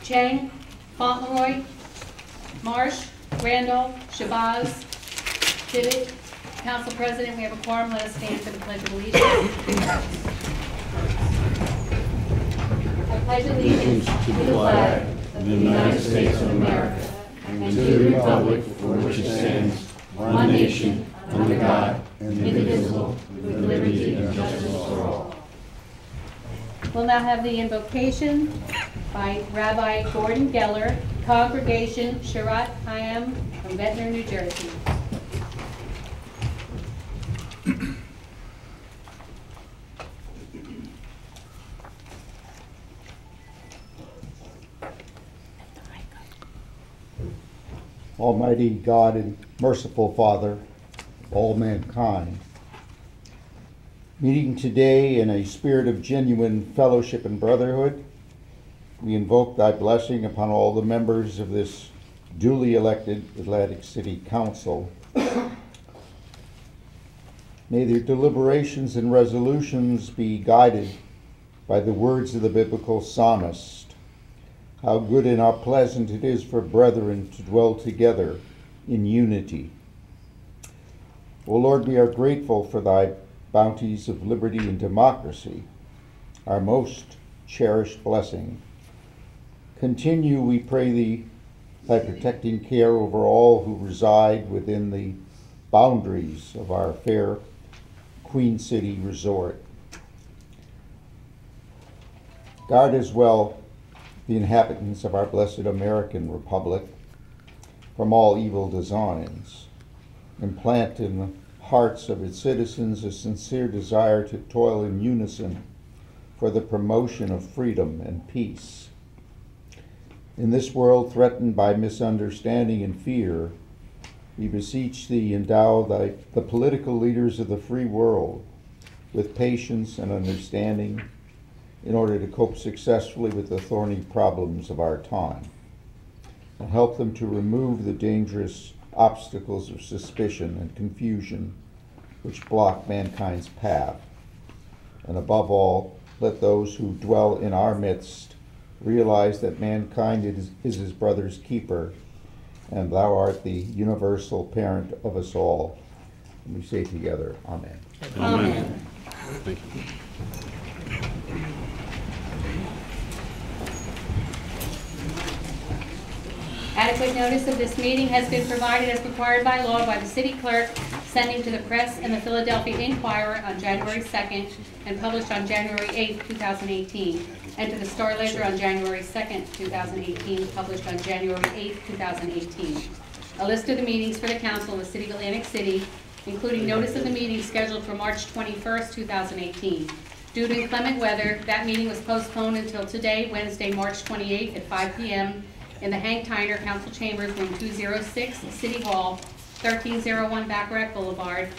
Chang, Fauntleroy, Marsh, Randall, Shabazz, Tibbet. Council President, we have a quorum. Let us stand for the Pledge of Allegiance. I pledge allegiance to the flag of the United States of America and to the republic for which it stands, one nation, under God, indivisible, with liberty and justice for all. We'll now have the invocation by Rabbi Gordon Geller, Congregation Shirat Hayam from Ventnor, New Jersey. Almighty God and merciful Father of all mankind, meeting today in a spirit of genuine fellowship and brotherhood, we invoke thy blessing upon all the members of this duly elected Atlantic City Council. May their deliberations and resolutions be guided by the words of the biblical psalmist. How good and how pleasant it is for brethren to dwell together in unity. O Lord, we are grateful for thy bounties of liberty and democracy, our most cherished blessing. Continue, we pray thee, thy protecting care over all who reside within the boundaries of our fair Queen City resort. Guard as well the inhabitants of our blessed American Republic from all evil designs, and plant in the hearts of its citizens a sincere desire to toil in unison for the promotion of freedom and peace. In this world threatened by misunderstanding and fear, we beseech thee, endow the political leaders of the free world with patience and understanding in order to cope successfully with the thorny problems of our time, and help them to remove the dangerous obstacles of suspicion and confusion which block mankind's path. And above all, let those who dwell in our midst realize that mankind is his brother's keeper, and thou art the universal parent of us all. And we say together, Amen. Amen. Thank you. Adequate notice of this meeting has been provided as required by law by the city clerk, sending to the press and the Philadelphia Inquirer on January 2nd and published on January 8th, 2018, and to the Star Ledger on January 2nd, 2018, published on January 8th, 2018. A list of the meetings for the Council of the City of Atlantic City, including notice of the meeting scheduled for March 21st, 2018. Due to inclement weather, that meeting was postponed until today, Wednesday, March 28th at 5 p.m. in the Hank Tyner Council Chambers, room 206, City Hall, 1301 Bacharach Boulevard,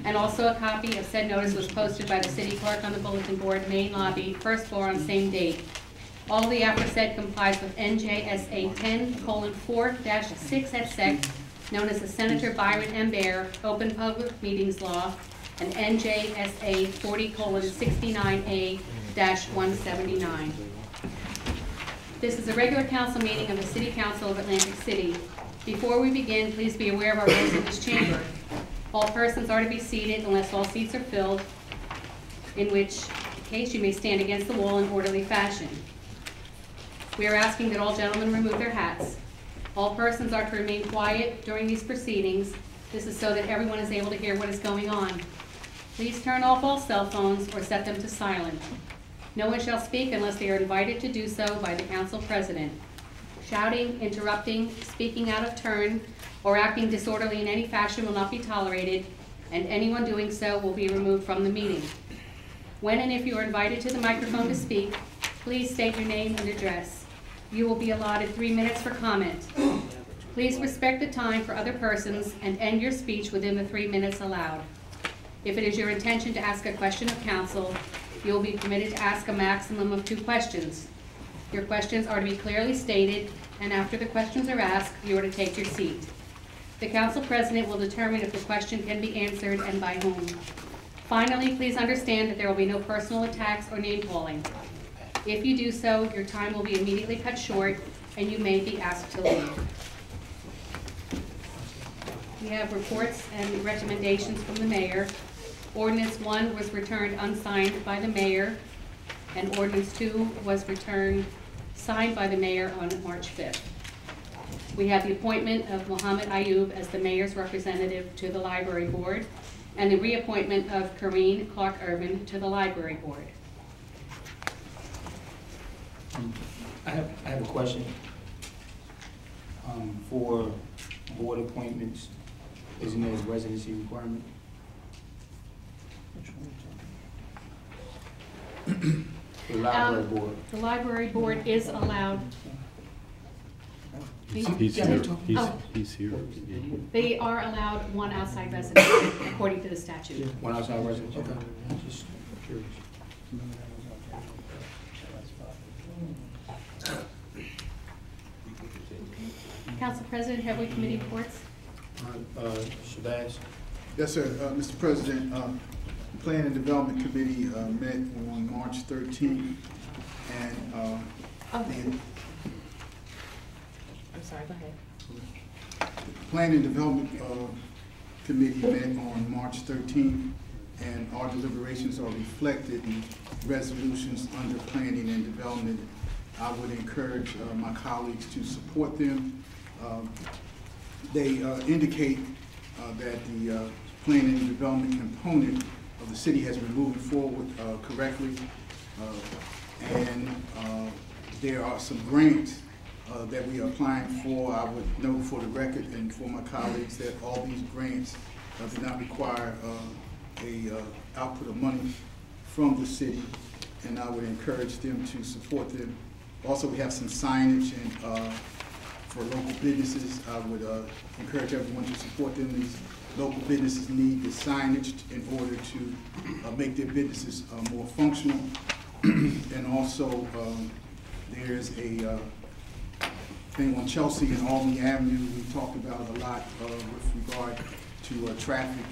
and also a copy of said notice was posted by the city clerk on the bulletin board, main lobby, first floor on same date. All the aforesaid complies with NJSA 10:4-6 et sec, known as the Senator Byron M. Baer Open Public Meetings Law, and NJSA 40:69A-179. This is a regular council meeting of the City Council of Atlantic City. Before we begin, please be aware of our rules in this chamber. All persons are to be seated unless all seats are filled, in which case you may stand against the wall in orderly fashion. We are asking that all gentlemen remove their hats. All persons are to remain quiet during these proceedings. This is so that everyone is able to hear what is going on. Please turn off all cell phones or set them to silent. No one shall speak unless they are invited to do so by the council president. Shouting, interrupting, speaking out of turn, or acting disorderly in any fashion will not be tolerated, and anyone doing so will be removed from the meeting. When and if you are invited to the microphone to speak, please state your name and address. You will be allotted 3 minutes for comment. Please respect the time for other persons and end your speech within the 3 minutes allowed. If it is your intention to ask a question of council, you will be permitted to ask a maximum of 2 questions. Your questions are to be clearly stated, and after the questions are asked, you are to take your seat. The council president will determine if the question can be answered and by whom. Finally, please understand that there will be no personal attacks or name calling. If you do so, your time will be immediately cut short, and you may be asked to leave. We have reports and recommendations from the mayor. Ordinance 1 was returned unsigned by the mayor, and Ordinance 2 was returned signed by the mayor on March 5th. We have the appointment of Mohammed Ayub as the mayor's representative to the library board, and the reappointment of Corrine Clark-Urban to the library board. I have a question. For board appointments, isn't there a residency requirement? The library board. The library board is allowed. He's here. He's here. They are allowed one outside resident according to the statute. One outside resident, okay. Just curious. Council President, have we committee reports? All right, Shabazz. Yes, sir. Mr. President, the Plan and Development Committee met on March 13th, and I'm sorry, go ahead. the Plan and Development Committee met on March 13th, and our deliberations are reflected in resolutions under planning and development. I would encourage my colleagues to support them. They indicate that the planning and development component of the city has been moving forward correctly, and there are some grants that we are applying for. I would note for the record and for my colleagues that all these grants do not require a output of money from the city, and I would encourage them to support them. Also, we have some signage and for local businesses. I would encourage everyone to support them. These local businesses need the signage in order to make their businesses more functional. And also, there's a thing on Chelsea and Albany Avenue we talked about a lot with regard to traffic,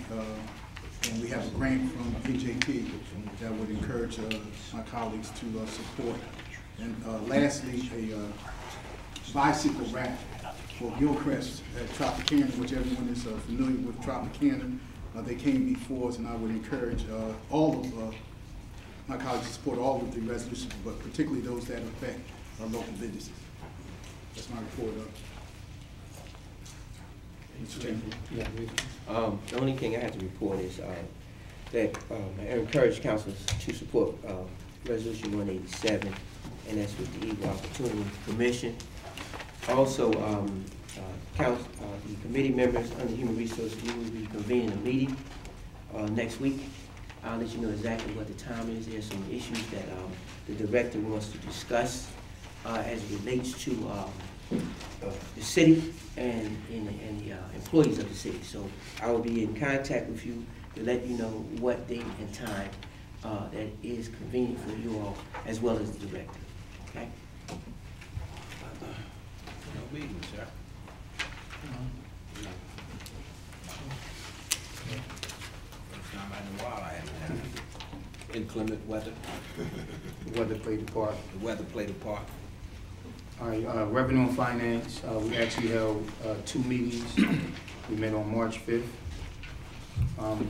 and we have a grant from NJT that would encourage my colleagues to support. And lastly, a bicycle rack for Gilchrist at Tropicana, which everyone is familiar with Tropicana. They came before us, and I would encourage all of my colleagues to support all of the resolutions, but particularly those that affect local businesses. That's my report. Mr. Chairman. Yeah, The only thing I have to report is that I encourage councils to support Resolution 187, and that's with the Equal Opportunity Commission. Also, the committee members under Human Resources, we will be convening a meeting next week. I'll let you know exactly what the time is. There's some issues that the director wants to discuss as it relates to the city and the employees of the city. So I will be in contact with you to let you know what date and time that is convenient for you all, as well as the director. Okay? No meeting, sir. First time in a while I haven't had inclement weather. the weather played a part. The weather played a part. All right, Revenue and Finance, we actually held 2 meetings. We met on March 5th.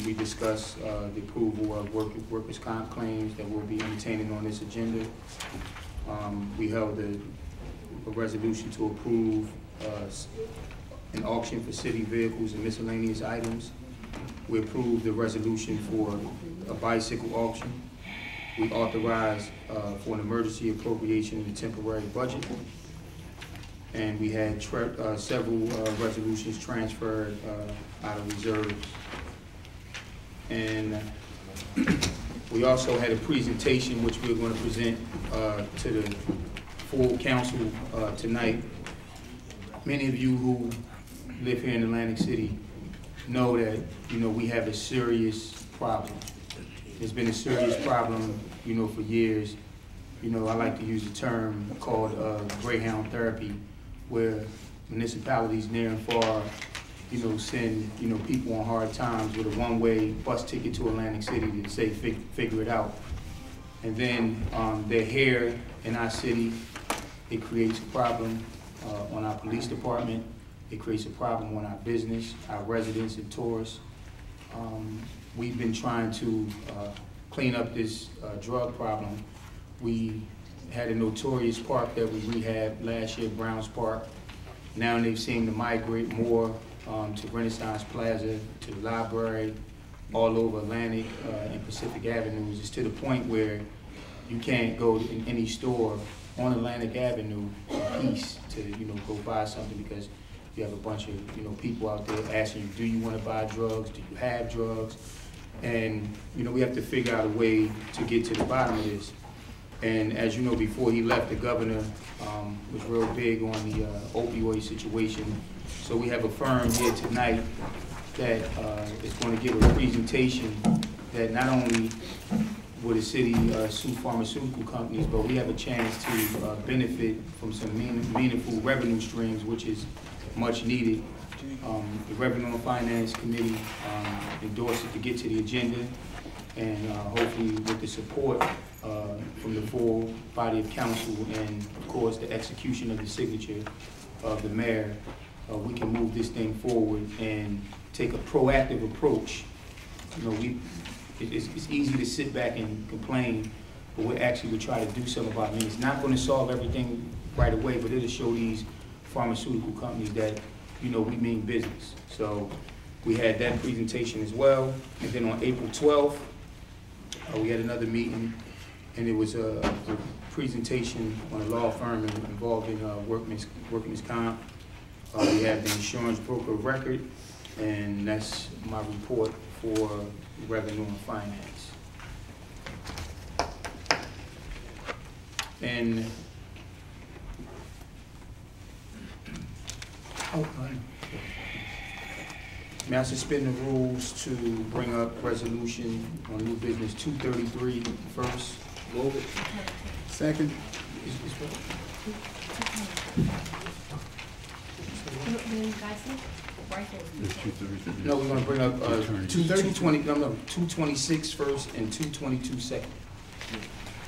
We discussed the approval of workers' comp claims that we'll be entertaining on this agenda. We held a resolution to approve an auction for city vehicles and miscellaneous items. We approved the resolution for a bicycle auction. We authorized for an emergency appropriation in the temporary budget. And we had several resolutions transferred out of reserves. And we also had a presentation which we're going to present to the full council tonight. Many of you who live here in Atlantic City know that, we have a serious problem. There's been a serious problem, for years. I like to use a term called Greyhound therapy, where municipalities near and far, send, people on hard times with a one-way bus ticket to Atlantic City to say, figure it out. And then they're here in our city, it creates a problem, on our police department. It creates a problem on our business, our residents and tourists. We've been trying to clean up this drug problem. We had a notorious park that we rehabbed last year, Browns Park. Now they've seemed to migrate more to Renaissance Plaza, to the library, all over Atlantic and Pacific Avenues. It's to the point where you can't go in any store on Atlantic Avenue in peace to, go buy something, because you have a bunch of, people out there asking you, do you want to buy drugs? Do you have drugs? And, we have to figure out a way to get to the bottom of this. And as you know, before he left, the governor was real big on the opioid situation. So we have a firm here tonight that is going to give a presentation that not only will the city sue pharmaceutical companies, but we have a chance to benefit from some meaningful revenue streams, which is much needed. The Revenue and Finance Committee endorsed it to get to the agenda, and hopefully with the support from the full body of council and, of course, the execution of the signature of the mayor, we can move this thing forward and take a proactive approach. It's easy to sit back and complain, but we actually would try to do something about it. I mean, it's not going to solve everything right away, but it'll show these pharmaceutical companies that, we mean business. So we had that presentation as well. And then on April 12th, we had another meeting, and it was a presentation on a law firm involved in workman's comp. We have the insurance broker of record, and that's my report for Revenue and Finance. And may I suspend the rules to bring up resolution on new business 233 first? Move it. Second. No, we're gonna bring up 226 first and 222 second.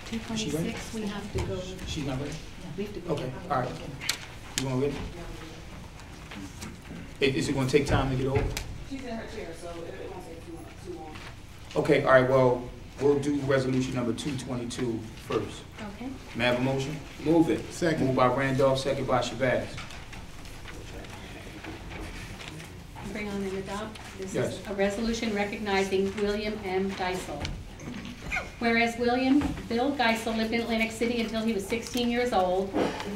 226, we have to go. She's not ready? We have to go. Okay, all right. You want to read it? Is it going to take time to get over? She's in her chair, so it won't take too long. Okay, all right, well, we'll do resolution number 222 first. Okay. May I have a motion? Move it. Second. Moved by Randolph, second by Shabazz. Bring on and adopt. This Yes. is a resolution recognizing William M. Geisel. Whereas Bill Geisel lived in Atlantic City until he was 16 years old,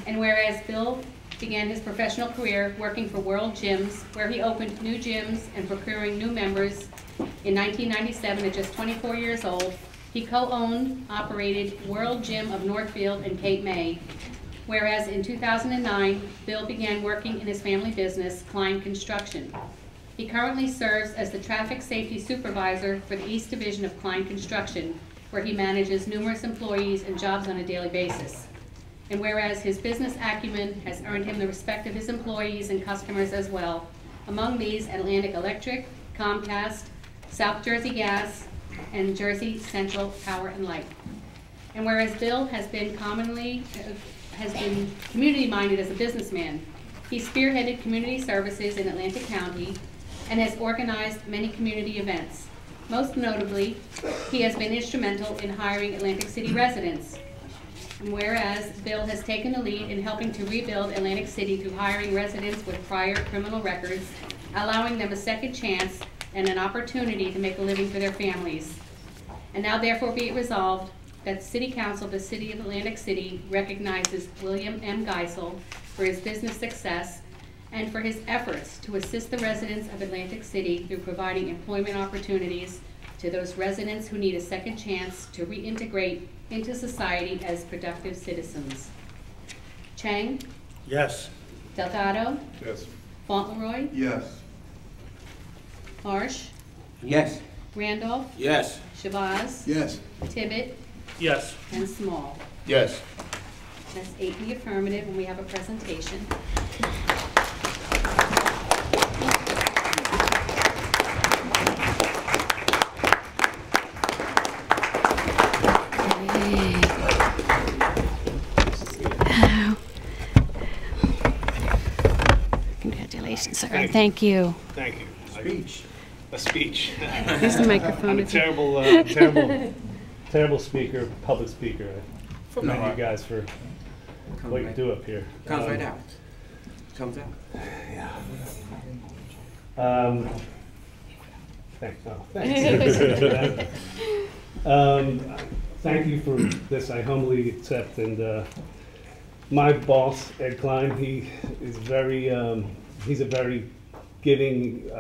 and whereas Bill began his professional career working for World Gyms, where he opened new gyms and procuring new members. In 1997, at just 24 years old, he co-owned, operated World Gym of Northfield and Cape May. Whereas in 2009, Bill began working in his family business, Klein Construction. He currently serves as the Traffic Safety Supervisor for the East Division of Klein Construction, where he manages numerous employees and jobs on a daily basis. And whereas his business acumen has earned him the respect of his employees and customers as well, among these Atlantic Electric, Comcast, South Jersey Gas, and Jersey Central Power and Light. And whereas Bill has been community-minded as a businessman, he spearheaded community services in Atlantic County and has organized many community events. Most notably, he has been instrumental in hiring Atlantic City residents. And whereas Bill has taken the lead in helping to rebuild Atlantic City through hiring residents with prior criminal records, allowing them a second chance and an opportunity to make a living for their families. And now therefore be it resolved that the City Council of the City of Atlantic City recognizes William M. Geisel for his business success and for his efforts to assist the residents of Atlantic City through providing employment opportunities to those residents who need a second chance to reintegrate into society as productive citizens. Chang? Yes. Delgado? Yes. Fauntleroy? Yes. Marsh? Yes. Randolph? Yes. Shabazz? Yes. Tibbet? Yes. And Small. Yes. That's 8 in the affirmative, and we have a presentation. Thank you. Thank you. Speech. A speech. Here's the microphone. I'm a terrible speaker, public speaker. I commend you guys for what you do up here. Comes right out. Comes out. Thanks. Thank you for this. I humbly accept. And my boss, Ed Klein, he is very, he's a very giving,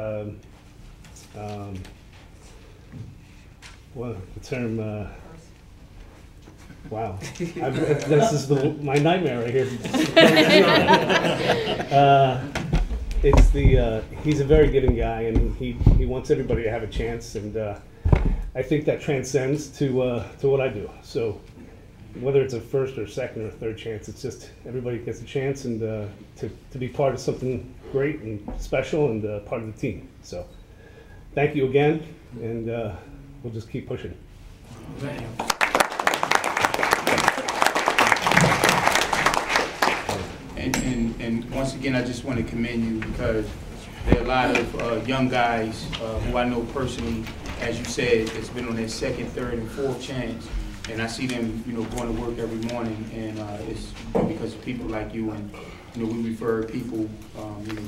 well, the term, wow. This is my nightmare right here. He's a very giving guy, and he wants everybody to have a chance, and I think that transcends to what I do. So whether it's a first or second or third chance, it's just everybody gets a chance, and to be part of something great and special, and part of the team. So thank you again, and we'll just keep pushing. And once again, I just want to commend you, because there are a lot of young guys who I know personally, as you said, that's been on their second, third, and fourth chance. And I see them, going to work every morning, and it's because of people like you. And we refer people,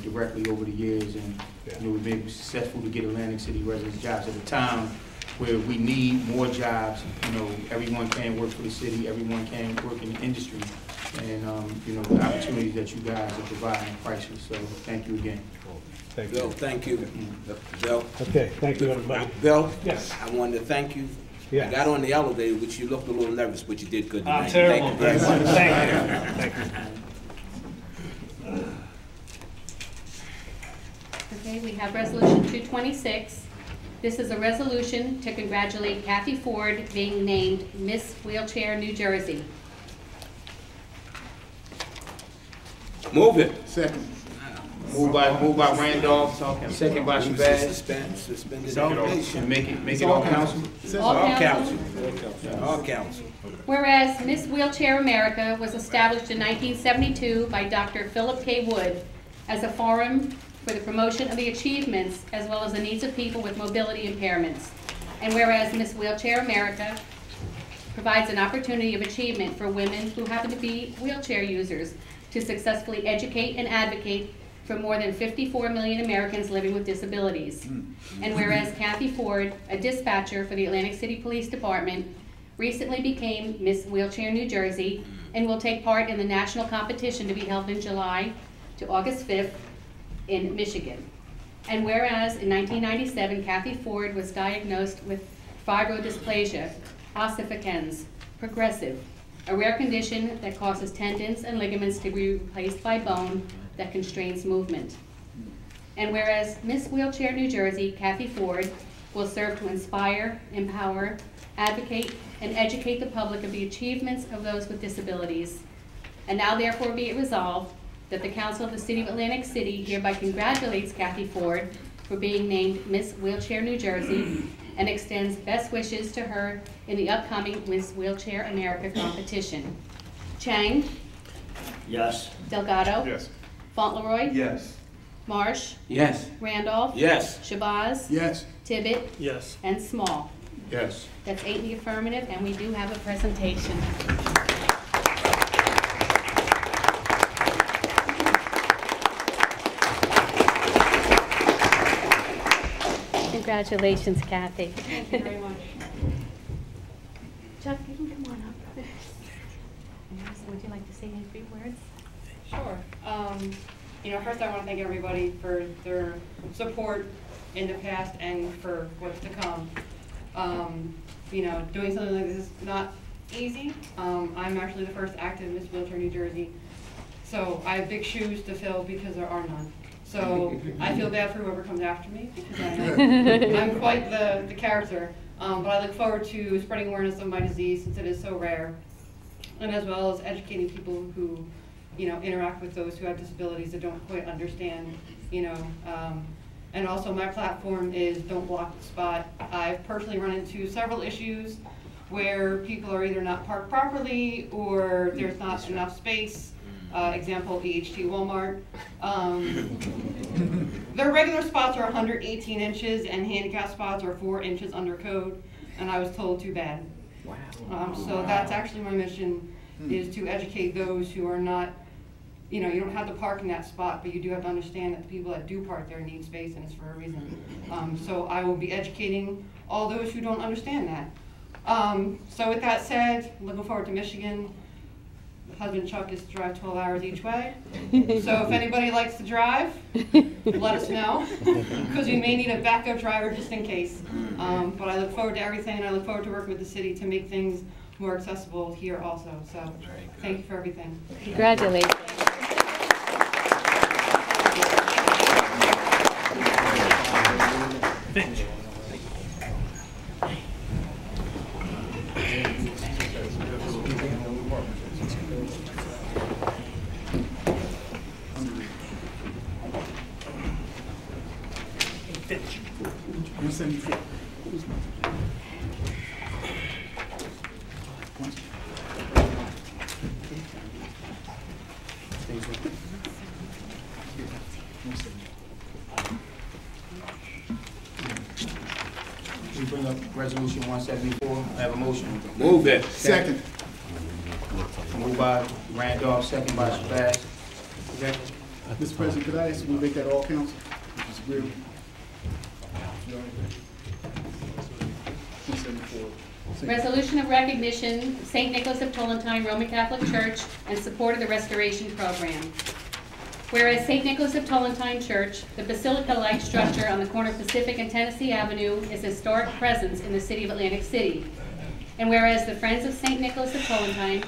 directly over the years, and we've been successful to get Atlantic City residents jobs at a time where we need more jobs. Everyone can't work for the city, everyone can't work in the industry, and the opportunities that you guys are providing are priceless. So thank you again. Thank Bill, you. thank you. Bill. Okay, thank you, everybody. Bill? Yes. I wanted to thank you. Yes. I got on the elevator, which you looked a little nervous, but you did good tonight. I'm terrible. Thank you very much. Thank you. Okay, we have resolution 226. This is a resolution to congratulate Cathy Ford being named Miss Wheelchair New Jersey. Move it. Second. Moved by Randolph, second by Shabazz. Suspend the delegation. And make it all council. All council. All council. Whereas Miss Wheelchair America was established in 1972 by Dr. Philip K. Wood as a forum for the promotion of the achievements as well as the needs of people with mobility impairments. And whereas Miss Wheelchair America provides an opportunity of achievement for women who happen to be wheelchair users to successfully educate and advocate for more than 54 million Americans living with disabilities. And whereas Cathy Ford, a dispatcher for the Atlantic City Police Department, recently became Miss Wheelchair New Jersey and will take part in the national competition to be held in July to August 5th in Michigan. And whereas in 1997, Cathy Ford was diagnosed with fibrodysplasia ossificans progressive, a rare condition that causes tendons and ligaments to be replaced by bone that constrains movement. And whereas Miss Wheelchair New Jersey, Cathy Ford, will serve to inspire, empower, advocate, and educate the public of the achievements of those with disabilities. And now therefore be it resolved that the Council of the City of Atlantic City hereby congratulates Cathy Ford for being named Miss Wheelchair New Jersey and extends best wishes to her in the upcoming Miss Wheelchair America competition. Chang? Yes. Delgado? Yes. Fauntleroy? Yes. Marsh? Yes. Randolph? Yes. Shabazz? Yes. Tibbet? Yes. And Small. Yes. That's 8 in the affirmative, and we do have a presentation. Congratulations, Cathy. Thank you very much. Chuck, you can come on up. Would you like to say any few words? Sure. First I want to thank everybody for their support in the past and for what's to come. Doing something like this is not easy. I'm actually the first active Miss Wheelchair New Jersey, so I have big shoes to fill because there are none. So I feel bad for whoever comes after me because I'm quite the character. But I look forward to spreading awareness of my disease since it is so rare, and as well as educating people who, interact with those who have disabilities that don't quite understand, and also my platform is Don't Block the Spot. I've personally run into several issues where people are either not parked properly or there's not enough space. Example, EHT Walmart. Their regular spots are 118 inches and handicap spots are 4 inches under code, and I was told too bad. Wow. So that's actually my mission, is to educate those who are not, you know, you don't have to park in that spot, but you do have to understand that the people that do park there need space, and it's for a reason. So I will be educating all those who don't understand that. So with that said, looking forward to Michigan. Husband Chuck is to drive 12 hours each way. So if anybody likes to drive, let us know, because we may need a backup driver just in case. But I look forward to everything, and I look forward to working with the city to make things more accessible here also. So thank you for everything. Congratulations. We bring up resolution 174. I have a motion. Move it. Second. Moved by Randolph, second by Shabazz. Mr. President, could I ask you to make that all council? Mr. Greer? 174. Resolution of recognition, St. Nicholas of Tolentine Roman Catholic Church, and support of the restoration program. Whereas St. Nicholas of Tolentine Church, the basilica-like structure on the corner of Pacific and Tennessee Avenue, is a historic presence in the city of Atlantic City. And whereas the Friends of St. Nicholas of Tolentine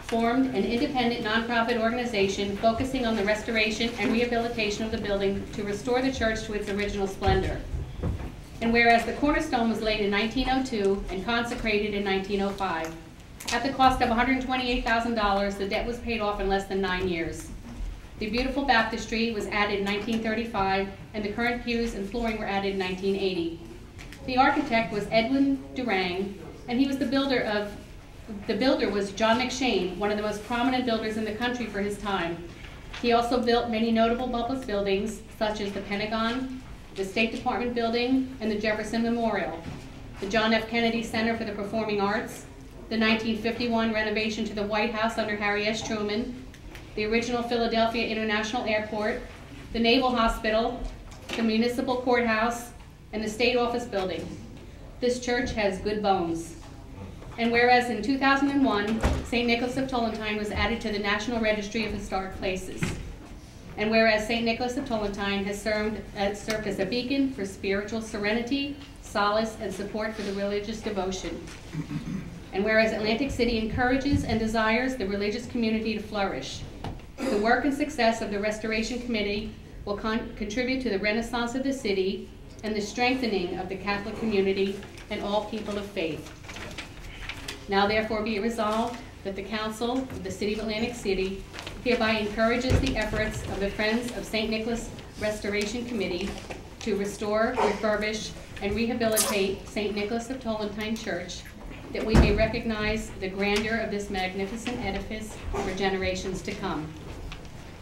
formed an independent nonprofit organization focusing on the restoration and rehabilitation of the building to restore the church to its original splendor. And whereas the cornerstone was laid in 1902 and consecrated in 1905. At the cost of $128,000, the debt was paid off in less than 9 years. The beautiful baptistry was added in 1935, and the current pews and flooring were added in 1980. The architect was Edwin Durang, and he was the builder was John McShane, one of the most prominent builders in the country for his time. He also built many notable public buildings, such as the Pentagon, the State Department building, and the Jefferson Memorial, the John F. Kennedy Center for the Performing Arts, the 1951 renovation to the White House under Harry S. Truman, the original Philadelphia International Airport, the Naval Hospital, the Municipal Courthouse, and the State Office Building. This church has good bones. And whereas in 2001, St. Nicholas of Tolentine was added to the National Registry of Historic Places. And whereas St. Nicholas of Tolentine has served as a beacon for spiritual serenity, solace, and support for the religious devotion. And whereas Atlantic City encourages and desires the religious community to flourish. The work and success of the Restoration Committee will contribute to the renaissance of the city and the strengthening of the Catholic community and all people of faith. Now therefore be it resolved that the Council of the City of Atlantic City hereby encourages the efforts of the Friends of St. Nicholas Restoration Committee to restore, refurbish, and rehabilitate St. Nicholas of Tolentine Church, that we may recognize the grandeur of this magnificent edifice for generations to come.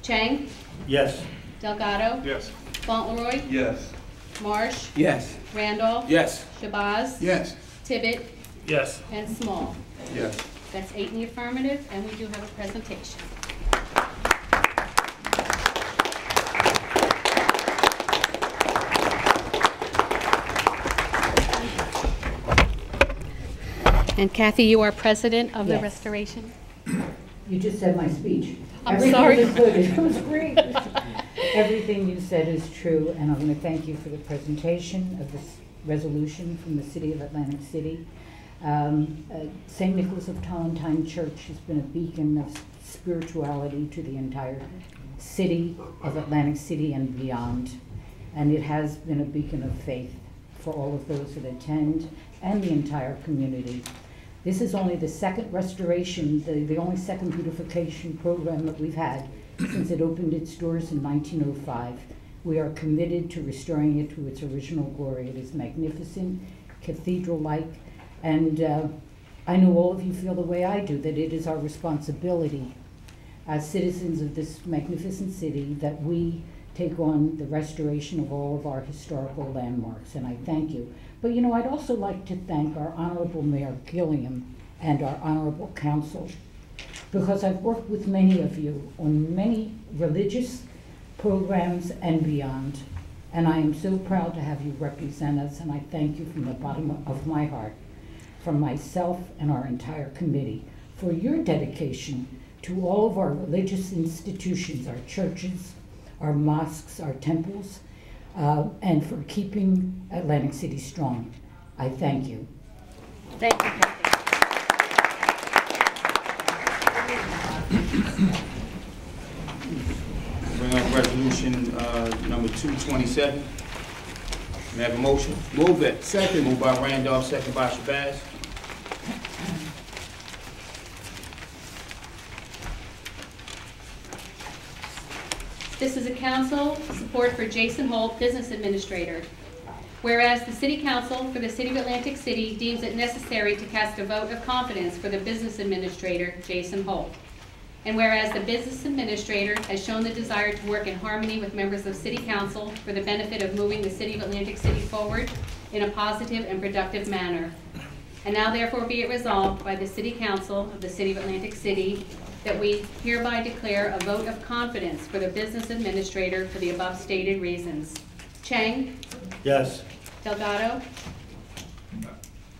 Chang? Yes. Delgado? Yes. Fauntleroy? Yes. Marsh? Yes. Randolph? Yes. Shabazz? Yes. Tibbet? Yes. And Small. Yes. That's 8 in the affirmative, and we do have a presentation. And Cathy, you are president of the Yes. Restoration? You just said my speech. I'm Everything sorry. was good. It was great. Everything you said is true, and I want to thank you for the presentation of this resolution from the City of Atlantic City. St. Nicholas of Tolentine Church has been a beacon of spirituality to the entire city of Atlantic City and beyond. And it has been a beacon of faith for all of those that attend and the entire community. This is only the second restoration, the only second beautification program that we've had since it opened its doors in 1905. We are committed to restoring it to its original glory. It is magnificent, cathedral-like, and I know all of you feel the way I do, that it is our responsibility as citizens of this magnificent city, that we take on the restoration of all of our historical landmarks, and I thank you. But you know, I'd also like to thank our Honorable Mayor Gilliam and our Honorable Council, because I've worked with many of you on many religious programs and beyond, and I am so proud to have you represent us, and I thank you from the bottom of my heart, from myself and our entire committee, for your dedication to all of our religious institutions, our churches, our mosques, our temples, and for keeping Atlantic City strong. I thank you. Thank you, Cathy. Bring up resolution number 227. May I have a motion? Move it. Second. Moved by Randolph, second by Shabazz. This is a council support for Jason Holt, Business Administrator. Whereas the City Council for the City of Atlantic City deems it necessary to cast a vote of confidence for the Business Administrator, Jason Holt. And whereas the Business Administrator has shown the desire to work in harmony with members of City Council for the benefit of moving the City of Atlantic City forward in a positive and productive manner. And now therefore be it resolved by the City Council of the City of Atlantic City that we hereby declare a vote of confidence for the Business Administrator for the above stated reasons. Chang? Yes. Delgado?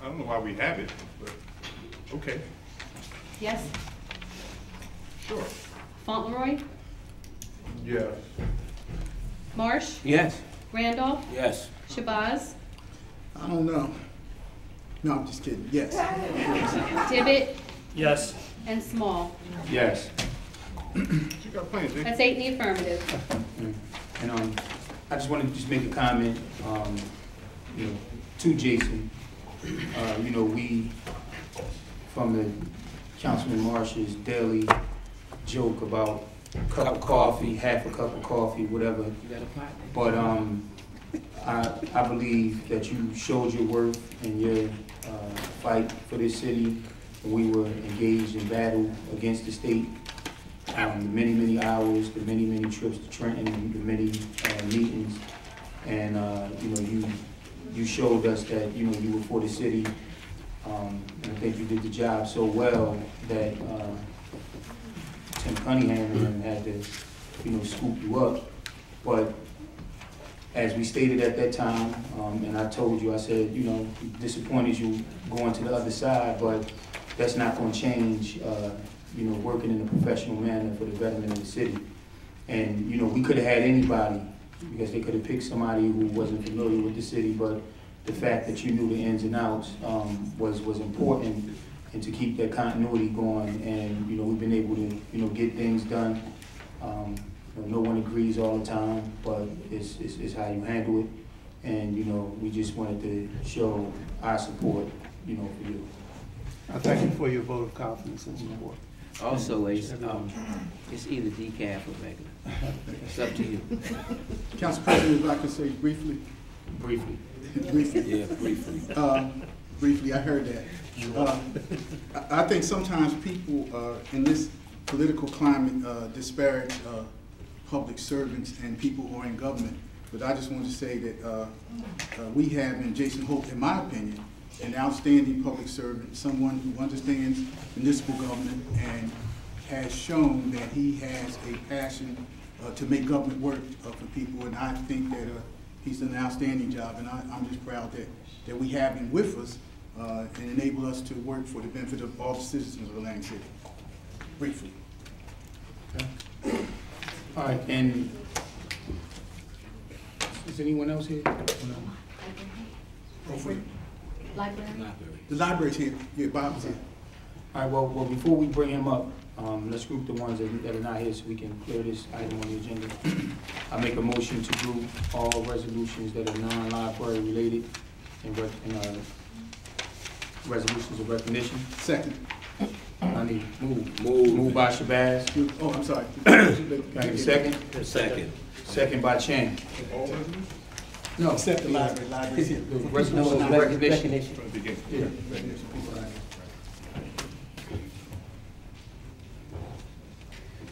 I don't know why we have it, but okay, Yes? sure. Fauntleroy? Yes. Marsh? Yes. Randolph? Yes. Shabazz? I don't know. No, I'm just kidding. Yes. Tibbet? Yes. And Small. Yes. You got plenty, Dick. That's 8 in the affirmative. And I just want to just make a comment, you know, to Jason. You know, we, from the Councilman Marsh's daily joke about a cup of coffee, half a cup of coffee, whatever. You got a partner? But I believe that you showed your worth in your fight for this city. We were engaged in battle against the state. The many, many hours, the many, many trips to Trenton, the many meetings. And, you know, you showed us that, you know, you were for the city. And I think you did the job so well that Tim Cunningham had to, you know, scoop you up. But as we stated at that time, and I told you, I said, you know, disappointed you going to the other side, but that's not going to change, you know, working in a professional manner for the betterment of the city. And, you know, we could have had anybody, because they could have picked somebody who wasn't familiar with the city, but the fact that you knew the ins and outs was important, and to keep that continuity going. And, you know, we've been able to, you know, get things done. You know, no one agrees all the time, but it's how you handle it. And, you know, we just wanted to show our support, you know, for you. I thank you for your vote of confidence and support. Also, it's either decaf or regular. It's up to you. Council President, if I could say briefly. Briefly. Briefly. Yeah, briefly. Briefly, I heard that. I think sometimes people in this political climate disparage public servants and people who are in government. But I just want to say that we have in Jason Holt, in my opinion, an outstanding public servant, someone who understands municipal government and has shown that he has a passion to make government work for people. And I think that he's done an outstanding job, and I'm just proud that we have him with us and enable us to work for the benefit of all the citizens of Atlantic City. Briefly. Okay. All right, and is anyone else here? Library? The library's here. Yeah, Bob's here. All right, well, before we bring him up, let's group the ones that are not here so we can clear this item on the agenda. I make a motion to group all resolutions that are non-library related and resolutions of recognition. Second. I need move by Shabazz. Oh, I'm sorry. Can I get a second? Second. Second by Chang. No, Except the library. Library's here. the resolutions of recognition. Yeah.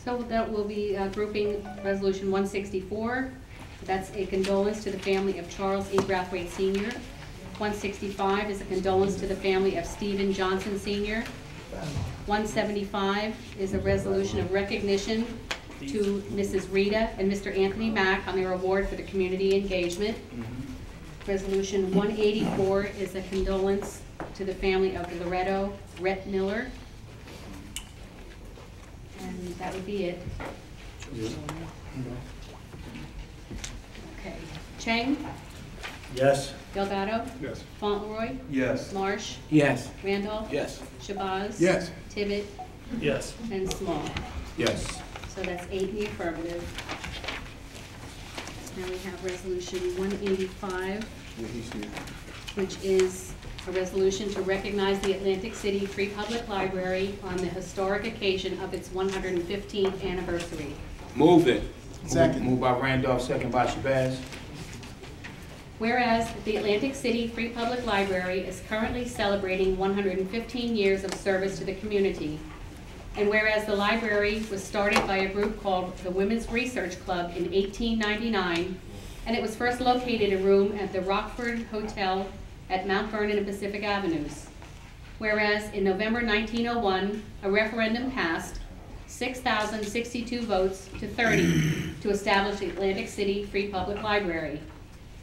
So that will be grouping Resolution 164. That's a condolence to the family of Charles E. Brathwaite Sr. 165 is a condolence to the family of Stephen Johnson Sr. 175 is a resolution of recognition to Mrs. Rita and Mr. Anthony Mack on their award for the community engagement. Resolution 184 is a condolence to the family of Loretto Rhett Miller. And that would be it. Okay. Chang? Yes. Delgado? Yes. Fauntleroy? Yes. Marsh? Yes. Randolph? Yes. Shabazz? Yes. Tibbet? Yes. And Small. Yes. So that's 8 in the affirmative. Now we have resolution 185, which is a resolution to recognize the Atlantic City Free Public Library on the historic occasion of its 115th anniversary. Move it. Second. Moved by Randolph, second by Shabazz. Whereas the Atlantic City Free Public Library is currently celebrating 115 years of service to the community, and whereas the library was started by a group called the Women's Research Club in 1899, and it was first located in a room at the Rockford Hotel at Mount Vernon and Pacific Avenues. Whereas in November 1901, a referendum passed 6,062 votes to 30 to establish the Atlantic City Free Public Library.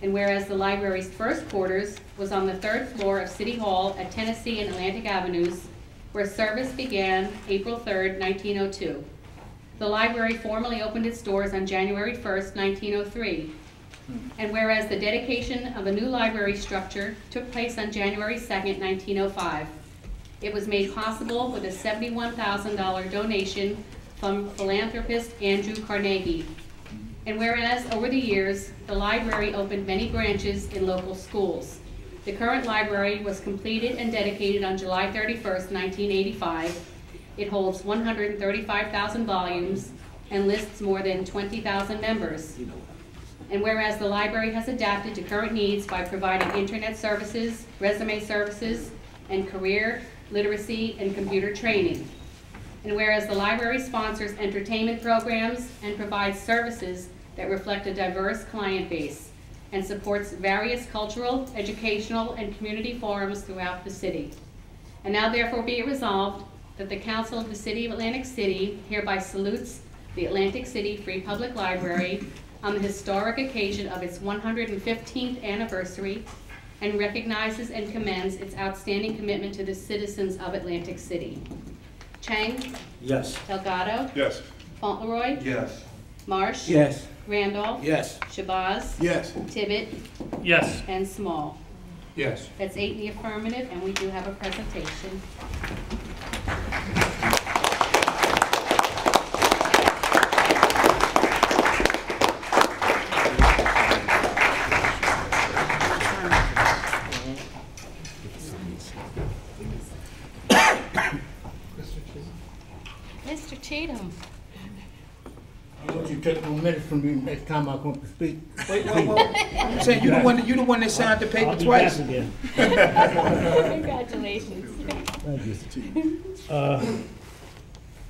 And whereas the library's first quarters was on the 3rd floor of City Hall at Tennessee and Atlantic Avenues, where service began April 3rd, 1902. The library formally opened its doors on January 1st, 1903. And whereas the dedication of a new library structure took place on January 2nd, 1905, it was made possible with a $71,000 donation from philanthropist Andrew Carnegie. And whereas over the years, the library opened many branches in local schools. The current library was completed and dedicated on July 31st, 1985. It holds 135,000 volumes and lists more than 20,000 members. And whereas the library has adapted to current needs by providing internet services, resume services, and career, literacy, and computer training. And whereas the library sponsors entertainment programs and provides services that reflect a diverse client base, and supports various cultural, educational, and community forums throughout the city. And now therefore be it resolved that the Council of the City of Atlantic City hereby salutes the Atlantic City Free Public Library on the historic occasion of its 115th anniversary, and recognizes and commends its outstanding commitment to the citizens of Atlantic City. Chang? Yes. Delgado? Yes. Fauntleroy? Yes. Marsh? Yes. Randolph? Yes. Shabazz? Yes. Tibbet? Yes. And Small. Yes. That's 8 in the affirmative, and we do have a presentation. Mr. Cheatham. I want you to take no minutes from me next time I come to speak. Wait. I'm saying you the one that signed the paper I'll be twice. back again. Congratulations. Thank you.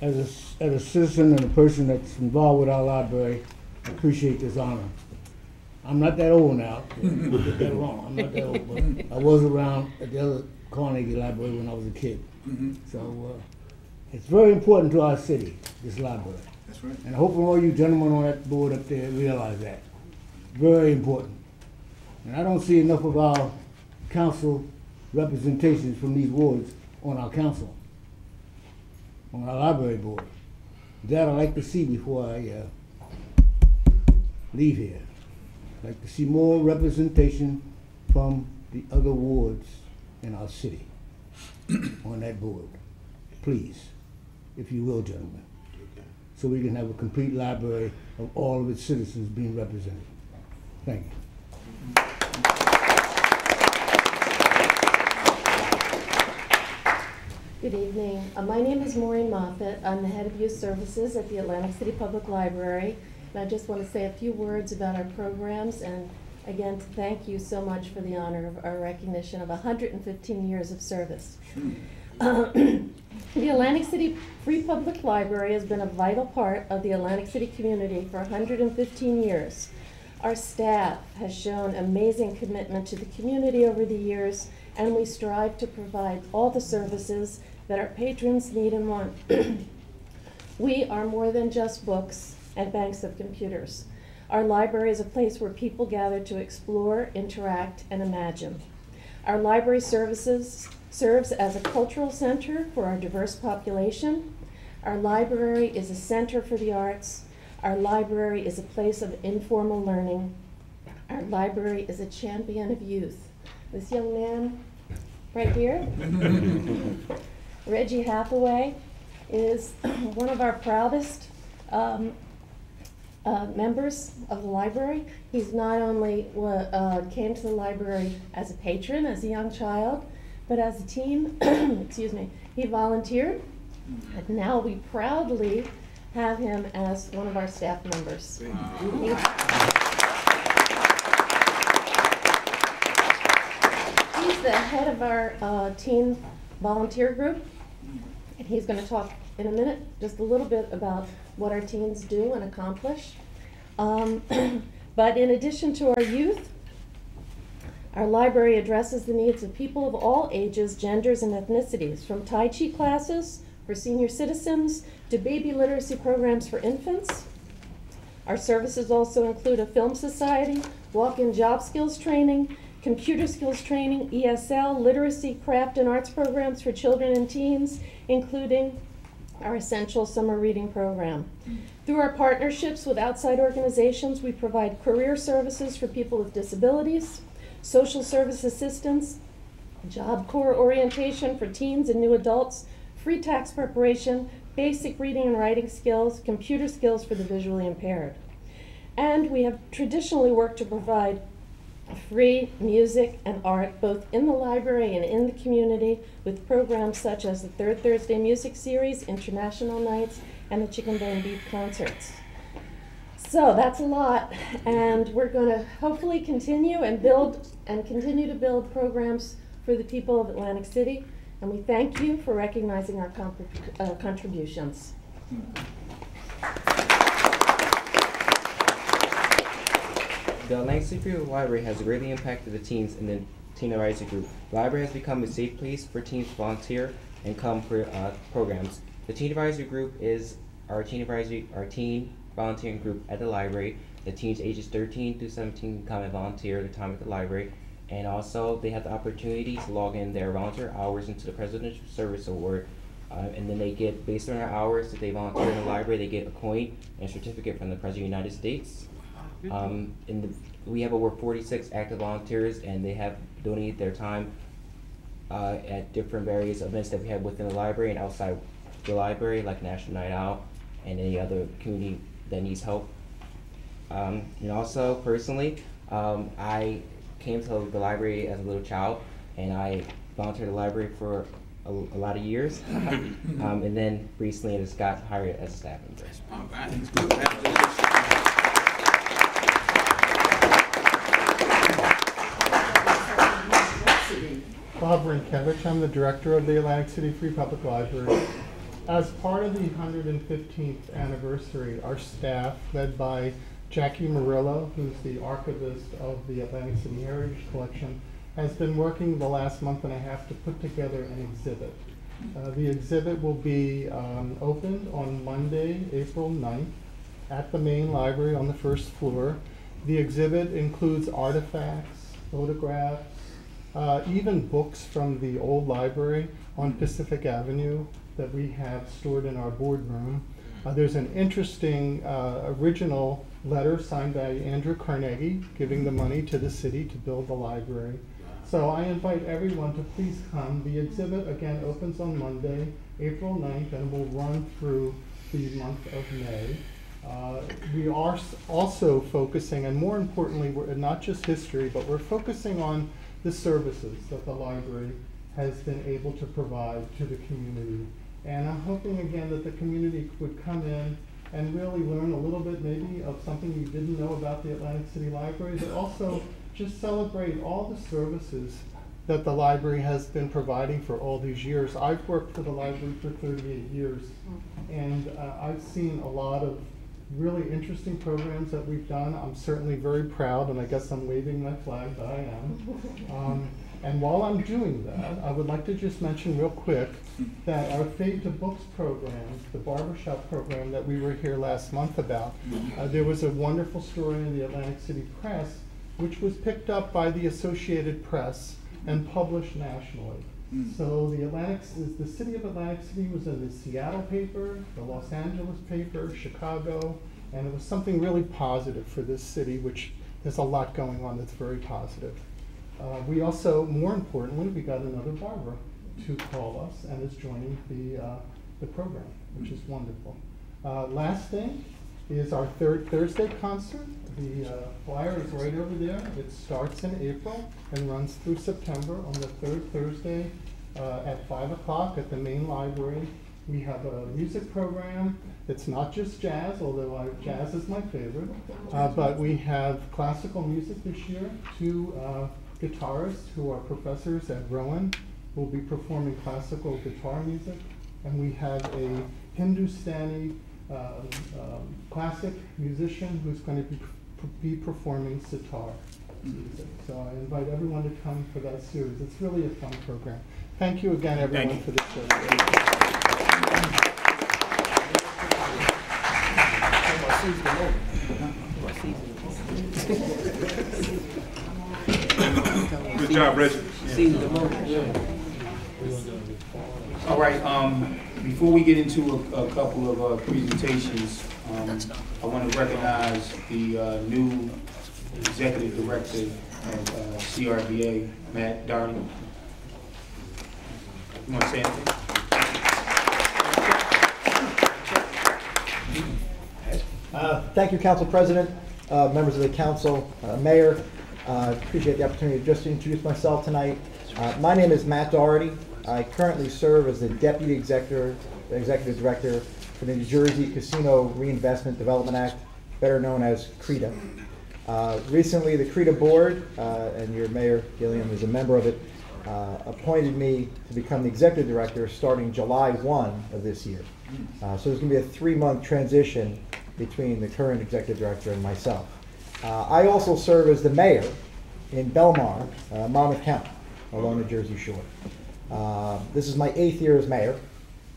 As a citizen and a person that's involved with our library, I appreciate this honor. I'm not that old now. Don't get that wrong. I'm not that old, but I was around at the other Carnegie Library when I was a kid. So it's very important to our city, this library. That's right. And I hope all you gentlemen on that board up there realize that. Very important. And I don't see enough of our council representations from these wards on our council, on our library board. That I'd like to see before I leave here. I'd like to see more representation from the other wards in our city on that board. Please, if you will, gentlemen. So we can have a complete library of all of its citizens being represented. Thank you. Good evening. My name is Maureen Moffett. I'm the head of youth services at the Atlantic City Public Library. And I just want to say a few words about our programs, and again to thank you so much for the honor of our recognition of 115 years of service. The Atlantic City Free Public Library has been a vital part of the Atlantic City community for 115 years. Our staff has shown amazing commitment to the community over the years, and we strive to provide all the services that our patrons need and want. We are more than just books and banks of computers. Our library is a place where people gather to explore, interact, and imagine. Our library serves as a cultural center for our diverse population. Our library is a center for the arts. Our library is a place of informal learning. Our library is a champion of youth. This young man right here, Reggie Hathaway, is one of our proudest members of the library. He's not only came to the library as a patron, as a young child, but as a teen, excuse me, he volunteered, and now we proudly have him as one of our staff members. He's the head of our teen volunteer group, and he's going to talk in a minute just a little bit about what our teens do and accomplish. But in addition to our youth, our library addresses the needs of people of all ages, genders, and ethnicities, from Tai Chi classes for senior citizens to baby literacy programs for infants. Our services also include a film society, walk-in job skills training, computer skills training, ESL, literacy, craft, and arts programs for children and teens, including our essential summer reading program. Through our partnerships with outside organizations, we provide career services for people with disabilities, social service assistance, Job Corps orientation for teens and new adults, free tax preparation, basic reading and writing skills, computer skills for the visually impaired. And we have traditionally worked to provide free music and art both in the library and in the community with programs such as the Third Thursday Music Series, International Nights, and the Chicken Bone Beef Concerts. So that's a lot, and we're going to hopefully continue to build programs for the people of Atlantic City, and we thank you for recognizing our contributions. The Atlantic City Free Library has greatly impacted the teens in the Teen Advisory Group. The library has become a safe place for teens to volunteer and come for programs. The Teen Advisory Group is our teen volunteering group at the library. The teens ages 13 through 17 come and volunteer their time at the library, and also they have the opportunity to log in their volunteer hours into the Presidential Service Award, and then they get, based on their hours that they volunteer in the library, they get a coin and a certificate from the President of the United States. We have over 46 active volunteers, and they have donated their time at different various events that we have within the library and outside the library, like National Night Out and any other community that needs help. And also, personally, I came to the library as a little child, and I volunteered at the library for a lot of years, and then recently I just got hired as a staff member. All right. Bob Rinkevich, I'm the director of the Atlantic City Free Public Library. As part of the 115th anniversary, our staff, led by Jackie Murillo, who's the archivist of the Atlantic City Heritage Collection, has been working the last month and a half to put together an exhibit. The exhibit will be opened on Monday, April 9th, at the main library on the first floor. The exhibit includes artifacts, photographs, even books from the old library on Pacific Avenue that we have stored in our boardroom. There's an interesting original letter signed by Andrew Carnegie giving the money to the city to build the library. So I invite everyone to please come. The exhibit again opens on Monday, April 9th, and will run through the month of May. We are also focusing, and more importantly, we're not just history, but we're focusing on the services that the library has been able to provide to the community. And I'm hoping again that the community would come in and really learn a little bit maybe of something you didn't know about the Atlantic City Library, but also just celebrate all the services that the library has been providing for all these years. I've worked for the library for 38 years, and I've seen a lot of really interesting programs that we've done. I'm certainly very proud, and I guess I'm waving my flag, but I am. And while I'm doing that, I would like to just mention real quick that our Fade to Books program, the barbershop program that we were here last month about, there was a wonderful story in the Atlantic City Press, which was picked up by the Associated Press and published nationally. So the city of Atlantic City was in the Seattle paper, the Los Angeles paper, Chicago, and it was something really positive for this city, which there's a lot going on that's very positive. We also, more importantly, we got another barber to call us and is joining the program, which is wonderful. Last thing is our third Thursday concert. The flyer is right over there. It starts in April and runs through September on the third Thursday at 5 o'clock at the main library. We have a music program. It's not just jazz, although jazz is my favorite, but we have classical music this year. Two guitarists who are professors at Rowan will be performing classical guitar music, and we have a Hindustani classic musician who's going to be performing sitar music. So I invite everyone to come for that series. It's really a fun program. Thank you again, everyone, for this show. Good job, Reggie. All right, before we get into a couple of presentations, I want to recognize the new executive director of CRDA, Matt Darty. You want to say anything? Thank you, Council President, members of the Council, Mayor. I appreciate the opportunity just to introduce myself tonight. My name is Matt Doherty. I currently serve as the Deputy Executive Director for the New Jersey Casino Reinvestment Development Act, better known as CRDA. Recently, the CRDA Board, and your Mayor Gilliam is a member of it, appointed me to become the Executive Director starting July 1 of this year. So there's going to be a 3-month transition between the current Executive Director and myself. I also serve as the Mayor in Belmar, Monmouth County, along the Jersey Shore. This is my 8th year as Mayor.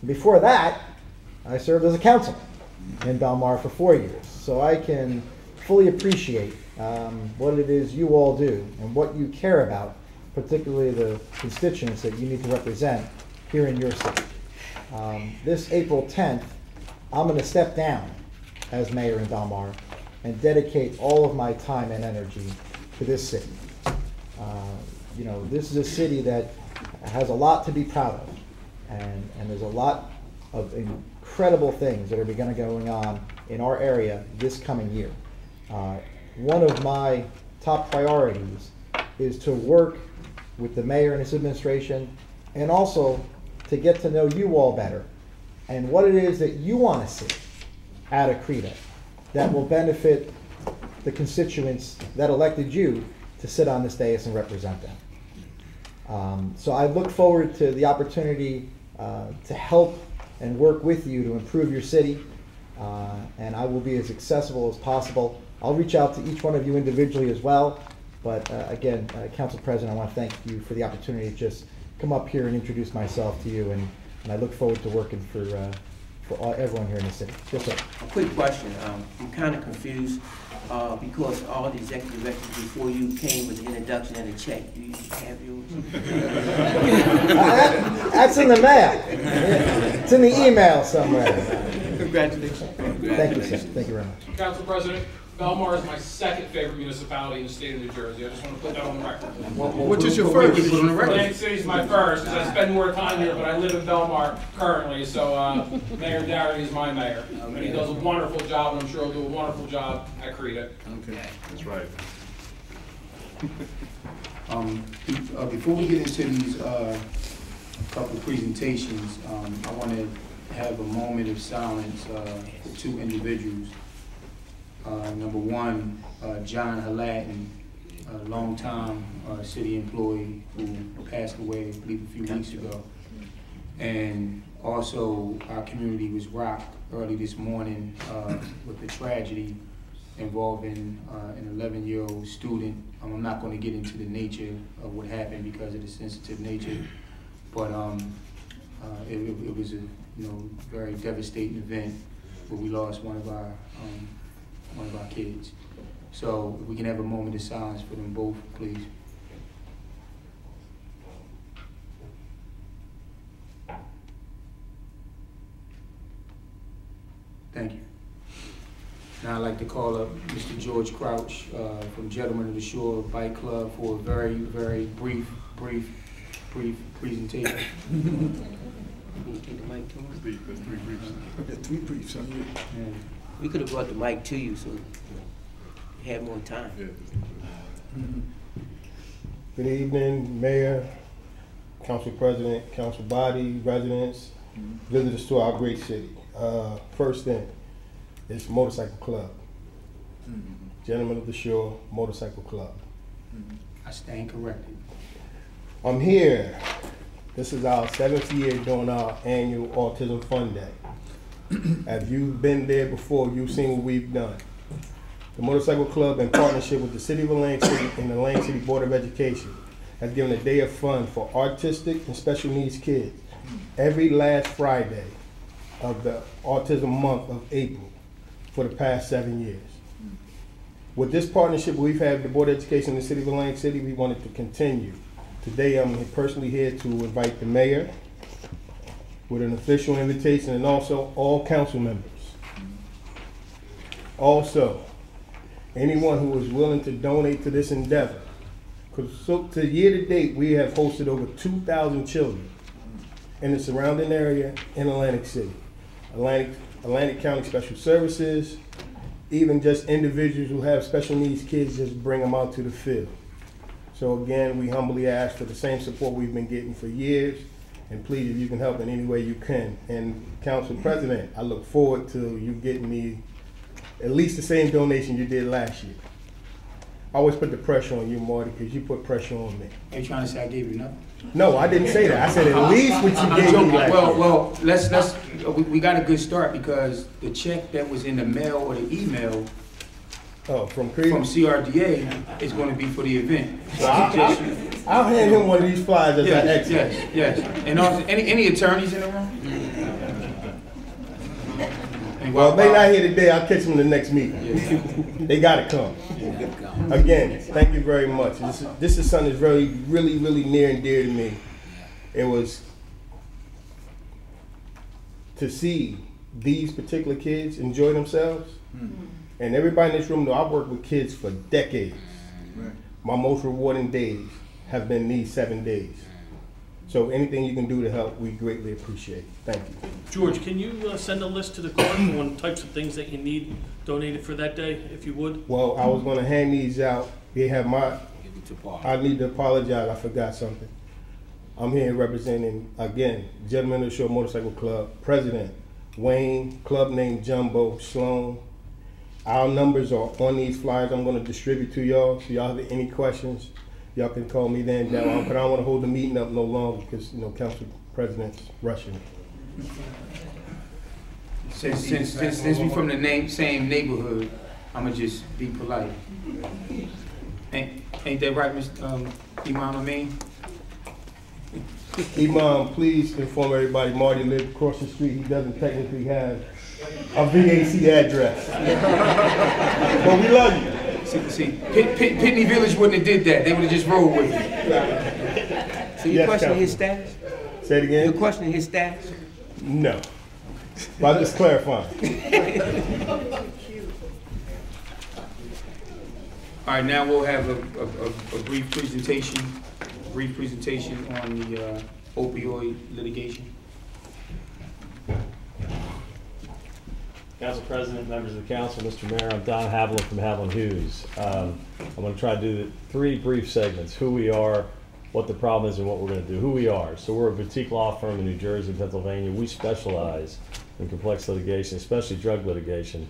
Before that, I served as a councilman in Belmar for 4 years. So I can fully appreciate what it is you all do and what you care about, particularly the constituents that you need to represent here in your city. This April 10th, I'm going to step down as mayor in Belmar and dedicate all of my time and energy to this city. You know, this is a city that has a lot to be proud of, and there's a lot of incredible things that are going to be going on in our area this coming year. One of my top priorities is to work with the mayor and his administration, and also to get to know you all better and what it is that you want to see out of CRDA that will benefit the constituents that elected you to sit on this dais and represent them. So I look forward to the opportunity to help and work with you to improve your city, and I will be as accessible as possible. I'll reach out to each one of you individually as well, but again, Council President, I want to thank you for the opportunity to just come up here and introduce myself to you, and I look forward to working for everyone here in the city. Yes, sir. A quick question. I'm kind of confused because all the executive directors before you came with an introduction and a check. Do you have yours? That's in the mail. It's in the email somewhere. Congratulations. Thank you, sir. Thank you very much. Council President, Belmar is my second favorite municipality in the state of New Jersey. I just want to put that on the record. Which is your first? Atlantic City is my first, because I spend more time here, but I live in Belmar currently, so Mayor Darity is my mayor. And he does a wonderful job, and I'm sure he'll do a wonderful job at CRDA. Okay, that's right. Before we get into these couple of presentations, I want to have a moment of silence for two individuals. Number one, John Hallaton, a longtime city employee who passed away, I believe, a few weeks ago. And also, our community was rocked early this morning with the tragedy involving an 11-year-old student. I'm not going to get into the nature of what happened because of the sensitive nature, but it was a very devastating event where we lost one of our kids. So if we can have a moment of silence for them both, please. Thank you. Now I'd like to call up Mr. George Crouch from Gentlemen of the Shore Bike Club for a very, very brief presentation. Three briefs on you. Yeah. We could have brought the mic to you so you had more time. Good evening, Mayor, Council President, Council Body, residents, visitors to our great city. First thing, it's Motorcycle Club. Gentlemen of the Shore Motorcycle Club. I stand corrected. I'm here. This is our 7th year doing our annual Autism Fun Day. If you've been there before, you've seen what we've done. The Motorcycle Club, in partnership with the City of Atlantic City and the Atlantic City Board of Education, has given a day of fun for autistic and special needs kids every last Friday of the Autism Month of April for the past 7 years. With this partnership we've had with the Board of Education in the City of Atlantic City, we wanted to continue. Today I'm personally here to invite the mayor with an official invitation and also all council members. Also, anyone who is willing to donate to this endeavor, because to year to date we have hosted over 2,000 children in the surrounding area in Atlantic City. Atlantic County Special Services, even just individuals who have special needs kids, just bring them out to the field. So again, we humbly ask for the same support we've been getting for years, and please, if you can help in any way you can. And Council President, I look forward to you getting me at least the same donation you did last year. I always put the pressure on you, Marty, because you put pressure on me. Are you trying to say I gave you nothing? No, I didn't say that. I said at least what you gave me last year. Well, we got a good start because the check that was in the mail or the email from CRDA is going to be for the event. So I'll hand him one of these flyers as I exit. Yes. And any attorneys in the room? Well, if they're not here today, I'll catch them in the next meeting. Yeah. They gotta come. Again, thank you very much. This is something that's really near and dear to me. It was to see these particular kids enjoy themselves. And everybody in this room know I've worked with kids for decades. My most rewarding days have been these 7 days. So anything you can do to help, we greatly appreciate. Thank you. George, can you send a list to the clerk on types of things that you need donated for that day, if you would? Well, I was going to hand these out. They have my. I need to apologize. I forgot something. I'm here representing, again, Gentlemen of the Shore Motorcycle Club, President Wayne, club name Jumbo Sloan. Our numbers are on these flyers I'm going to distribute to y'all. So y'all have any questions, y'all can call me then. But I don't want to hold the meeting up no longer because, Council President's rushing. Since we from the same neighborhood, I'ma just be polite. Ain't that right, Mr. Imam Amin? Imam, please inform everybody Marty lives across the street. He doesn't technically have a VAC address. But we love you. See, Pitney Village wouldn't have did that. They would have just rolled with it. So you're questioning his status? Say it again? You're questioning his status? No. But I'm just clarifying. All right, now we'll have a brief presentation on the opioid litigation. Council President, members of the council, Mr. Mayor, I'm Don Haviland from Haviland Hughes. I'm going to try to do 3 brief segments: who we are, what the problem is, and what we're going to do. Who we are. So we're a boutique law firm in New Jersey and Pennsylvania. We specialize in complex litigation, especially drug litigation,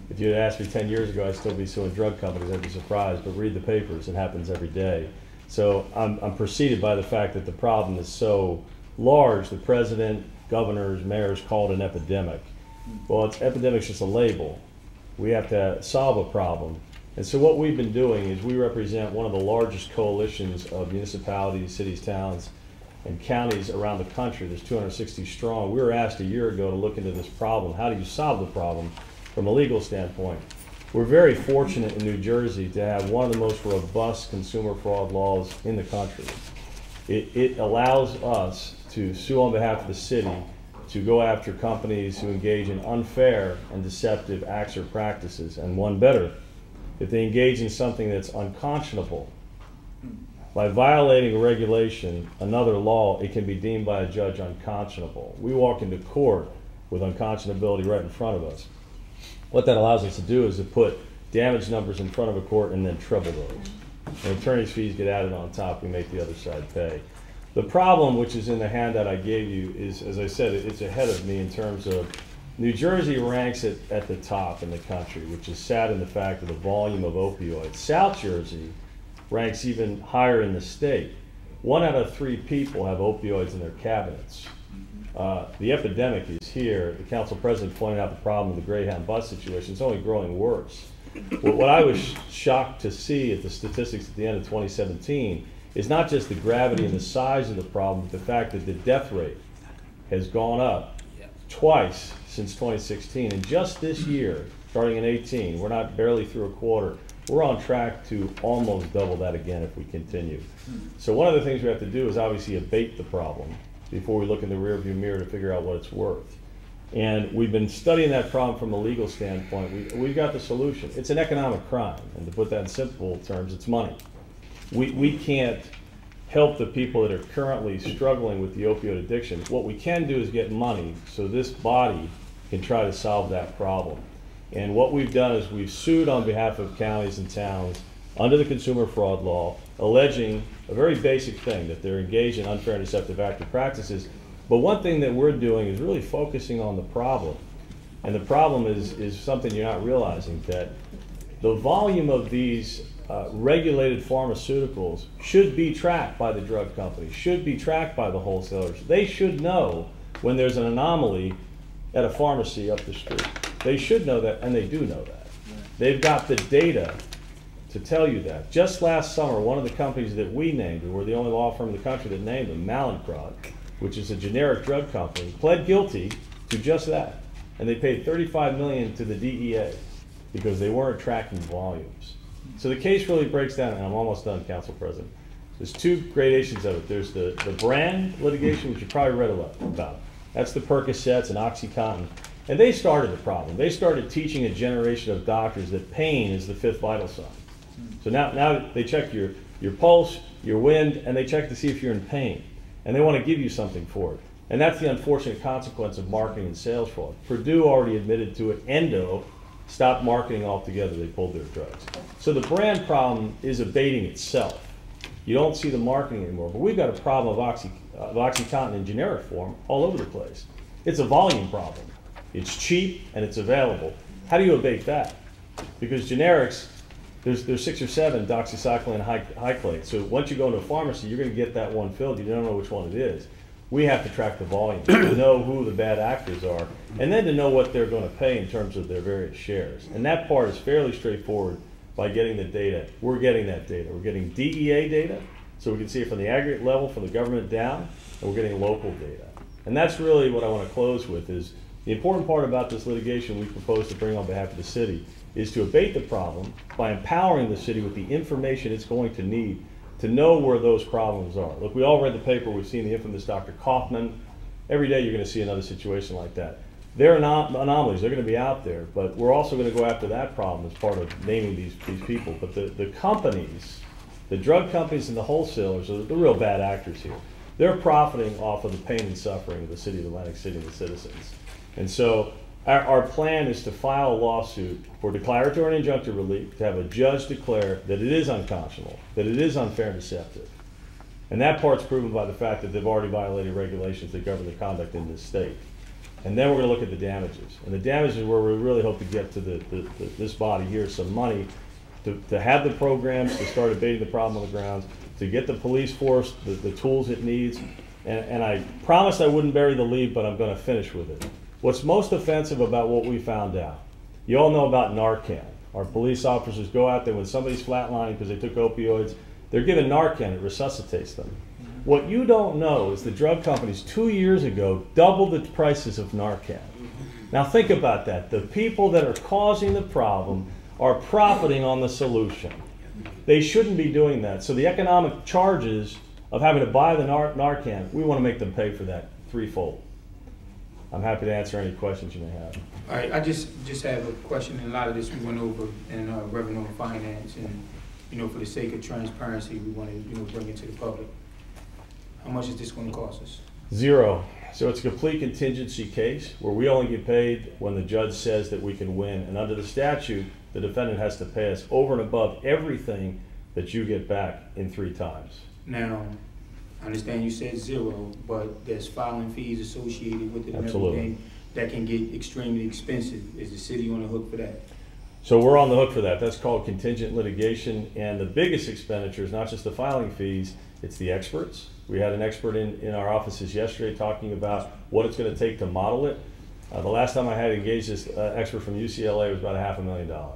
If you had asked me 10 years ago, I'd still be suing drug companies, I'd be surprised, but read the papers, it happens every day. So I'm preceded by the fact that the problem is so large, the president, governors, mayors call it an epidemic. Well, epidemic's just a label. We have to solve a problem. And so what we've been doing is we represent one of the largest coalitions of municipalities, cities, towns, and counties around the country. There's 260 strong. We were asked a year ago to look into this problem. How do you solve the problem from a legal standpoint? We're very fortunate in New Jersey to have one of the most robust consumer fraud laws in the country. It allows us to sue on behalf of the city to go after companies who engage in unfair and deceptive acts or practices, and one better, if they engage in something that's unconscionable. By violating a regulation, another law, it can be deemed by a judge unconscionable. We walk into court with unconscionability right in front of us. What that allows us to do is to put damage numbers in front of a court and then treble those. And attorney's fees get added on top, we make the other side pay. The problem, which is in the handout I gave you, is, as I said, it's ahead of me in terms of New Jersey ranks at the top in the country, which is sad in the fact of the volume of opioids. South Jersey ranks even higher in the state. 1 out of 3 people have opioids in their cabinets. The epidemic is here. The council president pointed out the problem of the Greyhound bus situation. It's only growing worse. What I was shocked to see at the statistics at the end of 2017 is not just the gravity and the size of the problem, but the fact that the death rate has gone up twice since 2016. And just this year, starting in 18, we're not barely through a quarter, we're on track to almost double that again if we continue. So one of the things we have to do is obviously abate the problem before we look in the rearview mirror to figure out what it's worth. And we've been studying that problem from a legal standpoint. We've got the solution. It's an economic crime, and to put that in simple terms, it's money. We can't help the people that are currently struggling with the opioid addiction. What we can do is get money so this body can try to solve that problem. And what we've done is we've sued on behalf of counties and towns under the consumer fraud law, alleging a very basic thing, that they're engaged in unfair and deceptive active practices. But one thing that we're doing is really focusing on the problem. And the problem is something you're not realizing, that the volume of these regulated pharmaceuticals should be tracked by the drug companies, should be tracked by the wholesalers. They should know when there's an anomaly at a pharmacy up the street. They should know that, and they do know that. They've got the data to tell you that. Just last summer, one of the companies that we named, and we're the only law firm in the country that named them, Mallinckrodt, which is a generic drug company, pled guilty to just that. And they paid $35 million to the DEA because they weren't tracking volumes. So the case really breaks down, and I'm almost done, Council President. There's 2 gradations of it. There's the brand litigation, which you probably read a lot about. That's the Percocets and OxyContin. And they started the problem. They started teaching a generation of doctors that pain is the 5th vital sign. So now they check your pulse, your wind, and they check to see if you're in pain. And they want to give you something for it. And that's the unfortunate consequence of marketing and sales fraud. Purdue already admitted to it. Endo stopped marketing altogether. They pulled their drugs. So the brand problem is abating itself. You don't see the marketing anymore. But we've got a problem of OxyContin in generic form all over the place. It's a volume problem. It's cheap and it's available. How do you abate that? Because generics, there's 6 or 7 doxycycline hyclate. So once you go into a pharmacy, you're going to get that one filled. You don't know which one it is. We have to track the volume to know who the bad actors are, and then to know what they're going to pay in terms of their various shares. And that part is fairly straightforward by getting the data. We're getting that data. We're getting DEA data, so we can see it from the aggregate level, from the government down, and we're getting local data. And that's really what I want to close with, is the important part about this litigation we propose to bring on behalf of the city is to abate the problem by empowering the city with the information it's going to need to know where those problems are. Look, we all read the paper, we've seen the infamous Dr. Kaufman. Every day you're going to see another situation like that. They're not anomalies, they're going to be out there, but we're also going to go after that problem as part of naming these people. But the companies, the drug companies and the wholesalers are the real bad actors here. They're profiting off of the pain and suffering of the city of Atlantic City and the citizens. And so our plan is to file a lawsuit for declaratory and injunctive relief, to have a judge declare that it is unconscionable, that it is unfair and deceptive. And that part's proven by the fact that they've already violated regulations that govern the conduct in this state. And then we're gonna look at the damages. And the damages is where we really hope to get to this body here, some money to have the programs, to start abating the problem on the grounds, to get the police force the tools it needs. And I promised I wouldn't bury the lead, but I'm gonna finish with it. What's most offensive about what we found out, you all know about Narcan. Our police officers go out there when somebody's flatlining because they took opioids, they're given Narcan, it resuscitates them. What you don't know is the drug companies 2 years ago doubled the prices of Narcan. Now think about that. The people that are causing the problem are profiting on the solution. They shouldn't be doing that. So the economic charges of having to buy the Narcan, we want to make them pay for that threefold. I'm happy to answer any questions you may have. All right, I just have a question, and a lot of this we went over in revenue and finance, and for the sake of transparency, we want to bring it to the public. How much is this going to cost us? Zero. So it's a complete contingency case where we only get paid when the judge says that we can win, and under the statute, the defendant has to pay us over and above everything that you get back in 3 times. Now, I understand you said zero, but there's filing fees associated with it and Absolutely. everything that can get extremely expensive. Is the city on the hook for that? So we're on the hook for that. That's called contingent litigation, and the biggest expenditure is not just the filing fees, it's the experts. We had an expert in our offices yesterday talking about what it's going to take to model it. The last time I had engaged this expert from UCLA was about $500,000.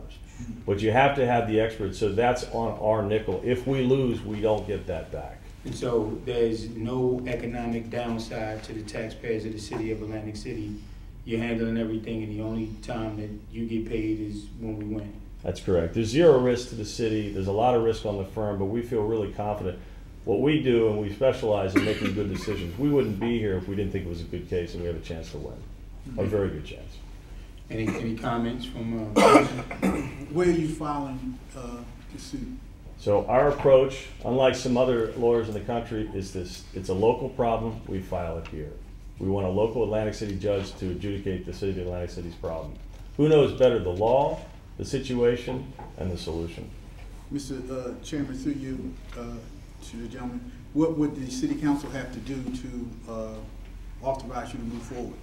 But you have to have the experts, so that's on our nickel. If we lose, we don't get that back. And so there's no economic downside to the taxpayers of the city of Atlantic City. You're handling everything, and the only time that you get paid is when we win. That's correct. There's zero risk to the city. There's a lot of risk on the firm, but we feel really confident. What we do, and we specialize in making good decisions. We wouldn't be here if we didn't think it was a good case and we have a chance to win. A very good chance. Any comments from Where are you filing the suit? So our approach, unlike some other lawyers in the country, is this: it's a local problem, we file it here. We want a local Atlantic City judge to adjudicate the city of Atlantic City's problem. Who knows better, the law, the situation, and the solution? Mr. Chairman, through you to the gentleman, what would the city council have to do to authorize you to move forward?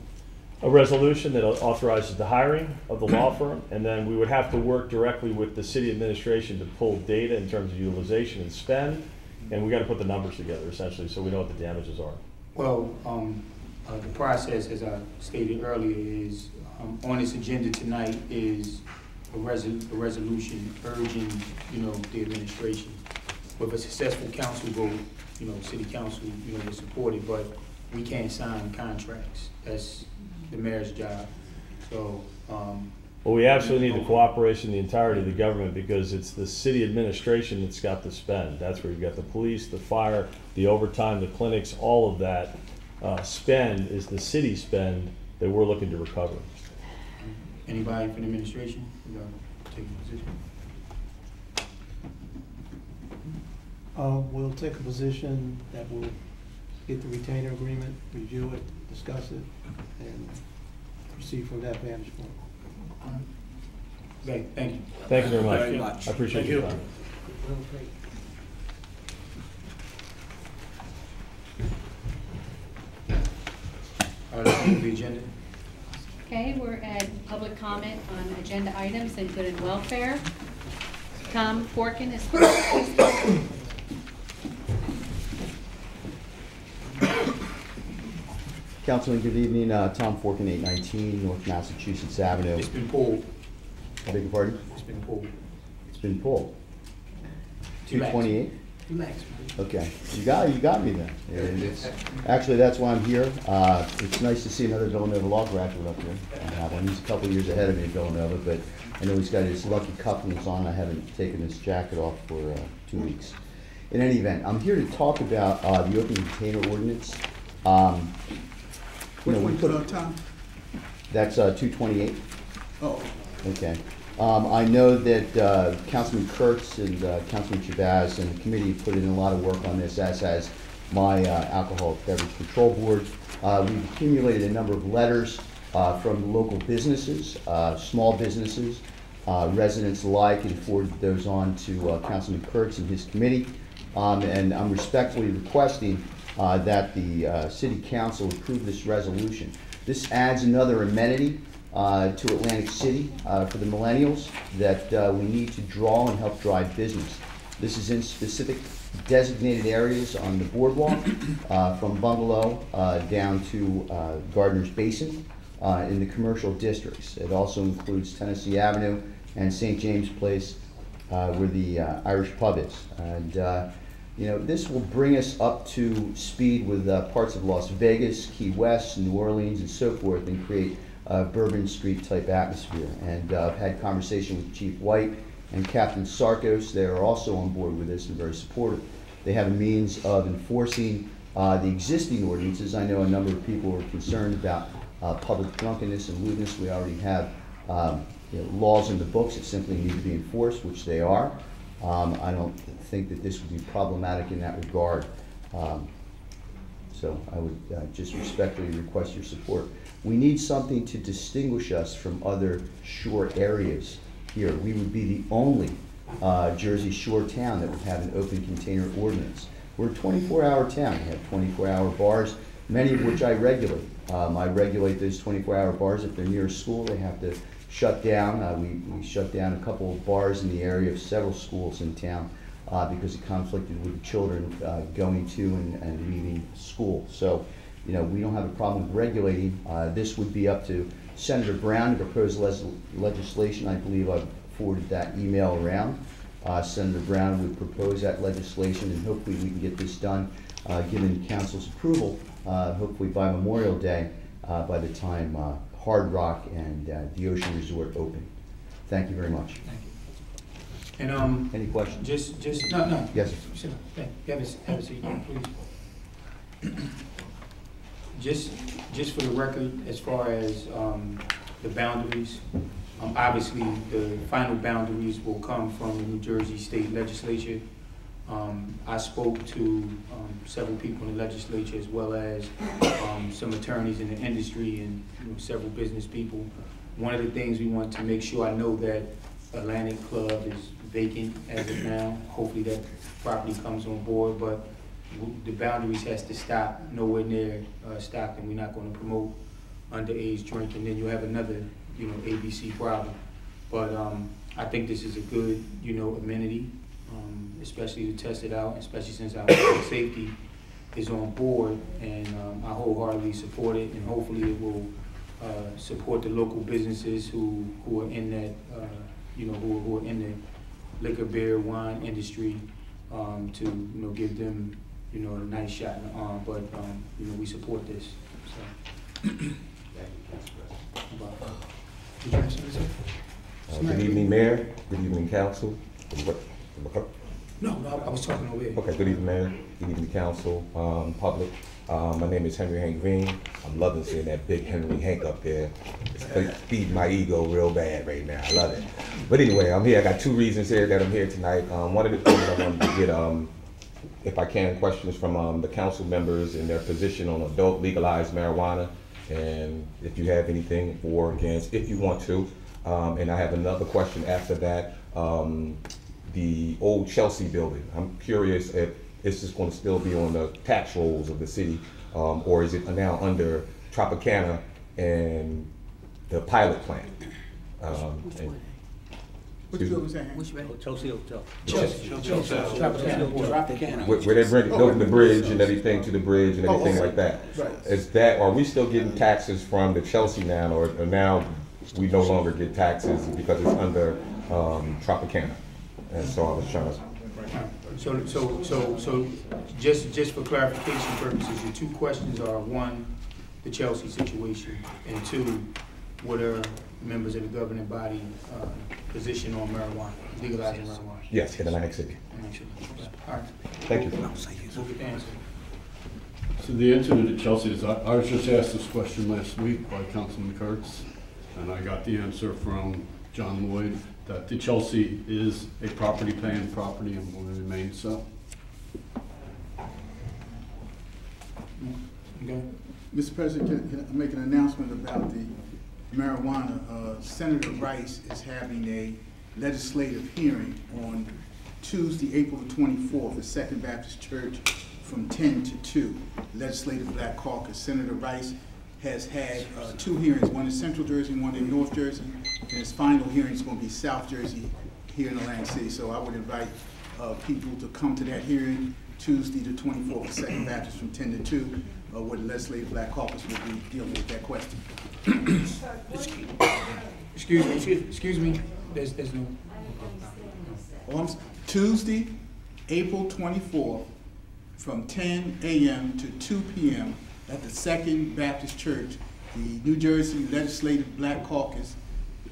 A resolution that authorizes the hiring of the law firm, and then we would have to work directly with the city administration to pull data in terms of utilization and spend, and we got to put the numbers together essentially so we know what the damages are. Well, the process, as I stated earlier, is on this agenda tonight is a resolution urging, the administration. With a successful council vote, city council, will support it, but we can't sign contracts. That's the mayor's job. So, well, we absolutely need the cooperation of the entirety of the government because it's the city administration that's got the spend. That's where you've got the police, the fire, the overtime, the clinics, all of that spend is the city spend that we're looking to recover. Anybody from the administration? Take a position. We'll take a position that we'll get the retainer agreement, review it, discuss it, and proceed from that vantage point. Okay, thank you. Thank you very much. Very much. I appreciate Thank your you. time. Let's move the agenda. Okay, we're at public comment on agenda items and good and welfare. Tom Forkin is first. Councilman, good evening. Tom Forkin, 819 North Massachusetts Avenue. It's been pulled. I beg your pardon? It's been pulled. It's been pulled. 228? Relax, man. Okay, you got me then. Actually, that's why I'm here. It's nice to see another Villanova law graduate up here. He's a couple of years ahead of me at Villanova, but I know he's got his lucky cufflinks on. I haven't taken his jacket off for 2 weeks. In any event, I'm here to talk about the open container ordinance. Which one put on time? That's 228. Oh. Okay. I know that Councilman Kurtz and Councilman Shabazz and the committee put in a lot of work on this, as has my Alcoholic Beverage Control Board. We've accumulated a number of letters from local businesses, small businesses, residents alike, and forwarded those on to Councilman Kurtz and his committee. And I'm respectfully requesting that the City Council approve this resolution. This adds another amenity to Atlantic City for the millennials that we need to draw and help drive business. This is in specific designated areas on the boardwalk from Bungalow down to Gardner's Basin in the commercial districts. It also includes Tennessee Avenue and St. James Place where the Irish pub is. And you know, this will bring us up to speed with parts of Las Vegas, Key West, New Orleans, and so forth, and create a Bourbon Street type atmosphere. And I've had conversation with Chief White and Captain Sarkos. They are also on board with this and very supportive. They have a means of enforcing the existing ordinances. I know a number of people are concerned about public drunkenness and lewdness. We already have laws in the books that simply need to be enforced, which they are. I don't think that this would be problematic in that regard. So I would just respectfully request your support. We need something to distinguish us from other shore areas here. We would be the only Jersey Shore town that would have an open container ordinance. We're a 24-hour town. We have 24-hour bars, many of which I regulate. I regulate those 24-hour bars. If they're near a school, they have to shut down. We shut down a couple of bars in the area of several schools in town because it conflicted with the children going to and leaving school. So, you know, we don't have a problem with regulating. This would be up to Senator Brown to propose legislation. I believe I've forwarded that email around. Senator Brown would propose that legislation, and hopefully we can get this done, given council's approval, hopefully by Memorial Day, by the time Hard Rock and the Ocean Resort open. Thank you very much. Thank you. And any questions? Just no. Yes. Sir. Have a seat, please. Just for the record, as far as the boundaries, obviously the final boundaries will come from the New Jersey State Legislature. I spoke to several people in the legislature, as well as some attorneys in the industry and several business people. One of the things we want to make sure, I know that Atlantic Club is vacant as of now. Hopefully that property comes on board, but the boundaries has to stop nowhere near Stockton. We're not going to promote underage drinking. Then you have another, ABC problem. But I think this is a good, amenity, especially to test it out, especially since our public safety is on board, and I wholeheartedly support it, and hopefully it will support the local businesses who are in that, who are in the liquor, beer, wine industry, to give them a nice shot in the arm. But we support this. So. Good evening, Mayor. Good evening, Council. No, I was talking over here. Okay, good evening, Mayor. Good evening, Council, public. My name is Henry Hank Green. I'm loving seeing that big Henry Hank up there. It's feeding my ego real bad right now. I love it. But anyway, I'm here. I got two reasons here that I'm here tonight. One of the things I wanted to get, if I can, questions from the council members and their position on adult legalized marijuana, and if you have anything for or against, if you want to. And I have another question after that. The old Chelsea building. I'm curious if it's just going to still be on the tax rolls of the city, or is it now under Tropicana and the pilot plant? Which one? Which building was that? Which way? Chelsea Hotel. Where they building the bridge and everything to the bridge and everything like that. Right. Is that, are we still getting taxes from the Chelsea now, or now we no longer get taxes because it's under Tropicana? And so I was trying to. So just for clarification purposes, your two questions are: one, the Chelsea situation, and two, what are members of the governing body position on marijuana, legalizing marijuana? Yes, in Atlantic City. All right. Thank you. We'll get the answer. So the answer to the Chelsea is, I was just asked this question last week by Councilman Kurtz, and I got the answer from John Lloyd that the Chelsea is a property paying property and will remain so. Okay. Mr. President, can I make an announcement about the marijuana? Senator Rice is having a legislative hearing on Tuesday, April the 24th at Second Baptist Church from 10 to 2. Legislative Black Caucus. Senator Rice has had 2 hearings, one in Central Jersey, one in North Jersey, and his final hearing is going to be South Jersey here in Atlantic City. So I would invite people to come to that hearing Tuesday the 24th at Second Baptist from 10 to 2, where the Legislative Black Caucus will be dealing with that question. Excuse me. There's no. Tuesday, April 24th, from 10 a.m. to 2 p.m. at the Second Baptist Church, the New Jersey Legislative Black Caucus,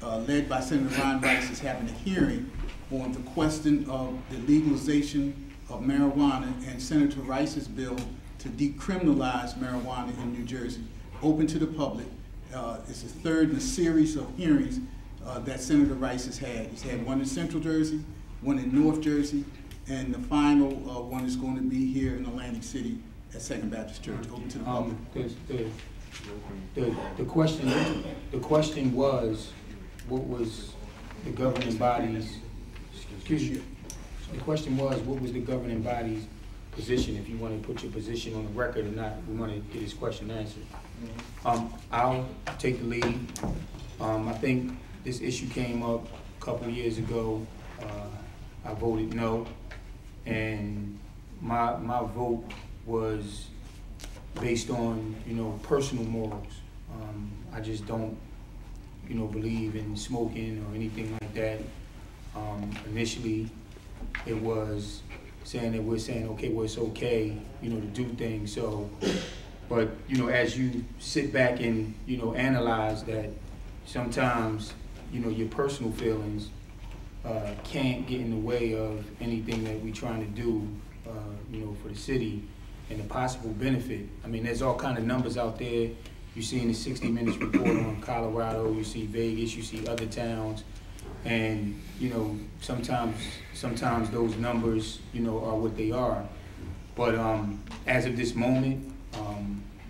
led by Senator Ron Rice, is having a hearing on the question of the legalization of marijuana and Senator Rice's bill to decriminalize marijuana in New Jersey, open to the public. It's the third in a series of hearings that Senator Rice has had. He's had one in Central Jersey, one in North Jersey, and the final one is going to be here in Atlantic City at Second Baptist Church, open to the public. The question was, what was the governing body's, excuse me, the question was, what was the governing body's position? If you want to put your position on the record or not, we want to get his question answered. I'll take the lead. I think this issue came up a couple of years ago. I voted no, and my vote was based on, personal morals. I just don't, believe in smoking or anything like that. Initially, it was saying that we're saying, okay, well, it's okay, to do things. So, but, as you sit back and, analyze that, sometimes, your personal feelings can't get in the way of anything that we're trying to do, for the city and the possible benefit. I mean, there's all kind of numbers out there. You see in the 60 Minutes report on Colorado, you see Vegas, you see other towns, and sometimes those numbers, are what they are. But as of this moment,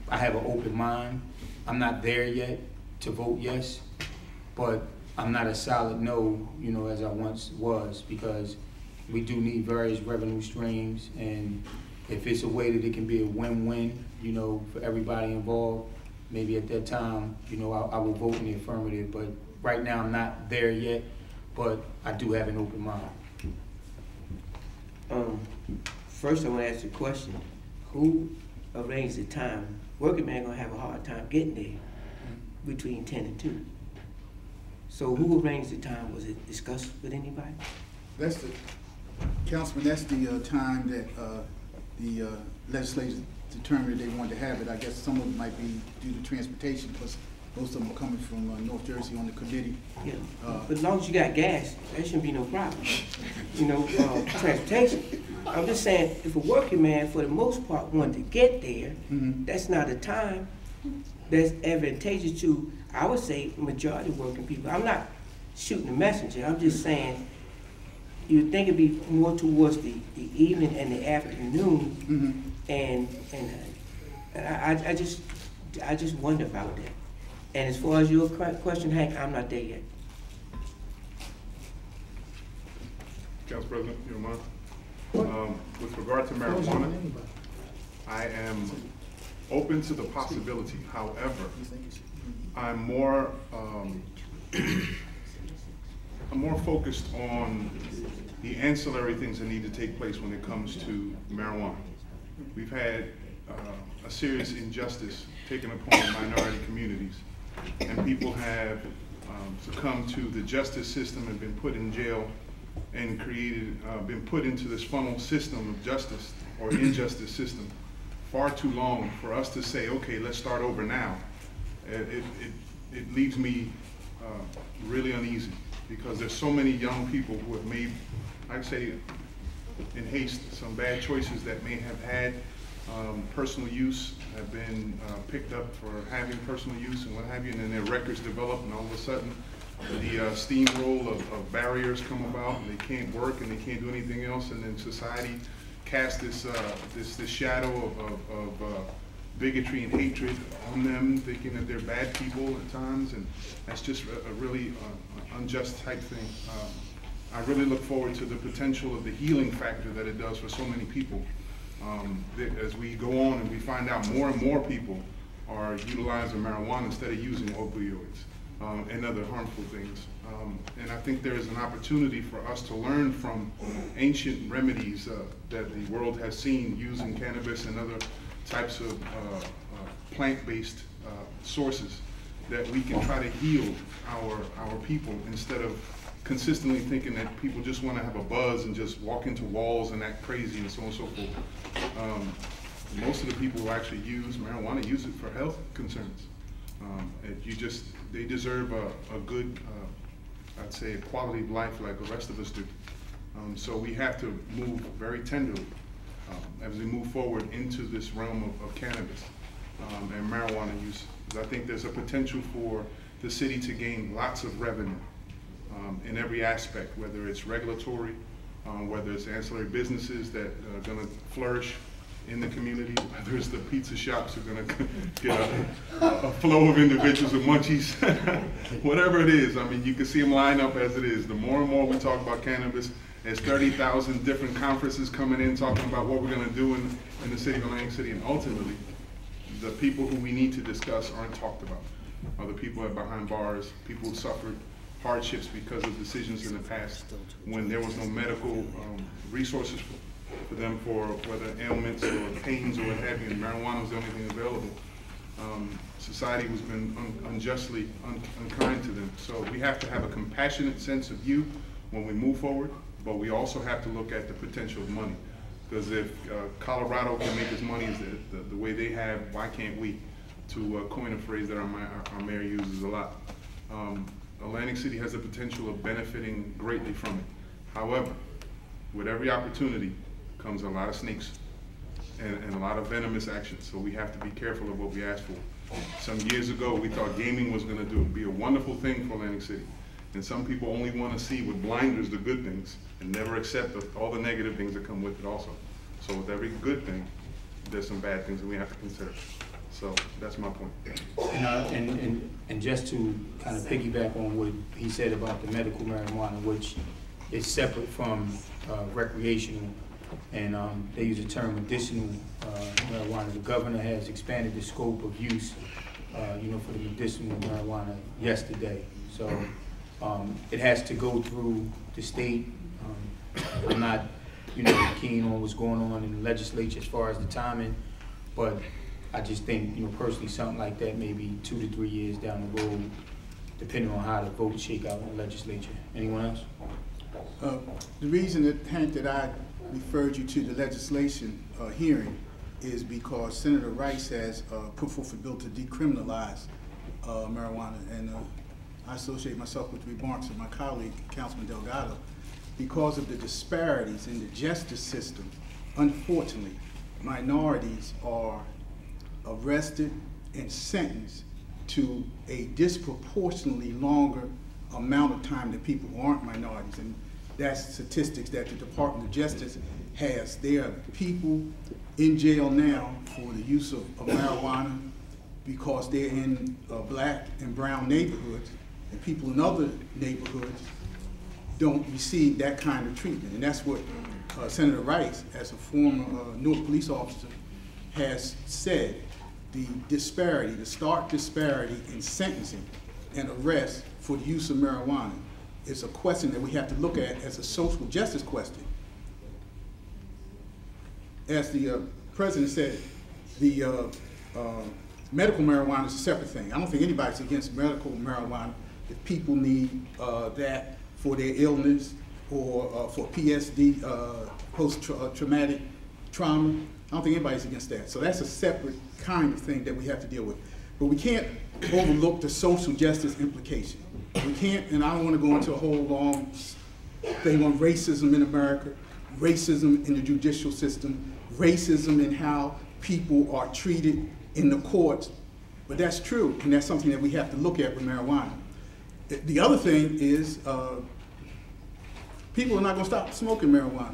I have an open mind. I'm not there yet to vote yes, but I'm not a solid no, as I once was, because we do need various revenue streams, and if it's a way that it can be a win-win, for everybody involved, maybe at that time, I will vote in the affirmative. But right now, I'm not there yet, but I do have an open mind. First, I want to ask you a question. Who arranged the time? Working man gonna have a hard time getting there between 10 and 2. So who arranged the time? Was it discussed with anybody? That's the, Councilman, that's the time that the legislators determined they wanted to have it. I guess some of it might be due to transportation, because most of them are coming from North Jersey on the committee. Yeah, but as long as you got gas, that shouldn't be no problem. Transportation. I'm just saying, if a working man, for the most part, wanted to get there, that's not a time that's advantageous to, I would say, majority of working people. I'm not shooting the messenger. I'm just saying, you'd think it'd be more towards the evening and the afternoon, and I just wonder about that. And as far as your question, Hank, I'm not there yet. Council President, you don't mind? With regard to marijuana, I am open to the possibility. However, I'm more focused on the ancillary things that need to take place when it comes to marijuana. We've had a serious injustice taken upon minority communities, and people have succumbed to the justice system and been put in jail and been put into this funnel system of justice or injustice system far too long for us to say, okay, let's start over now. It leaves me really uneasy, because there's so many young people who have made, I'd say in haste, some bad choices that may have had personal use, have been picked up for having personal use and what have you, and then their records develop, and all of a sudden the steamroll of barriers come about, and they can't work and they can't do anything else, and then society casts this shadow of bigotry and hatred on them, thinking that they're bad people at times, and that's just a really unjust type thing. I really look forward to the potential of the healing factor that it does for so many people. As we go on and we find out more and more people are utilizing marijuana instead of using opioids and other harmful things. And I think there is an opportunity for us to learn from ancient remedies that the world has seen using cannabis and other types of plant-based sources, that we can try to heal our people instead of consistently thinking that people just want to have a buzz and just walk into walls and act crazy and so on and so forth. Most of the people who actually use marijuana use it for health concerns. They deserve a good, I'd say, a quality of life like the rest of us do. So we have to move very tenderly as we move forward into this realm of cannabis and marijuana use. I think there's a potential for the city to gain lots of revenue in every aspect, whether it's regulatory, whether it's ancillary businesses that are going to flourish in the community, whether it's the pizza shops who are going to get a flow of individuals with munchies, whatever it is. I mean, you can see them line up as it is. The more and more we talk about cannabis, there's 30,000 different conferences coming in talking about what we're going to do in the city of Atlantic City, and ultimately, the people who we need to discuss aren't talked about. Are the people that are behind bars, people who suffered hardships because of decisions in the past when there was no medical resources for them for whether ailments or pains or what have you, and marijuana was the only thing available. Society has been unjustly unkind to them. So we have to have a compassionate sense of view when we move forward, but we also have to look at the potential of money. Because if Colorado can make as money as the way they have, why can't we? To coin a phrase that our mayor uses a lot. Atlantic City has the potential of benefiting greatly from it. However, with every opportunity comes a lot of snakes and a lot of venomous actions. So we have to be careful of what we ask for. Some years ago, we thought gaming was going to be a wonderful thing for Atlantic City. And some people only want to see with blinders the good things and never accept all the negative things that come with it also. So with every good thing, there's some bad things that we have to consider. So that's my point. And just to kind of piggyback on what he said about the medical marijuana, which is separate from recreational, and they use the term medicinal marijuana. The governor has expanded the scope of use, for the medicinal marijuana yesterday. So it has to go through the state. I'm not, keen on what's going on in the legislature as far as the timing, but I just think, personally, something like that maybe 2 to 3 years down the road, depending on how the votes shake out in the legislature. Anyone else? The reason that I referred you to the legislation hearing is because Senator Rice has put forth a bill to decriminalize marijuana, and I associate myself with the remarks of my colleague, Councilman Delgado. Because of the disparities in the justice system, unfortunately, minorities are arrested and sentenced to a disproportionately longer amount of time than people who aren't minorities. And that's statistics that the Department of Justice has. There are people in jail now for the use of marijuana because they're in black and brown neighborhoods, and people in other neighborhoods don't receive that kind of treatment. And that's what Senator Rice, as a former Newark police officer, has said. The disparity, the stark disparity in sentencing and arrest for the use of marijuana is a question that we have to look at as a social justice question. As the president said, the medical marijuana is a separate thing. I don't think anybody's against medical marijuana if people need that for their illness or for PSD, post-traumatic trauma. I don't think anybody's against that. So that's a separate kind of thing that we have to deal with. But we can't overlook the social justice implication. We can't, and I don't want to go into a whole long thing on racism in America, racism in the judicial system, racism in how people are treated in the courts. But that's true, and that's something that we have to look at with marijuana. The other thing is people are not going to stop smoking marijuana.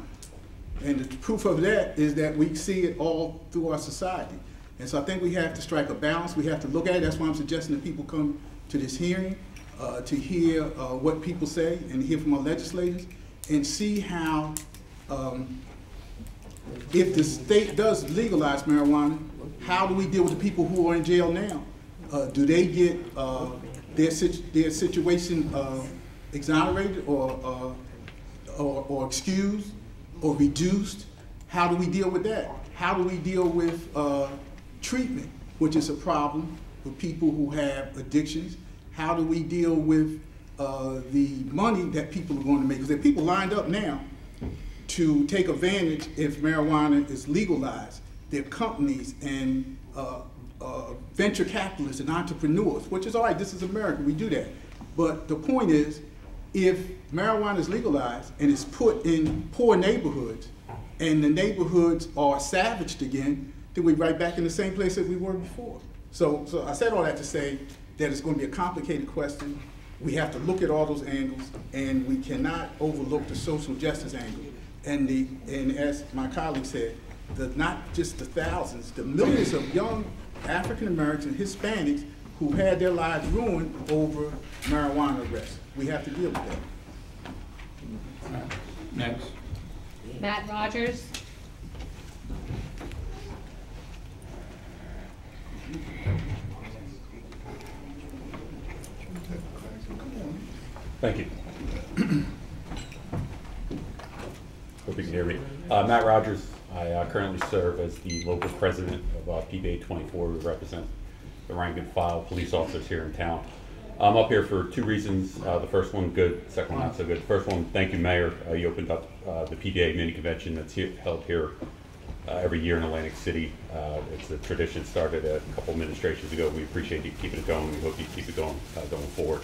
And the proof of that is that we see it all through our society. And so I think we have to strike a balance. We have to look at it. That's why I'm suggesting that people come to this hearing to hear what people say and hear from our legislators and see how, if the state does legalize marijuana, How do we deal with the people who are in jail now? Do they get their situation exonerated or excused or reduced? How do we deal with that? How do we deal with treatment, which is a problem for people who have addictions? How do we deal with the money that people are going to make? Because there are people lined up now to take advantage if marijuana is legalized. There are companies and venture capitalists and entrepreneurs, which is all right, this is America, we do that. But the point is, if marijuana is legalized and it's put in poor neighborhoods, and the neighborhoods are savaged again, then we're right back in the same place that we were before. So I said all that to say that it's going to be a complicated question. We have to look at all those angles, and we cannot overlook the social justice angle. And as my colleague said, not just the thousands, the millions of young African Americans and Hispanics who had their lives ruined over marijuana arrests. We have to deal with that. Next. Matt Rogers. Thank you. Hope you can hear me. Matt Rogers. I currently serve as the local president of PBA 24. We represent the rank and file police officers here in town. I'm up here for two reasons. The first one, good. Second one, not so good. The first one, thank you, Mayor. You opened up the PBA mini convention that's held here every year in Atlantic City. It's a tradition started a couple administrations ago. We appreciate you keeping it going. We hope you keep it going forward.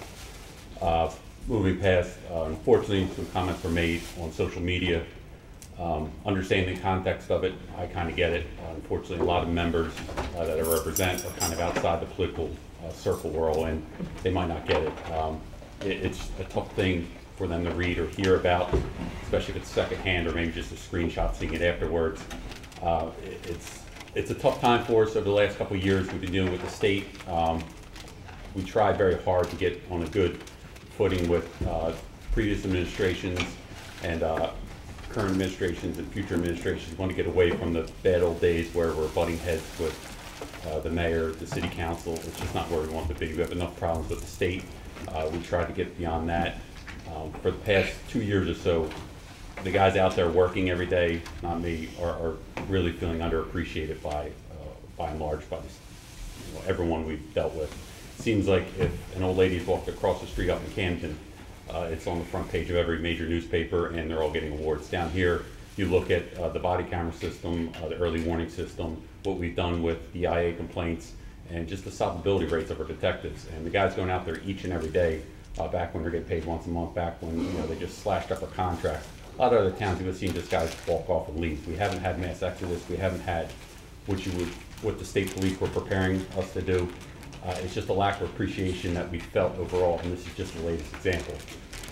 Moving past, unfortunately, some comments were made on social media. Understanding the context of it, I kind of get it. Unfortunately, a lot of members that I represent are kind of outside the political circle we're all in. They might not get it. It's a tough thing for them to read or hear about, especially if it's secondhand or maybe just a screenshot seeing it afterwards. It's a tough time for us over the last couple of years. We've been dealing with the state. We tried very hard to get on a good footing with previous administrations and current administrations and future administrations. We want to get away from the bad old days where we're butting heads with the mayor, the city council. It's just not where we want to be. We have enough problems with the state. We tried to get beyond that. For the past 2 years or so, the guys out there working every day, not me, are really feeling underappreciated by and large by everyone we've dealt with. It seems like if an old lady's walked across the street up in Camden, it's on the front page of every major newspaper, and they're all getting awards. Down here, you look at the body camera system, the early warning system, what we've done with the IA complaints, and just the solvability rates of our detectives. And the guys going out there each and every day, back when they're getting paid once a month, back when they just slashed up our contracts. A lot of other towns, you would have seen just guys walk off and leave. We haven't had mass exodus. We haven't had what the state police were preparing us to do. It's just a lack of appreciation that we felt overall, and this is just the latest example.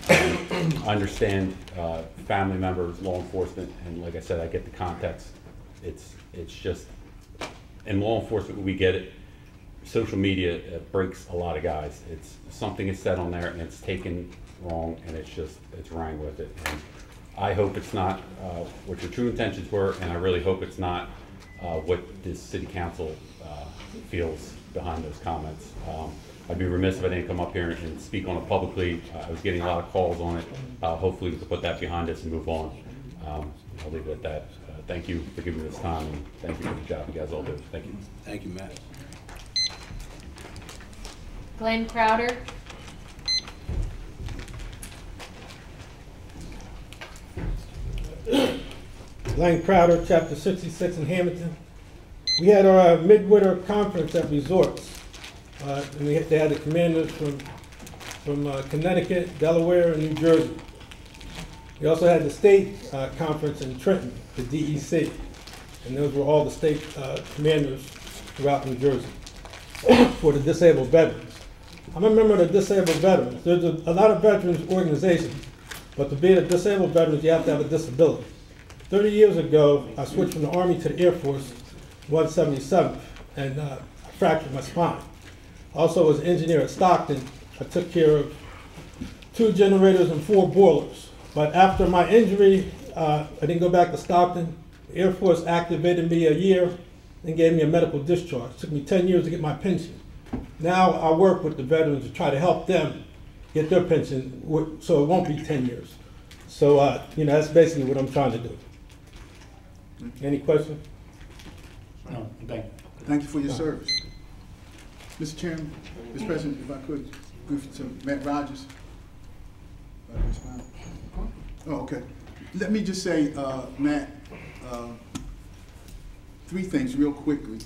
I understand family members, law enforcement, and like I said, I get the context. It's just, in law enforcement, we get it. Social media breaks a lot of guys. It's something is said on there and it's taken wrong, and it's rang with it. And I hope it's not what your true intentions were, and I really hope it's not what this city council feels behind those comments. I'd be remiss if I didn't come up here and speak on it publicly. I was getting a lot of calls on it. Hopefully we can put that behind us and move on. I'll leave it at that. Thank you for giving me this time, and thank you for the job you guys all do. Thank you. Thank you, Matt. Glenn Crowder. Glenn Crowder, Chapter 66 in Hamilton. We had our midwinter conference at Resorts. And they had the commanders from Connecticut, Delaware, and New Jersey. We also had the state conference in Trenton, the DEC. And those were all the state commanders throughout New Jersey for the disabled veterans. I'm a member of the disabled veterans. There's a lot of veterans organizations, but to be a disabled veteran, you have to have a disability. 30 years ago, I switched from the Army to the Air Force, 177th, and I fractured my spine. Also, as an engineer at Stockton, I took care of 2 generators and 4 boilers. But after my injury, I didn't go back to Stockton. The Air Force activated me a year and gave me a medical discharge. It took me 10 years to get my pension. Now I work with the veterans to try to help them get their pension, so it won't be 10 years. So, that's basically what I'm trying to do. Any questions? No, thank you. Thank you for your service. Mr. Chairman, Mr. President, if I could, brief to Matt Rogers. Oh, okay. Let me just say, Matt, 3 things real quickly.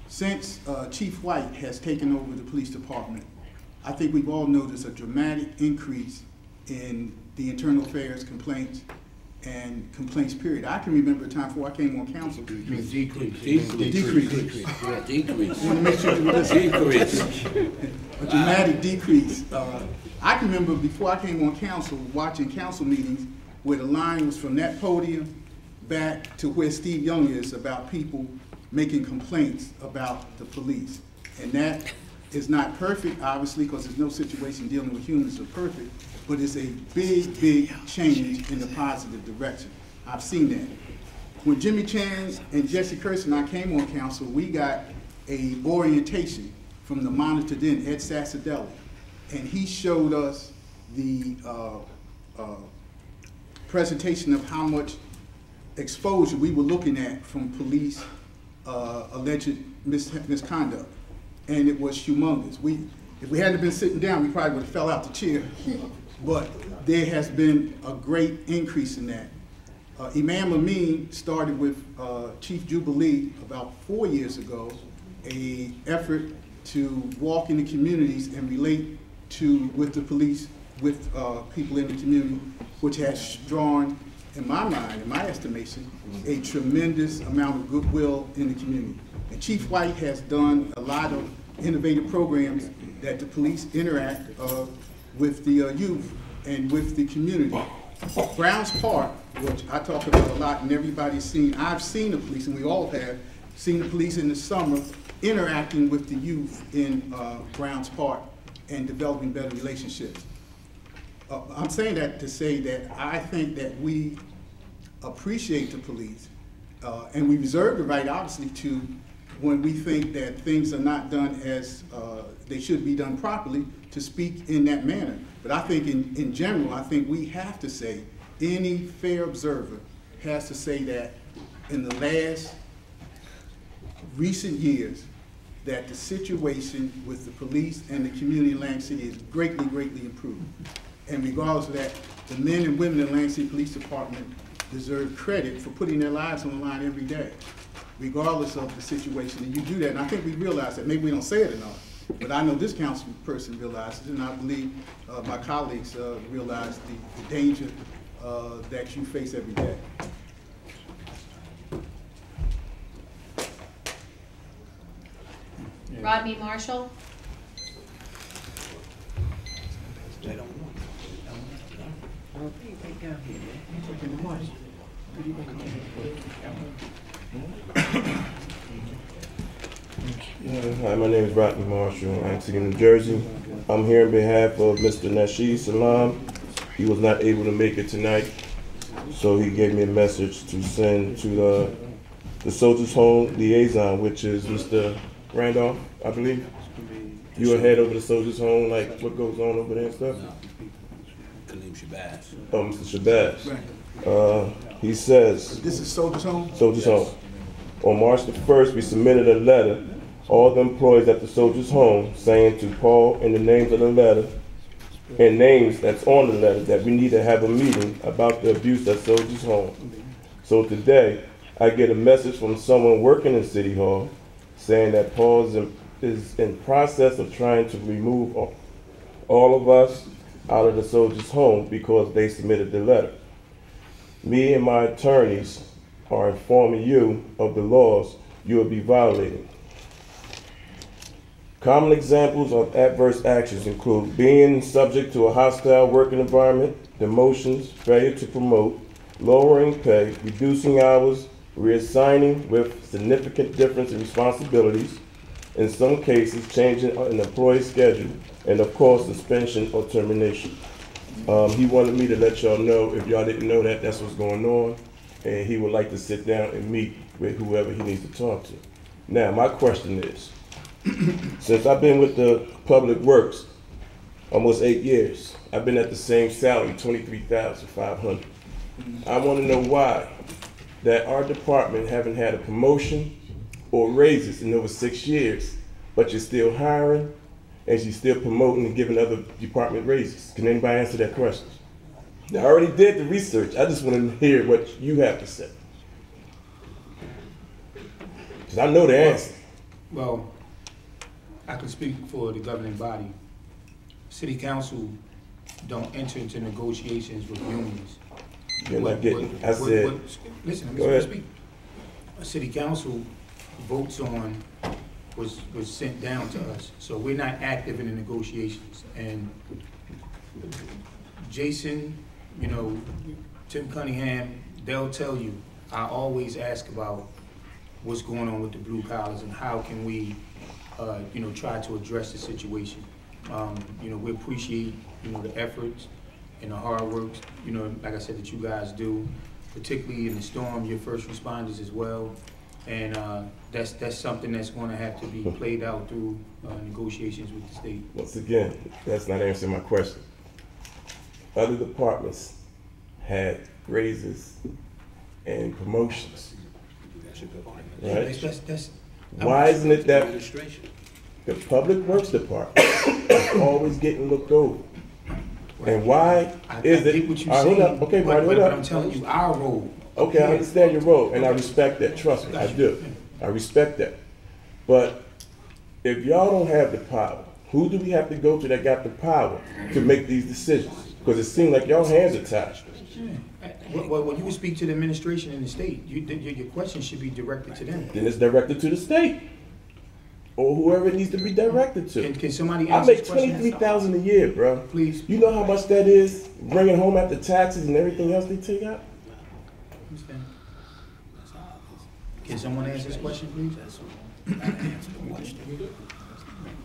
Since Chief White has taken over the police department, I think we've all noticed a dramatic increase in the internal affairs complaints and complaints period. I can remember a time before I came on council. Decrease. Decrease. Yeah, decrease. I want to make sure you listen. Decrease. A dramatic decrease. I can remember before I came on council, watching council meetings where the line was from that podium back to where Steve Young is about people making complaints about the police. And that is not perfect, obviously, because there's no situation dealing with humans are perfect, but it's a big, big change in the positive direction. I've seen that. When Jimmy Chan and Jesse Kirsten and I came on council, we got a orientation from the monitor then, Ed Sassadelli, and he showed us the presentation of how much exposure we were looking at from police alleged misconduct, and it was humongous. If we hadn't been sitting down, we probably would have fell out the chair, but there has been a great increase in that. Imam Amin started with Chief Jubilee about 4 years ago, an effort to walk in the communities and relate with the police, with people in the community, which has drawn, in my mind, in my estimation, a tremendous amount of goodwill in the community. And Chief White has done a lot of innovative programs that the police interact with the youth and with the community. Browns Park, which I talk about a lot and everybody's seen, I've seen the police, and we all have seen the police in the summer interacting with the youth in Browns Park and developing better relationships. I'm saying that to say that I think that we appreciate the police, and we reserve the right, obviously, to, when we think that things are not done as they should be done properly, to speak in that manner. But I think in general, I think we have to say, any fair observer has to say that in the last recent years, that the situation with the police and the community in Atlantic City is greatly, greatly improved. And regardless of that, the men and women in the Atlantic City Police Department deserve credit for putting their lives on the line every day, regardless of the situation. And you do that, and I think we realize that. Maybe we don't say it enough, but I know this council person realizes, and I believe my colleagues realize the danger that you face every day. Rodney Marshall. Hi, my name is Rodney Marshall, Atlantic, New Jersey. I'm here on behalf of Mr. Nasheed Salam. He was not able to make it tonight, so he gave me a message to send to the Soldiers Home liaison, which is Mr. Randolph, I believe. You are head over the Soldiers Home, like what goes on over there and stuff? Shabazz. Oh, Mr. Shabazz. He says, this is Soldiers Home? Soldiers Home. On March the 1st, we submitted a letter, all the employees at the Soldiers Home, saying to Paul in the names of the letter, and names that's on the letter, that we need to have a meeting about the abuse at Soldiers Home. So today, I get a message from someone working in City Hall saying that Paul is in process of trying to remove all of us out of the Soldiers Home because they submitted the letter. Me and my attorneys are informing you of the laws you will be violating. Common examples of adverse actions include being subject to a hostile working environment, demotions, failure to promote, lowering pay, reducing hours, reassigning with significant difference in responsibilities, in some cases changing an employee's schedule, and of course suspension or termination. He wanted me to let y'all know, if y'all didn't know that, that's what's going on, and he would like to sit down and meet with whoever he needs to talk to. Now, my question is, since I've been with the Public Works almost 8 years, I've been at the same salary, $23,500. I want to know why that our department haven't had a promotion or raises in over 6 years, but you're still hiring and you're still promoting and giving other department raises. Can anybody answer that question? Now, I already did the research. I just want to hear what you have to say. Because I know the answer. Well, I can speak for the governing body. City council don't enter into negotiations with unions. You're not getting, I said, listen, go let me ahead. speak. A city council votes on was sent down to us, so we're not active in the negotiations. And Jason, you know, Tim Cunningham, they'll tell you, I always ask about what's going on with the blue collars and how can we, you know, try to address the situation. You know, we appreciate, you know, the efforts and the hard work, you know, like I said, that you guys do, particularly in the storm, your first responders as well. And that's something that's going to have to be played out through negotiations with the state. Once again, that's not answering my question. Other departments had raises and promotions. Right? Why isn't it that the Public Works Department is always getting looked over? And why is it? I get what you're hold saying, up. Okay, but hold up. I'm telling you our role. Okay, I understand your role, and I respect that. Trust me, I do. I respect that. But if y'all don't have the power, who do we have to go to that got the power to make these decisions? Because it seems like y'all hands are tied. Well, when you speak to the administration in the state, your question should be directed to them. Then it's directed to the state, or whoever it needs to be directed to. Can somebody I answer make this question? $23,000 a year, bro. Please. You know how much that is? Bringing home after taxes and everything else they take out. Can someone answer this question, please?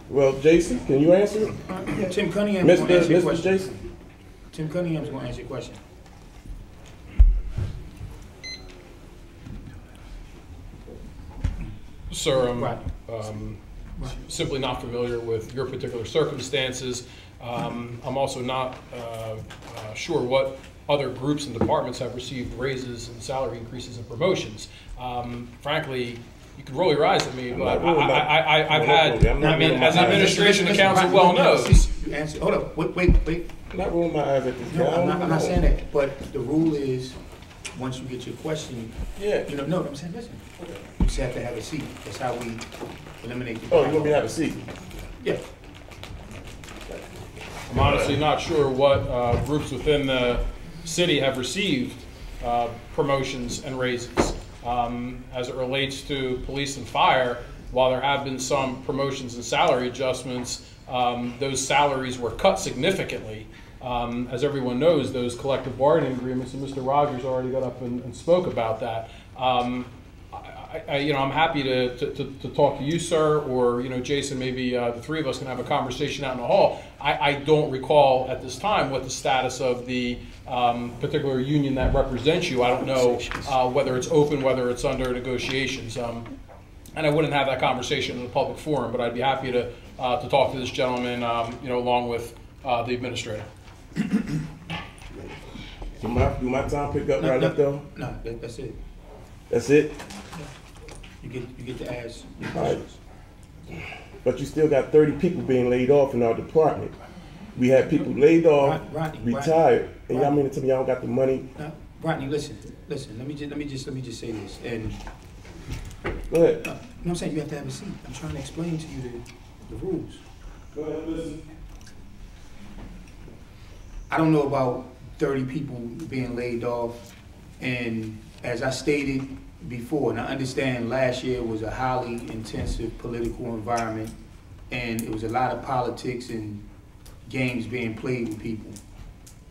Well, Jason, can you answer it? Tim Cunningham is going to answer your Mr. question. Jason? Tim Cunningham is going to answer your question. Sir, I'm simply not familiar with your particular circumstances. I'm also not sure what other groups and departments have received raises and salary increases and promotions. Frankly, you can roll your eyes at me, but I've had, I mean, as administration, the council well knows. Hold up, wait. I'm not rolling my eyes at this. No, I'm not saying that, but the rule is, once you get your question, you know, no, I'm saying, listen, you just have to have a seat. That's how we eliminate the. Oh, you want me to have a seat? Yeah. I'm honestly not sure what groups within the city have received promotions and raises. As it relates to police and fire, while there have been some promotions and salary adjustments, those salaries were cut significantly. As everyone knows, those collective bargaining agreements, and Mr. Rogers already got up and spoke about that. You know, I'm happy to talk to you, sir, or, you know, Jason, maybe the three of us can have a conversation out in the hall. I don't recall at this time what the status of the particular union that represents you. I don't know whether it's open, whether it's under negotiations. And I wouldn't have that conversation in a public forum, but I'd be happy to talk to this gentleman, you know, along with the administrator. Do my time pick up right up though? No, that's it. That's it? You get to ask your All right. questions. But you still got 30 people being laid off in our department. We had people laid off, retired, and y'all mean to tell me y'all got the money? No, Rodney, listen. Let me just say this. And go ahead. No, I'm saying you have to have a seat. I'm trying to explain to you the rules. Go ahead, listen. I don't know about 30 people being laid off, and as I stated before, and I understand last year was a highly intensive political environment, and it was a lot of politics and games being played with people.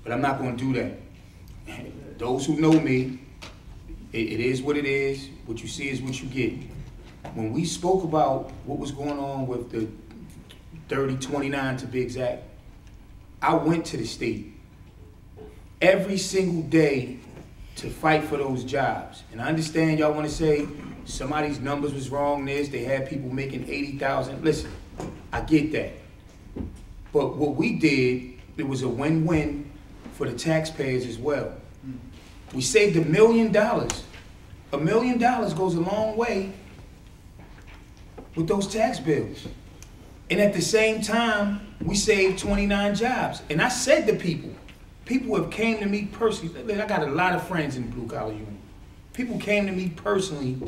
But I'm not going to do that. Those who know me, it is what it is. What you see is what you get. When we spoke about what was going on with the 3029 to be exact, I went to the state every single day to fight for those jobs. And I understand y'all want to say somebody's numbers was wrong, they had people making 80,000. Listen, I get that. But what we did, it was a win-win for the taxpayers as well. We saved $1 million. $1 million goes a long way with those tax bills. And at the same time, we saved 29 jobs. And I said to people have came to me personally. I got a lot of friends in the blue collar union. People came to me personally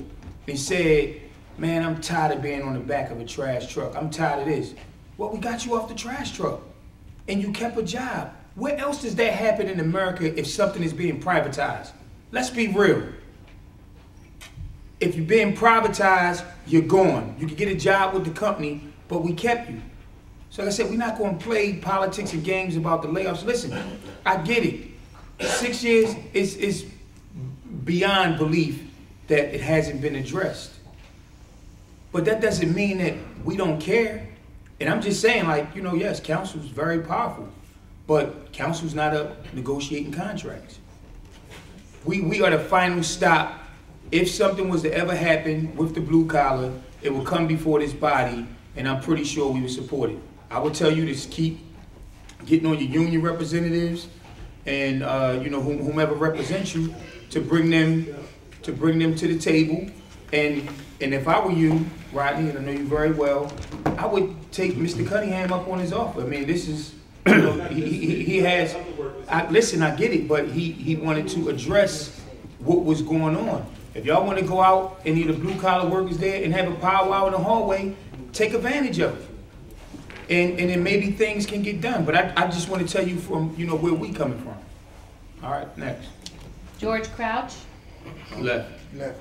and said, man, I'm tired of being on the back of a trash truck. I'm tired of this. Well, we got you off the trash truck and you kept a job. Where else does that happen in America if something is being privatized? Let's be real. If you're being privatized, you're gone. You can get a job with the company, but we kept you. So like I said, we're not going to play politics and games about the layoffs. Listen, I get it. 6 years is beyond belief that it hasn't been addressed. But that doesn't mean that we don't care. And I'm just saying, like, you know, yes, council's very powerful, but council's not up negotiating contracts. We are the final stop. If something was to ever happen with the blue collar, it will come before this body, and I'm pretty sure we would support it. I would tell you to keep getting on your union representatives and you know, whomever represents you, to bring them to the table. And if I were you, Rodney, and I know you very well, I would take Mr. Cunningham up on his offer. I mean, this is, you know, he has, listen, I get it, but he wanted to address what was going on. If y'all want to go out and need the blue collar workers there and have a powwow in the hallway, take advantage of it. And then maybe things can get done. But I just want to tell you from, you know, where we coming from. All right, next. George Crouch. Left. Left.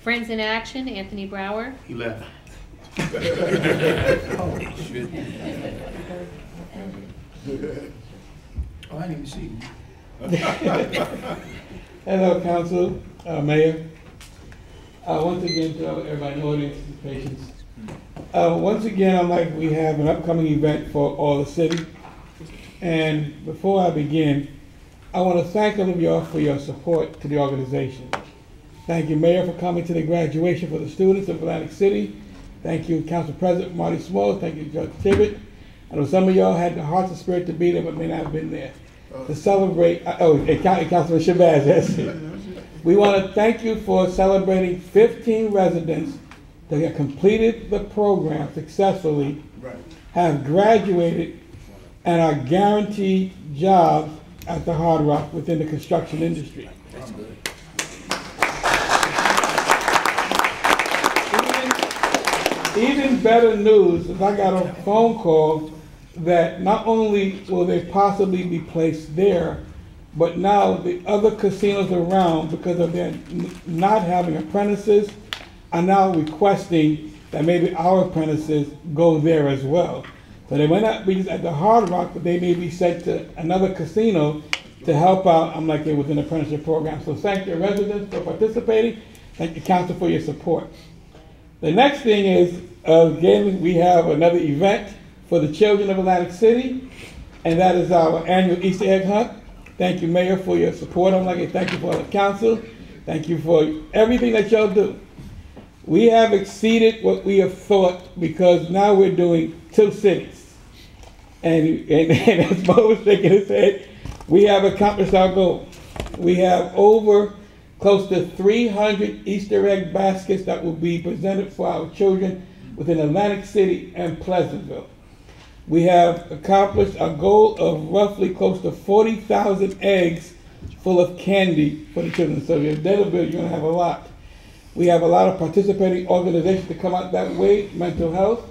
Friends in Action, Anthony Brower. He left. Oh, I didn't even see him. Hello, Council, Mayor. Once again, to everybody in the audience, patience. Once again, I'd like, we have an upcoming event for all the city. And before I begin, I want to thank all of y'all for your support to the organization. Thank you, Mayor, for coming to the graduation for the students of Atlantic City. Thank you, Council President Marty Small. Thank you, Judge Tibbet. I know some of y'all had the heart and spirit to be there, but may not have been there. To celebrate, and Councilman Shabazz, yes. We want to thank you for celebrating 15 residents that have completed the program successfully, have graduated, and are guaranteed jobs at the Hard Rock within the construction industry. That's good. Even better news is I got a phone call that not only will they possibly be placed there, but now the other casinos around, because of their not having apprentices, are now requesting that maybe our apprentices go there as well. So they might not be at the Hard Rock, but they may be sent to another casino to help out. I'm like, with an apprenticeship program. So thank your residents for participating. Thank the council for your support. The next thing is, again, we have another event for the children of Atlantic City, and that is our annual Easter egg hunt. Thank you, Mayor, for your support. I'm like, thank you for the council. Thank you for everything that y'all do. We have exceeded what we have thought, because now we're doing 2 cities. And as Bo was shaking his head, we have accomplished our goal. We have over close to 300 Easter egg baskets that will be presented for our children within Atlantic City and Pleasantville. We have accomplished a goal of roughly close to 40,000 eggs full of candy for the children. So your data bill, you're going to have a lot. We have a lot of participating organizations to come out that way, mental health,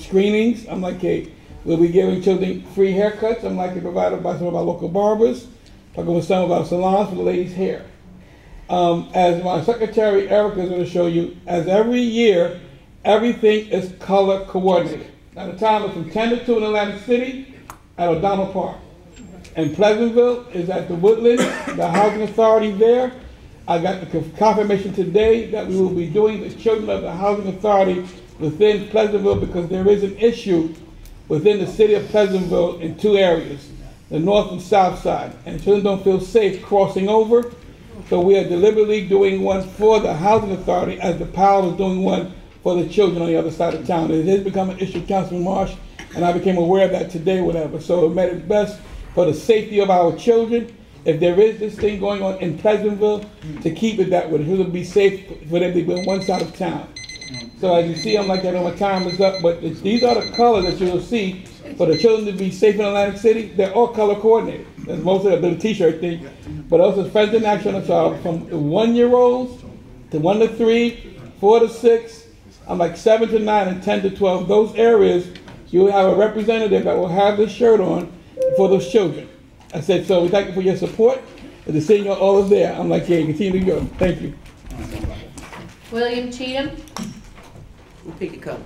screenings. I'm like, hey, we'll be giving children free haircuts. I'm like, provided by some of our local barbers, talking with some of our salons for the ladies' hair. As my secretary, Erica, is going to show you, as every year, everything is color coordinated. Now the time is from 10 to 2 in Atlantic City at O'Donnell Park. And Pleasantville is at the Woodlands, the Housing Authority there. I got the confirmation today that we will be doing the children of the Housing Authority within Pleasantville, because there is an issue within the city of Pleasantville in 2 areas, the north and south side. And children don't feel safe crossing over. So we are deliberately doing one for the housing authority as the Powell is doing one for the children on the other side of town. It has become an issue, Councilman Marsh, and I became aware of that today, whatever. So it made it best for the safety of our children, if there is this thing going on in Pleasantville, to keep it that way. It would be safe for them to be on one side of town. So as you see, I'm like, I know my time is up, but these are the colors that you'll see for the children to be safe in Atlantic City. They're all color coordinated. That's most of the t-shirt thing. But also Friends in Action, from 1-year-olds to 1 to 3, 4 to 6, I'm like 7 to 9 and 10 to 12. Those areas, you will have a representative that will have this shirt on for those children. I said, so we thank you for your support. And to seeing you all is there. I'm like, yeah, continue to go. Thank you. William Cheatham. We'll pick your colors.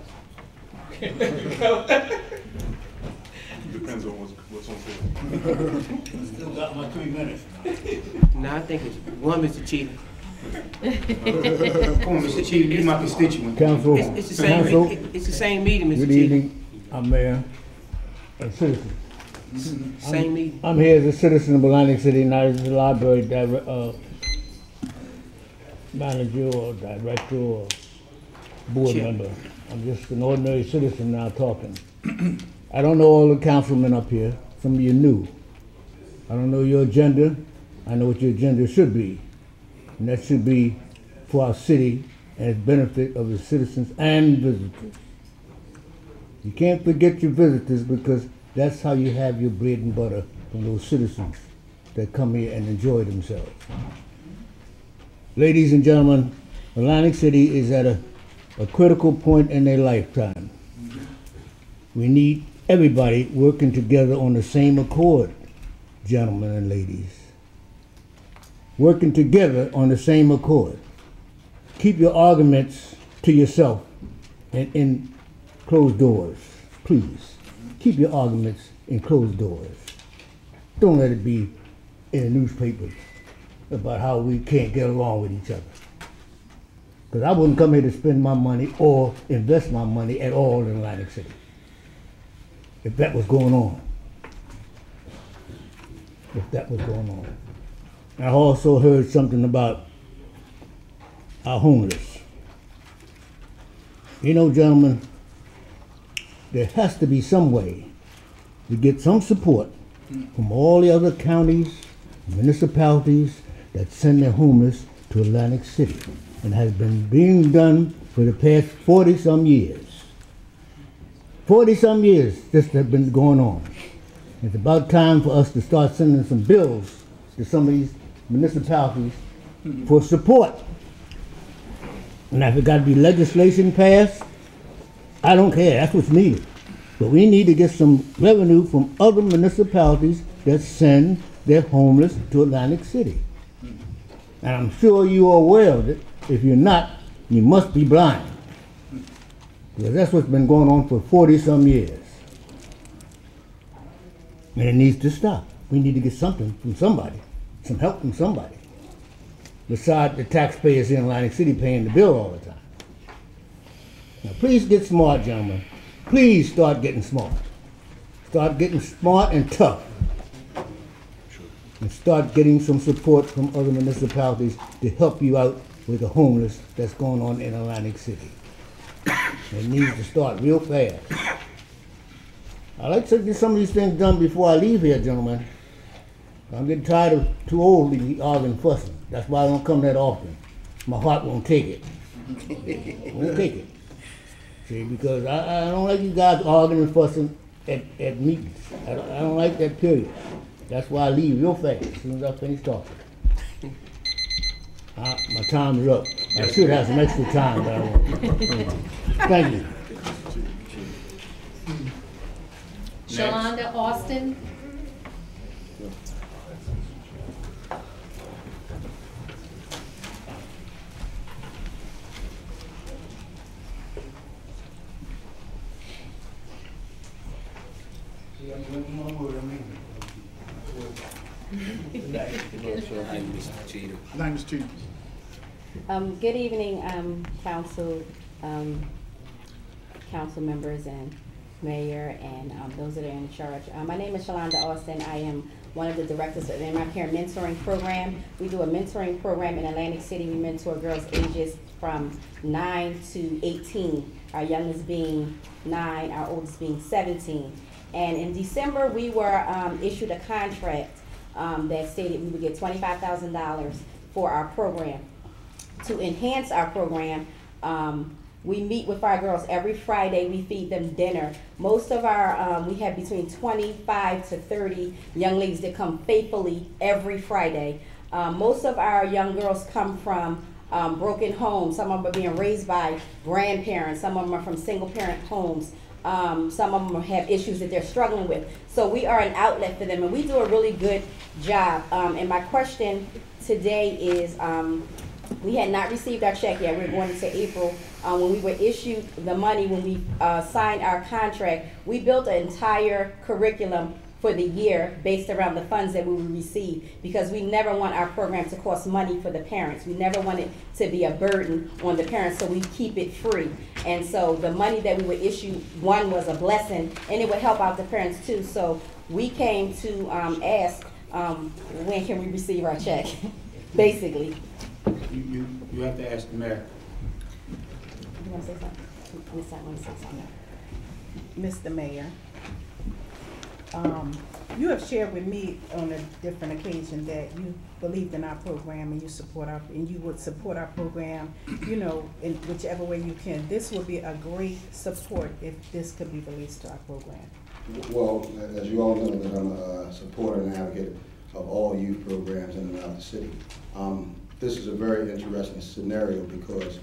Depends on what's on sale. Still got my 3 minutes. No, I think it's one, Mr. Cheatham. Come on, Mr. Cheatham, you my constituent. Council, It's the same. Council. It's the same meeting, Mr. Good Cheatham. evening. I'm Mayor, a citizen. Same meeting. I'm here as a citizen of Atlantic City, not as a library manager or director or board member. I'm just an ordinary citizen now talking. I don't know all the councilmen up here. Some of you new. I don't know your agenda. I know what your agenda should be. And that should be for our city and its benefit of the citizens and visitors. You can't forget your visitors, because that's how you have your bread and butter from those citizens that come here and enjoy themselves. Ladies and gentlemen, Atlantic City is at a critical point in their lifetime. We need everybody working together on the same accord, gentlemen and ladies. Working together on the same accord. Keep your arguments to yourself and in closed doors, please. Keep your arguments in closed doors. Don't let it be in the newspapers about how we can't get along with each other. Because I wouldn't come here to spend my money or invest my money at all in Atlantic City if that was going on. If that was going on. I also heard something about our homeless. You know, gentlemen, there has to be some way to get some support from all the other counties, municipalities that send their homeless to Atlantic City, and has been being done for the past 40-some years. 40-some years this has been going on. It's about time for us to start sending some bills to some of these municipalities for support. And if it got to be legislation passed, I don't care, that's what's needed. But we need to get some revenue from other municipalities that send their homeless to Atlantic City. And I'm sure you are aware of it. If you're not, you must be blind. Because that's what's been going on for 40-some years. And it needs to stop. We need to get something from somebody, some help from somebody, besides the taxpayers in Atlantic City paying the bill all the time. Now please get smart, gentlemen. Please start getting smart. Start getting smart and tough. And start getting some support from other municipalities to help you out with the homeless that's going on in Atlantic City. It needs to start real fast. I like to get some of these things done before I leave here, gentlemen. I'm getting tired of too old to be arguing and fussing. That's why I don't come that often. My heart won't take it. Won't take it. See, because I don't like you guys arguing and fussing at meetings. I don't like that, period. That's why I leave real fast as soon as I finish talking. My time is up. I should have some extra time, but I won't. Thank you. Shalonda Austin. Good evening, council members and Mayor, and those that are in charge. My name is Shalonda Austin. I am one of the directors of the My Care Mentoring Program. We do a mentoring program in Atlantic City. We mentor girls ages from 9 to 18, our youngest being 9, our oldest being 17. And in December, we were issued a contract that stated we would get $25,000 for our program. To enhance our program, we meet with our girls every Friday. We feed them dinner. Most of our, we have between 25 to 30 young ladies that come faithfully every Friday. Most of our young girls come from broken homes. Some of them are being raised by grandparents. Some of them are from single parent homes. Some of them have issues that they're struggling with. So we are an outlet for them, and we do a really good job. And my question today is, we had not received our check yet. We're going into April. When we were issued the money, when we signed our contract, we built an entire curriculum for the year based around the funds that we would receive, because we never want our program to cost money for the parents. We never want it to be a burden on the parents, so we keep it free. And so the money that we would issue, one, was a blessing, and it would help out the parents too. So we came to ask, when can we receive our check, basically. You have to ask the mayor. You want to say something? Miss, I want to say something. Mr. Mayor, you have shared with me on a different occasion that you believed in our program and you would support our program, you know, in whichever way you can. This would be a great support if this could be released to our program. Well, as you all know, that I'm a supporter and advocate of all youth programs in and out of the city. This is a very interesting scenario because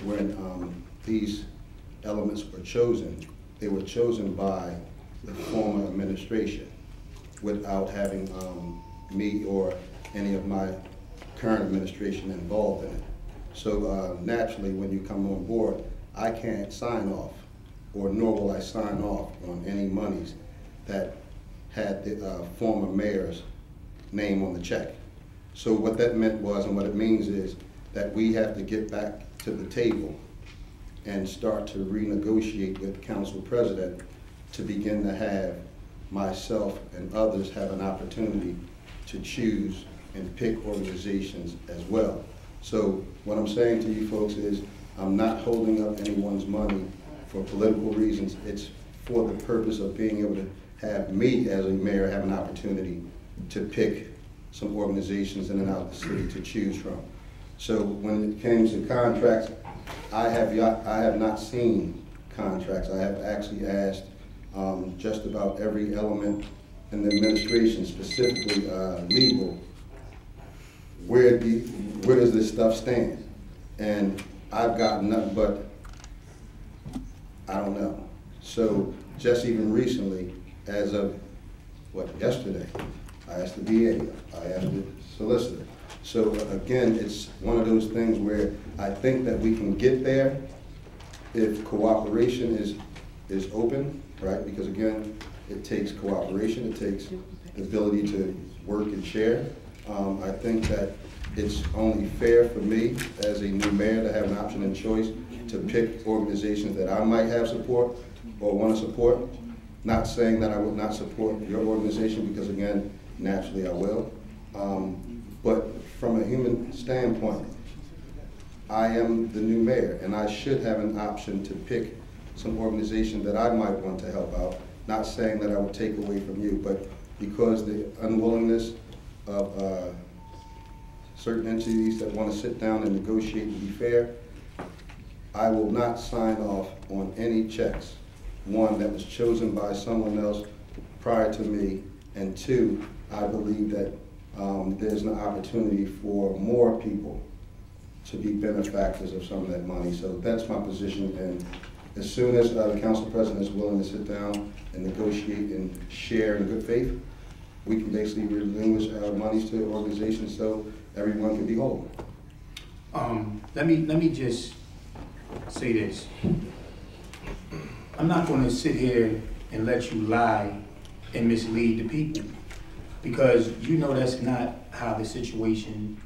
when these elements were chosen, they were chosen by the former administration without having me or any of my current administration involved in it. So naturally, when you come on board, I can't sign off, or nor will I sign off on any monies that had the former mayor's name on the check. So what that meant was, and what it means is, that we have to get back to the table and start to renegotiate with council president to begin to have myself and others have an opportunity to choose and pick organizations as well. So what I'm saying to you folks is, I'm not holding up anyone's money for political reasons. It's for the purpose of being able to have me as a mayor have an opportunity to pick some organizations in and out of the city to choose from. So when it came to contracts, I have not seen contracts. I have actually asked just about every element in the administration, specifically legal, where does this stuff stand? And I've got nothing but, I don't know. So just even recently, as of, yesterday, I asked the DA, I asked the solicitor. So again, it's one of those things where I think that we can get there if cooperation is open, right? Because again, it takes cooperation, it takes the ability to work and share. I think that it's only fair for me as a new mayor to have an option and choice to pick organizations that I might have support or want to support. Not saying that I would not support your organization, because again, naturally I will. But from a human standpoint, I am the new mayor, and I should have an option to pick some organization that I might want to help out. Not saying that I would take away from you, but because the unwillingness of certain entities that want to sit down and negotiate and be fair, I will not sign off on any checks. One, that was chosen by someone else prior to me, and two, I believe that there's an opportunity for more people to be benefactors of some of that money. So that's my position, and as soon as the council president is willing to sit down and negotiate and share in good faith, we can basically relinquish our monies to organizations so everyone can be whole. Let me just say this. I'm not going to sit here and let you lie and mislead the people, because you know that's not how the situation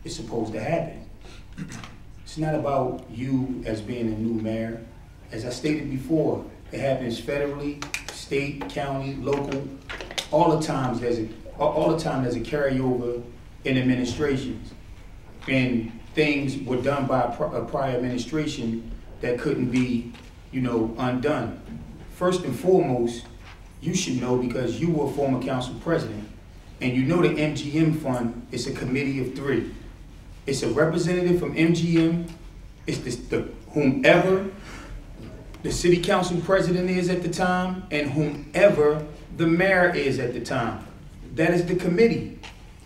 is supposed to happen. It's not about you as being a new mayor. As I stated before, It happens federally, state, county, local. All the time there's a carryover in administrations, and things were done by a prior administration that couldn't be, undone. First and foremost, you should know, because you were a former council president, and you know the MGM fund is a committee of 3. It's a representative from MGM, it's whomever the city council president is at the time, and whomever the mayor is at the time. That is the committee.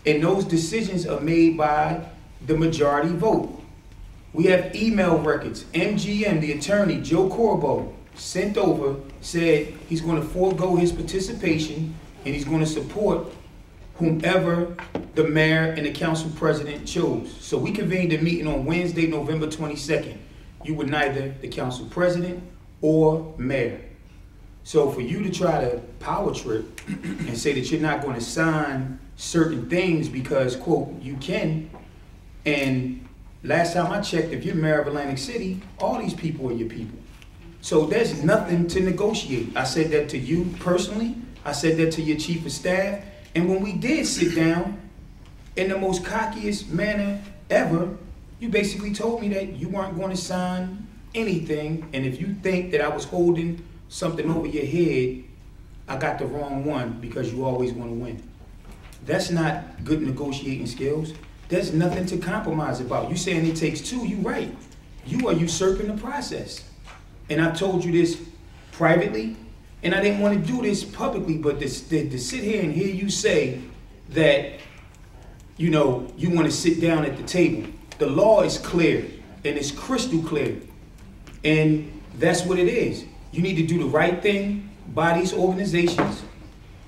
And those decisions are made by the majority vote. We have email records. MGM, the attorney, Joe Corbo, sent over, said he's going to forego his participation and he's going to support whomever the mayor and the council president chose. So we convened a meeting on Wednesday, November 22nd. You were neither the council president or mayor. So for you to try to power trip and say that you're not going to sign certain things because, quote, you can, and last time I checked, if you're mayor of Atlantic City, all these people are your people. So there's nothing to negotiate. I said that to you personally. I said that to your chief of staff. And when we did sit down, in the most cockiest manner ever, you basically told me that you weren't going to sign anything. And if you think that I was holding something over your head, I got the wrong one, because you always want to win. That's not good negotiating skills. There's nothing to compromise about. You saying it takes 2, you right. You are usurping the process. And I told you this privately, and I didn't want to do this publicly, but to sit here and hear you say that, you want to sit down at the table. The law is clear, and it's crystal clear. And that's what it is. You need to do the right thing by these organizations,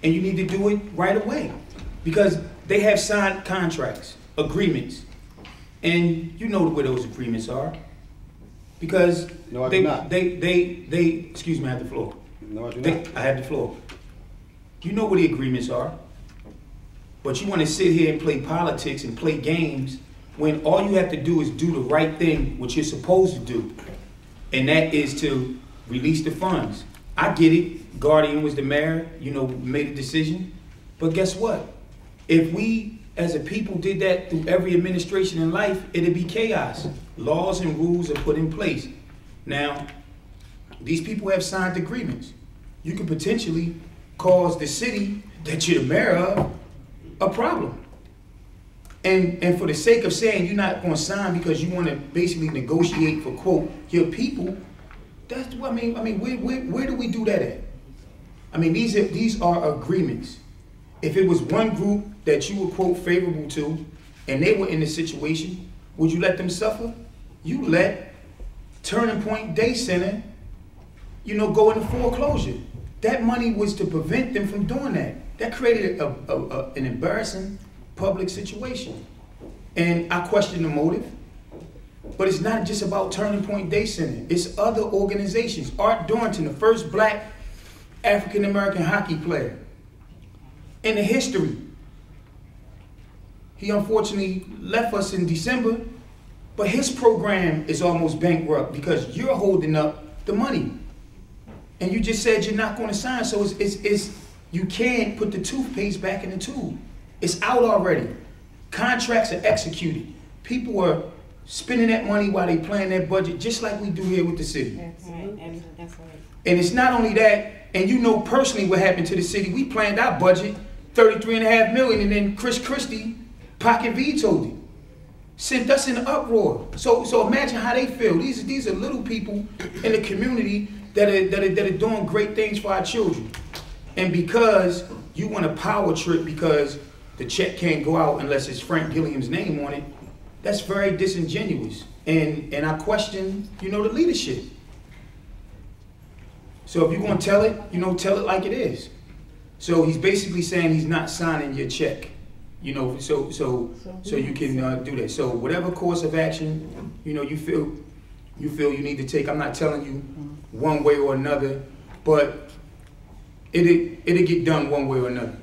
and you need to do it right away, because they have signed contracts, agreements, and you know where those agreements are, because No, I do not. excuse me, I have the floor. No, I do not. I have the floor. You know where the agreements are, but you want to sit here and play politics and play games when all you have to do is do the right thing, which you're supposed to do, and that is to release the funds. I get it. Guardian was the mayor, made a decision. But guess what? If we, as a people, did that through every administration in life, it'd be chaos. Laws and rules are put in place. Now, these people have signed agreements. You could potentially cause the city that you're the mayor of a problem. And for the sake of saying you're not going to sign because you want to basically negotiate for, quote, your people, that's what where do we do that at? These are agreements. If it was one group that you were, quote, favorable to, and they were in the situation, would you let them suffer? You let Turning Point Day Center, go into foreclosure. That money was to prevent them from doing that. That created an embarrassing public situation. And I question the motive. But it's not just about Turning Point Day Center. It's other organizations. Art Dorrington, the first black African-American hockey player in the history. He unfortunately left us in December, but his program is almost bankrupt because you're holding up the money. And you just said you're not going to sign, so you can't put the toothpaste back in the tube. It's out already. Contracts are executed. People are spending that money while they plan their budget, just like we do here with the city. Absolutely. That's right. And it's not only that, and you know personally what happened to the city. We planned our budget, $33.5 million, and then Chris Christie pocket vetoed it. Sent us in an uproar. So imagine how they feel. These are little people in the community that are doing great things for our children. And because you want a power trip because the check can't go out unless it's Frank Gilliam's name on it, that's very disingenuous. And I question, the leadership. So if you're going to tell it, tell it like it is. So he's basically saying he's not signing your check, so you can do that. So whatever course of action, you feel you need to take. I'm not telling you one way or another, but it'll get done one way or another.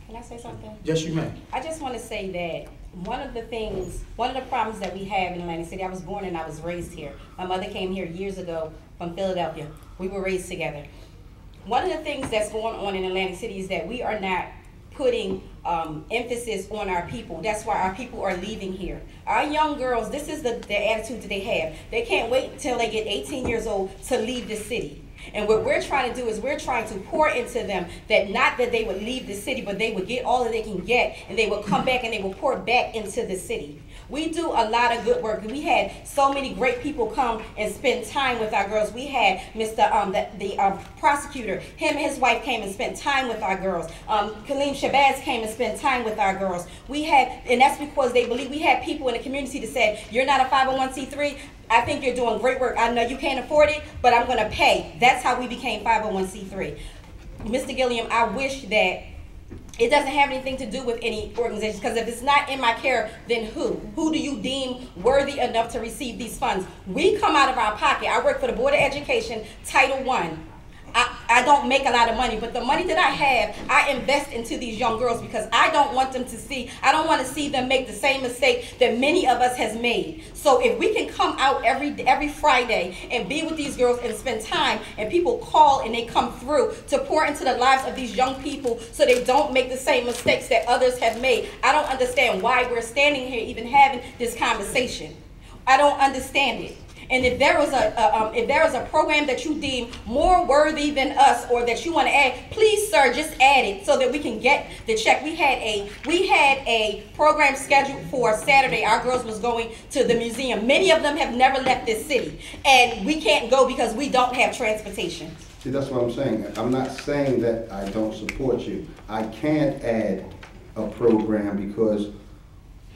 Can I say something? Yes, you may. I just want to say that one of the problems that we have in Atlantic City, I was born and I was raised here. My mother came here years ago from Philadelphia. We were raised together. One of the things that's going on in Atlantic City is that we are not putting emphasis on our people. That's why our people are leaving here. Our young girls, this is the attitude that they have. They can't wait until they get 18 years old to leave the city. And what we're trying to do is we're trying to pour into them that not that they would leave the city, but they would get all that they can get, and they will come back and they will pour back into the city. We do a lot of good work. We had so many great people come and spend time with our girls. We had Mr. the prosecutor, him and his wife came and spent time with our girls. Kaleem Shabazz came and spent time with our girls. We had, and that's because they believe, we had people in the community that said, you're not a 501c3, I think you're doing great work. I know you can't afford it, but I'm gonna pay. That's how we became 501c3. Mr. Gilliam, I wish that it doesn't have anything to do with any organization, because if it's not in my care, then who? Who do you deem worthy enough to receive these funds? We come out of our pocket. I work for the Board of Education, Title I. I don't make a lot of money, but the money that I have, I invest into these young girls because I don't want them to see, I don't want to see them make the same mistake that many of us has made. So if we can come out every Friday and be with these girls and spend time, and people call and they come through to pour into the lives of these young people so they don't make the same mistakes that others have made, I don't understand why we're standing here even having this conversation. I don't understand it. And if there was a program that you deem more worthy than us, or that you want to add, please, sir, just add it so that we can get the check. We had a program scheduled for Saturday. Our girls was going to the museum. Many of them have never left this city, and we can't go because we don't have transportation. See, that's what I'm saying. I'm not saying that I don't support you. I can't add a program because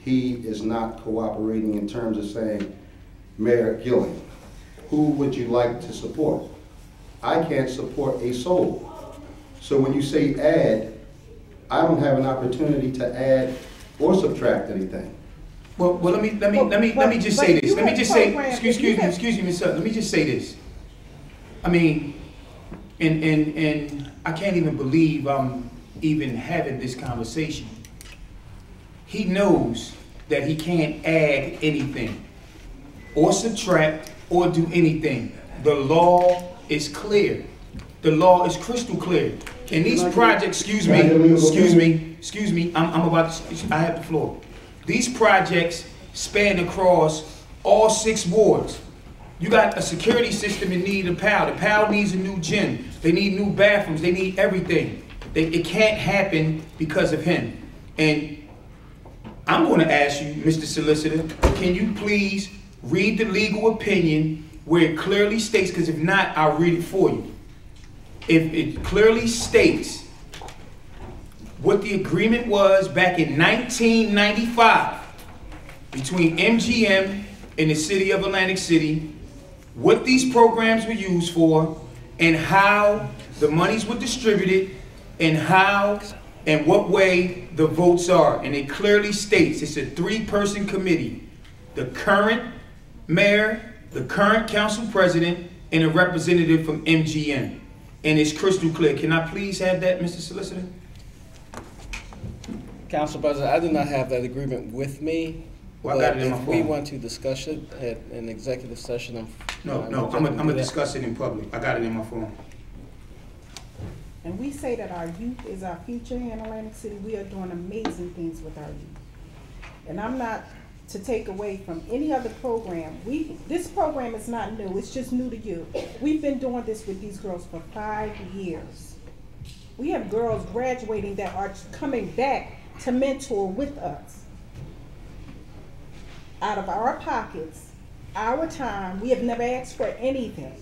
he is not cooperating in terms of saying, Mayor Gilliam, who would you like to support? I can't support a soul. So when you say add, I don't have an opportunity to add or subtract anything. Well, let me just say this. Let me just say, excuse me, Ms. Sutton. Let me just say this. I mean, and I can't even believe I'm even having this conversation. He knows that he can't add anything or subtract or do anything. The law is clear. The law is crystal clear. And these projects, excuse me, I'm about to, I have the floor. These projects span across all 6 wards. You got a security system in need of PAL. The PAL needs a new gym. They need new bathrooms. They need everything. It can't happen because of him. And I'm going to ask you, Mr. Solicitor, can you please read the legal opinion where it clearly states, because if not, I'll read it for you. If it clearly states what the agreement was back in 1995 between MGM and the city of Atlantic City, what these programs were used for, and how the monies were distributed, and how and what way the votes are. And it clearly states it's a 3-person committee. The current mayor, the current council president, and a representative from MGM. And it's crystal clear. Can I please have that, Mr. Solicitor? Council President, I do not have that agreement with me. Well, I got it in my if phone. we want to discuss it at an executive session, I'm gonna discuss it in public. I got it in my phone. And we say that our youth is our future here in Atlantic City. We are doing amazing things with our youth. And I'm not to take away from any other program. This program is not new, it's just new to you. We've been doing this with these girls for 5 years. We have girls graduating that are coming back to mentor with us. Out of our pockets, our time, we have never asked for anything.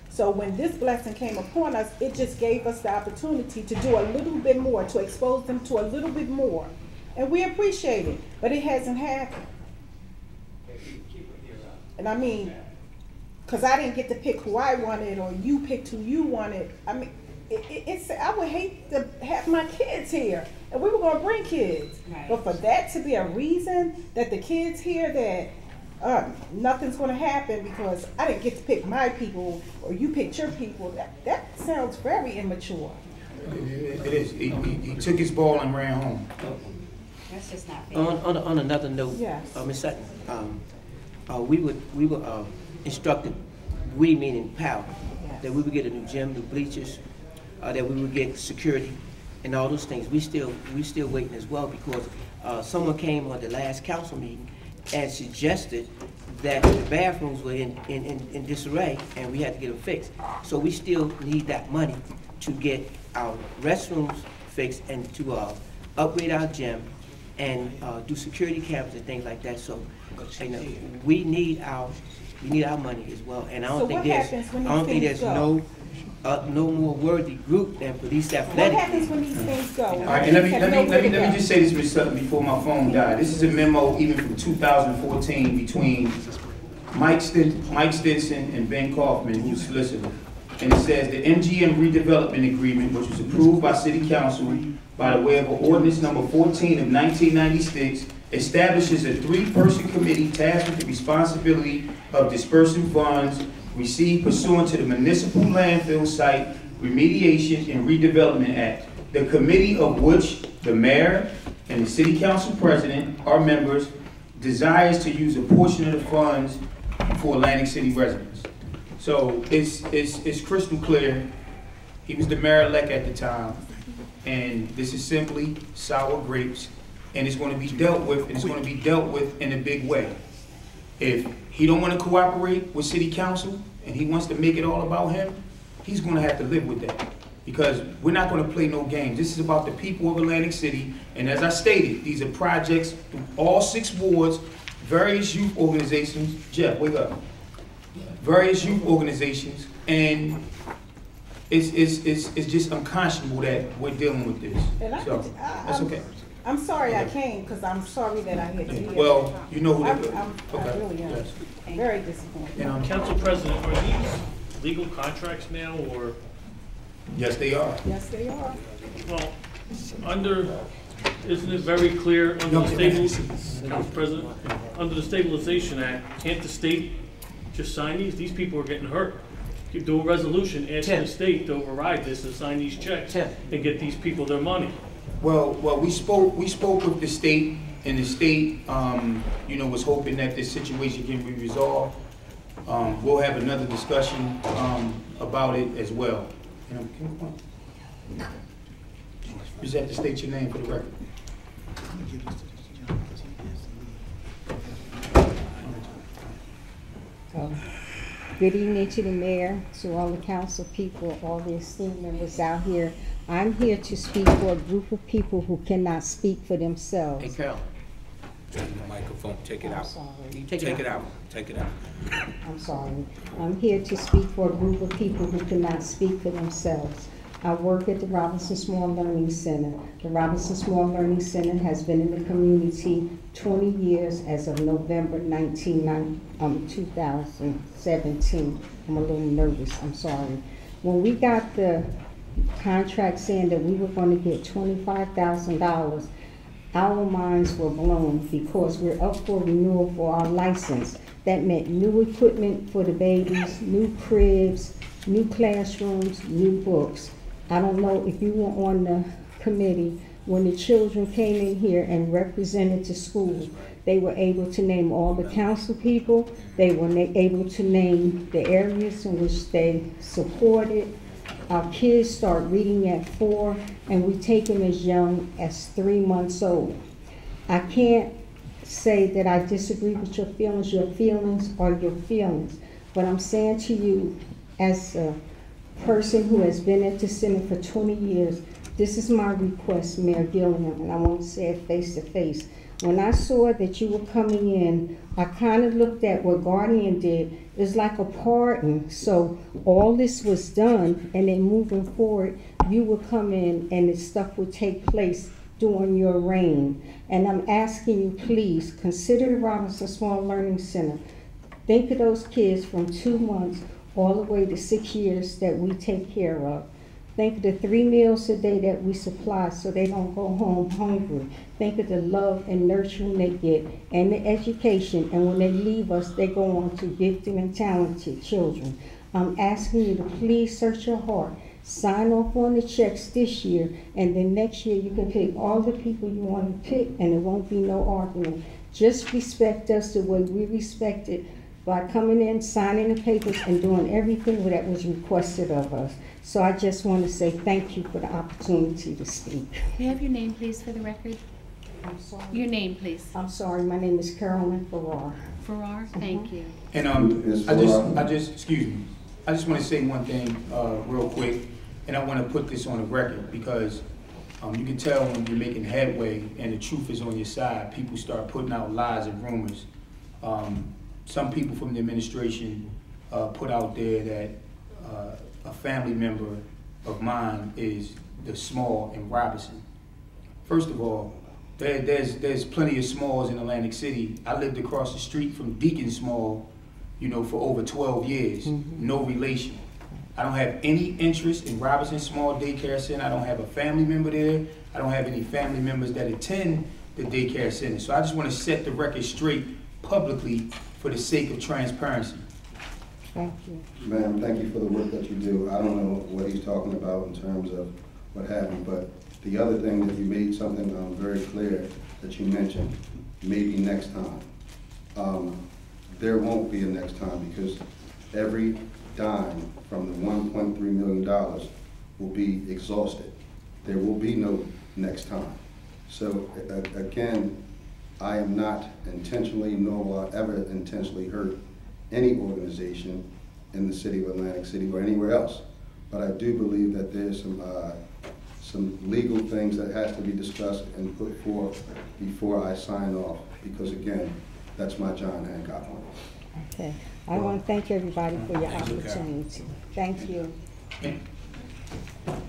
So when this blessing came upon us, it just gave us the opportunity to do a little bit more, to expose them to a little bit more. And we appreciate it, but it hasn't happened. And I mean, because I didn't get to pick who I wanted, or you picked who you wanted. I mean, I would hate to have my kids here, and we were going to bring kids. Right. But for that to be a reason that the kids here, that nothing's going to happen because I didn't get to pick my people, or you picked your people, that sounds very immature. It is. He took his ball and ran home. That's just not fair. On another note, yes. Ms. Sutton, we were instructed, we meaning PAL, that we would get a new gym, new bleachers, that we would get security and all those things. We still waiting as well, because someone came on the last council meeting and suggested that the bathrooms were in disarray and we had to get them fixed. So we still need that money to get our restrooms fixed and to upgrade our gym and do security cameras and things like that. So you know, we need our money as well. And I don't think there's no more worthy group than police athletic. What happens when these things go? All right, and let me just say this, Ms. Sutton, before my phone died. This is a memo even from 2014 between Mike Stinson and Ben Kaufman, who's solicitor. And it says the MGM redevelopment agreement, which was approved by City Council by the way of ordinance number 14 of 1996, establishes a 3-person committee tasked with the responsibility of dispersing funds received pursuant to the Municipal Landfill Site Remediation and Redevelopment Act. The committee, of which the mayor and the city council president are members, desires to use a portion of the funds for Atlantic City residents. So it's crystal clear. He was the mayor-elect at the time, and this is simply sour grapes, and it's going to be dealt with, and it's going to be dealt with in a big way. If he don't want to cooperate with city council and he wants to make it all about him, he's going to have to live with that, because we're not going to play no games. This is about the people of Atlantic City, and as I stated, these are projects through all 6 wards, various youth organizations. Jeff, wake up. Various youth organizations, and it's just unconscionable that we're dealing with this. So that's okay. I'm sorry I came, because I'm sorry that I had to hear. Well, you know who I okay. really am. Yes. Very disappointed. Council President, are these legal contracts now, or? Yes, they are. Yes, they are. Well, isn't it very clear under the Council President, under the Stabilization Act, can't the state just sign these? These people are getting hurt. You do a resolution asking the state to override this and sign these checks and get these people their money. Well, we spoke with the state, and the state, was hoping that this situation can be resolved. We'll have another discussion about it as well. You just have to state your name for the record. Good evening to the mayor, to all the council people, all the esteemed members out here. I'm here to speak for a group of people who cannot speak for themselves. Hey, Carol. Turn the microphone, take it out. Sorry. Take it out. Take it out. I'm sorry. I'm here to speak for a group of people who cannot speak for themselves. I work at the Robinson Small Learning Center. The Robinson Small Learning Center has been in the community 20 years as of November 2017. I'm a little nervous, I'm sorry. When we got the contract saying that we were going to get $25,000, our minds were blown, because we're up for renewal for our license. That meant new equipment for the babies, new cribs, new classrooms, new books. I don't know if you were on the committee when the children came in here and represented the school. They were able to name all the council people. They were able to name the areas in which they supported. Our kids start reading at 4, and we take them as young as 3 months old. I can't say that I disagree with your feelings. Your feelings are your feelings. But I'm saying to you, as a person who has been at the center for 20 years, this is my request, Mayor Gilliam, and I want to say it face to face. When I saw that you were coming in, I kind of looked at what Guardian did. It's like a pardon. So all this was done, and then moving forward, you would come in and this stuff would take place during your reign. And I'm asking you, please, consider the Robinson Small Learning Center. Think of those kids from 2 months all the way to 6 years that we take care of. Think of the 3 meals a day that we supply so they don't go home hungry. Think of the love and nurturing they get and the education. And when they leave us, they go on to gifted and talented children. I'm asking you to please search your heart. Sign off on the checks this year, and then next year you can pick all the people you want to pick, and it won't be no argument. Just respect us the way we respected by coming in, signing the papers, and doing everything that was requested of us. So I just want to say thank you for the opportunity to speak. May I have your name, please, for the record? I'm sorry. Your name, please. I'm sorry, my name is Carolyn Farrar. Farrar, thank you. And excuse me, I just want to say one thing real quick, and I want to put this on the record because you can tell when you're making headway and the truth is on your side, people start putting out lies and rumors. Some people from the administration put out there that a family member of mine is the Small in Robinson. First of all, there's plenty of Smalls in Atlantic City. I lived across the street from Deacon Small, you know, for over 12 years. No relation. I don't have any interest in Robinson Small Daycare Center. I don't have a family member there. I don't have any family members that attend the daycare center. So I just want to set the record straight publicly for the sake of transparency. Thank you. Ma'am, thank you for the work that you do. I don't know what he's talking about in terms of what happened, but the other thing that you made something very clear that you mentioned, maybe next time. There won't be a next time because every dime from the $1.3 million will be exhausted. There will be no next time. So again, I am not intentionally, nor will I ever intentionally hurt any organization in the city of Atlantic City or anywhere else. But I do believe that there's some legal things that has to be discussed and put forth before I sign off, because again, that's my John Hancock one. Okay. I want to thank everybody for your opportunity. Thank you.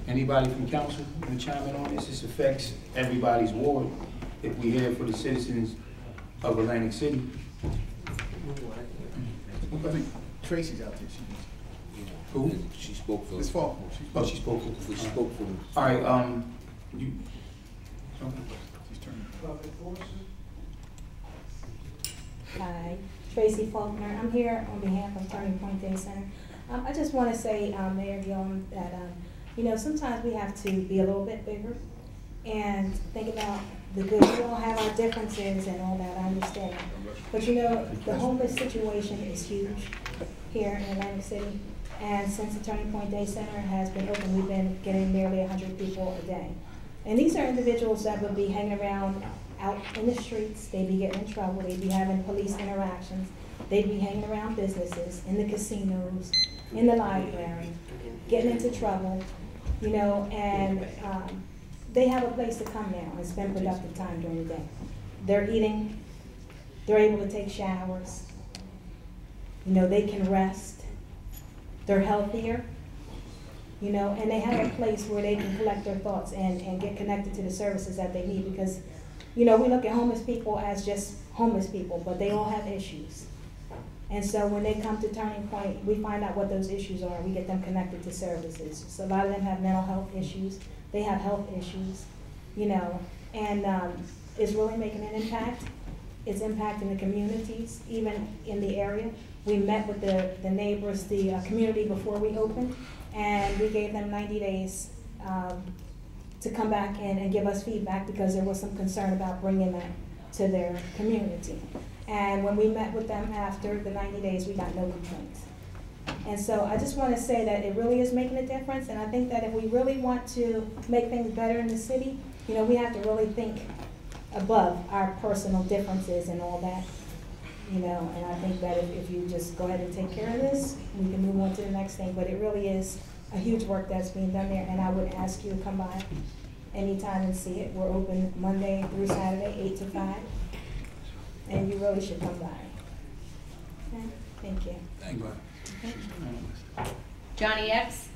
Anybody from council want to chime in on this? This affects everybody's ward if we're here for the citizens of Atlantic City. I think Tracy's out there. Who? She spoke for This fall. She spoke for. She spoke for. All right. You. Okay. She's turning. Hi, Tracy Faulkner. I'm here on behalf of Turning Point Day Center. I just want to say, Mayor Gillum, that you know, sometimes we have to be a little bit bigger and think about the good. We all have our differences and all that, I understand. But you know, the homeless situation is huge here in Atlantic City. And since the Turning Point Day Center has been open, we've been getting nearly 100 people a day. And these are individuals that would be hanging around out in the streets. They'd be getting in trouble. They'd be having police interactions. They'd be hanging around businesses, in the casinos, in the library, getting into trouble, you know, and they have a place to come now and spend productive time during the day. They're eating, they're able to take showers, you know, they can rest, they're healthier, you know, and they have a place where they can collect their thoughts and get connected to the services that they need, because, you know, we look at homeless people as just homeless people, but they all have issues. And so when they come to Turning Point, we find out what those issues are, and we get them connected to services. So a lot of them have mental health issues, they have health issues, you know, and it's really making an impact. It's impacting the communities, even in the area. We met with the neighbors, the community before we opened, and we gave them 90 days to come back and give us feedback, because there was some concern about bringing that to their community. And when we met with them after the 90 days, we got no complaints. And so I just want to say that it really is making a difference, and I think that if we really want to make things better in the city, you know, we have to really think above our personal differences and all that, you know, and I think that if you just go ahead and take care of this, we can move on to the next thing. But it really is a huge work that's being done there, and I would ask you to come by anytime and see it. We're open Monday through Saturday, 8 to 5, and you really should come by. Okay? Thank you. Thank you. Okay. Johnny X.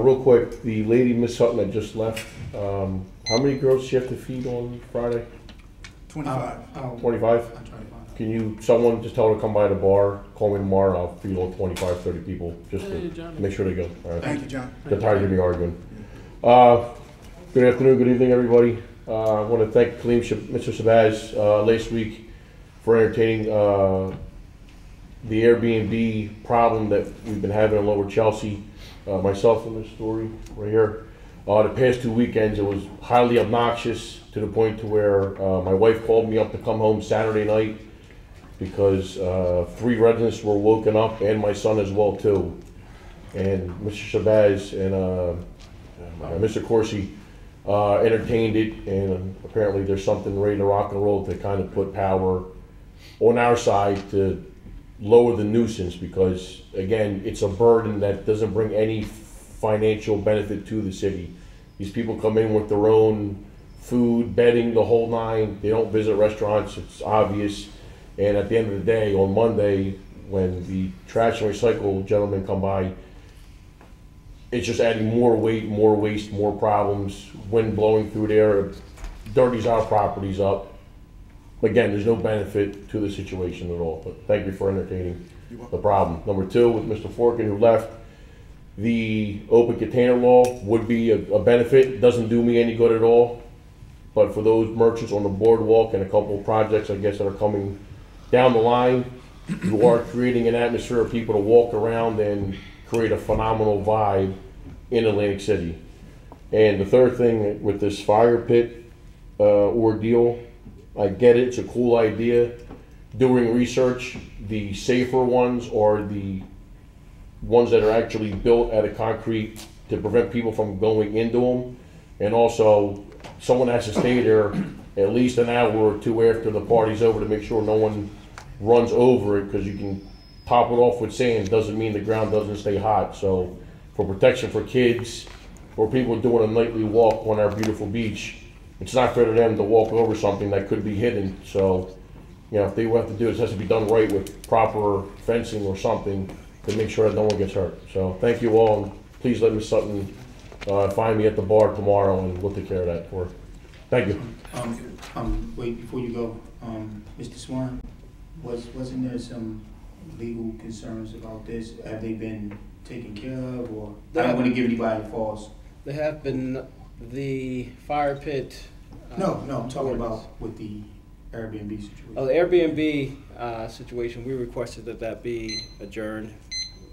Real quick, the lady, Miss Sutton, that just left, how many girls do you have to feed on Friday? 25. 25? Can someone just tell her to come by the bar, call me tomorrow, I'll feed all 25, 30 people, just to make sure they go. All right. Thank you, John. Get tired of me arguing. Good afternoon, good evening, everybody. I want to thank Mr. Shabazz. Last week, for entertaining the Airbnb problem that we've been having in Lower Chelsea. Myself in this story right here. The past 2 weekends, it was highly obnoxious to the point to where my wife called me up to come home Saturday night because 3 residents were woken up, and my son as well too. And Mr. Shabazz and Mr. Corsi entertained it, and apparently there's something ready to rock and roll to kind of put power on our side to lower the nuisance, because again, it's a burden that doesn't bring any financial benefit to the city. These people come in with their own food, bedding, the whole nine. They don't visit restaurants, it's obvious. And at the end of the day, on Monday, when the trash and recycle gentlemen come by, it's just adding more weight, more waste, more problems, wind blowing through there, dirties our properties up. Again, there's no benefit to the situation at all, but thank you for entertaining the problem. Number 2, with Mr. Forkin, who left, the open container law would be a benefit. It doesn't do me any good at all, but for those merchants on the boardwalk and a couple of projects, I guess, that are coming down the line, you are creating an atmosphere of people to walk around and create a phenomenal vibe in Atlantic City. And the third thing with this fire pit ordeal, I get it, it's a cool idea. Doing research, the safer ones are the ones that are actually built out of concrete to prevent people from going into them. And also, someone has to stay there at least an hour or 2 after the party's over to make sure no one runs over it, because you can top it off with sand, doesn't mean the ground doesn't stay hot. So for protection for kids or people doing a nightly walk on our beautiful beach, it's not fair to them to walk over something that could be hidden. So, you know, if they have to do this, it has to be done right with proper fencing or something to make sure that no one gets hurt. So thank you all, and please let Ms. Sutton find me at the bar tomorrow, and we'll take care of that for her. Thank you. Wait, before you go, Mr. Swan, wasn't there some legal concerns about this? Have they been taken care of, or I don't want to give anybody false? There have been the fire pit. No, I'm talking about with the Airbnb situation. Oh, the Airbnb situation, we requested that be adjourned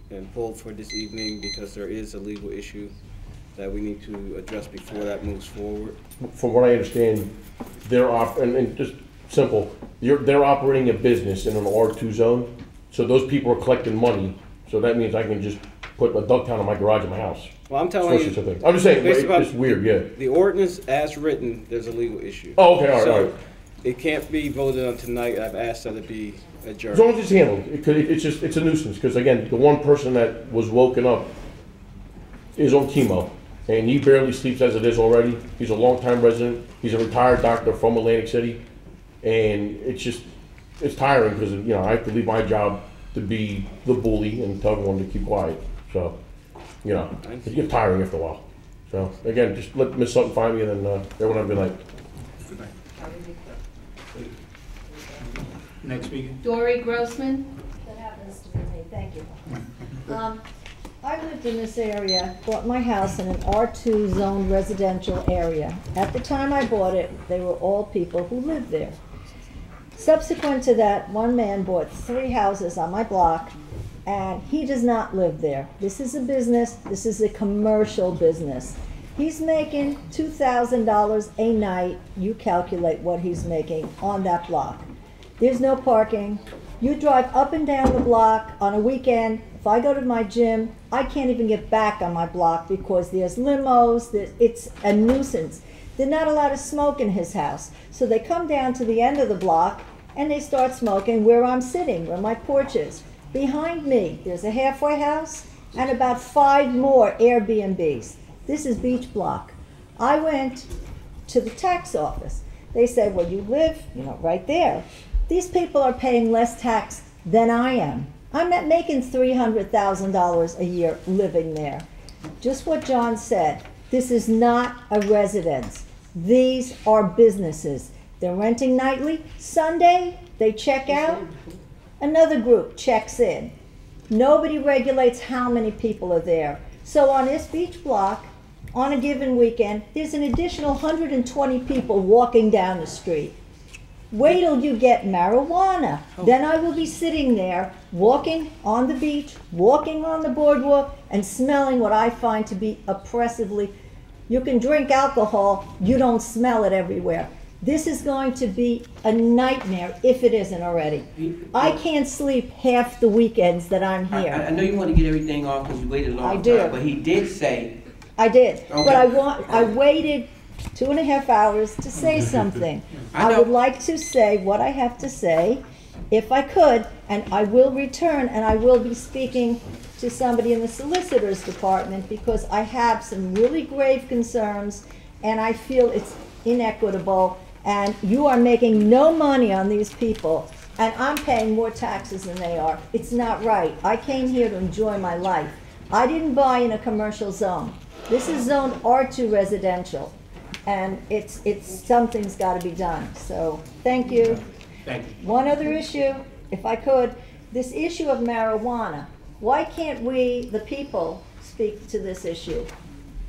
and pulled for this evening because there is a legal issue that we need to address before that moves forward. From what I understand, they're and just simple, they're operating a business in an R2 zone, so those people are collecting money, so that means I can just put a duck town in my garage in my house. Well, I'm telling you, I'm just saying, it's weird, yeah. The ordinance as written, there's a legal issue. Oh, okay, all right. It can't be voted on tonight. I've asked that it be adjourned. As long as it's handled, it's a nuisance, because again, the one person that was woken up is on chemo, and he barely sleeps as it is already. He's a longtime resident. He's a retired doctor from Atlantic City, and it's tiring because, you know, I have to leave my job to be the bully and tell everyone to keep quiet. So, you know, it gets tiring after a while. So again, just let Miss Sutton find me, and then everyone have a good night. Next speaker. Dory Grossman. That happens to be me, thank you. I lived in this area, bought my house in an R2 zone residential area. At the time I bought it, they were all people who lived there. Subsequent to that, one man bought 3 houses on my block, and he does not live there. This is a business, this is a commercial business. He's making $2,000 a night. You calculate what he's making on that block. There's no parking. You drive up and down the block on a weekend. If I go to my gym, I can't even get back on my block because there's limos, it's a nuisance. They're not allowed to smoke in his house. So they come down to the end of the block and they start smoking where I'm sitting, where my porch is. Behind me, there's a halfway house and about 5 more Airbnbs. This is Beach Block. I went to the tax office. They said, well, you live, you know, right there. These people are paying less tax than I am. I'm not making $300,000 a year living there. Just what John said, this is not a residence. These are businesses. They're renting nightly. Sunday, they check out. Another group checks in. Nobody regulates how many people are there. So on this beach block, on a given weekend, there's an additional 120 people walking down the street. Wait till you get marijuana. Then I will be sitting there, walking on the beach, walking on the boardwalk, and smelling what I find to be oppressively. You can drink alcohol, you don't smell it everywhere. This is going to be a nightmare if it isn't already. I can't sleep half the weekends that I'm here. I know you want to get everything off because you waited a long I do. time, but he did say. I did, Okay. but I waited 2.5 hours to say something. I would like to say what I have to say, if I could, and I will return, and I will be speaking to somebody in the solicitor's department because I have some really grave concerns, and I feel it's inequitable, and you are making no money on these people, and I'm paying more taxes than they are. It's not right. I came here to enjoy my life. I didn't buy in a commercial zone. This is zone R2 residential, and it's something's got to be done. So thank you. Thank you. One other issue, if I could, this issue of marijuana. Why can't we, the people, speak to this issue?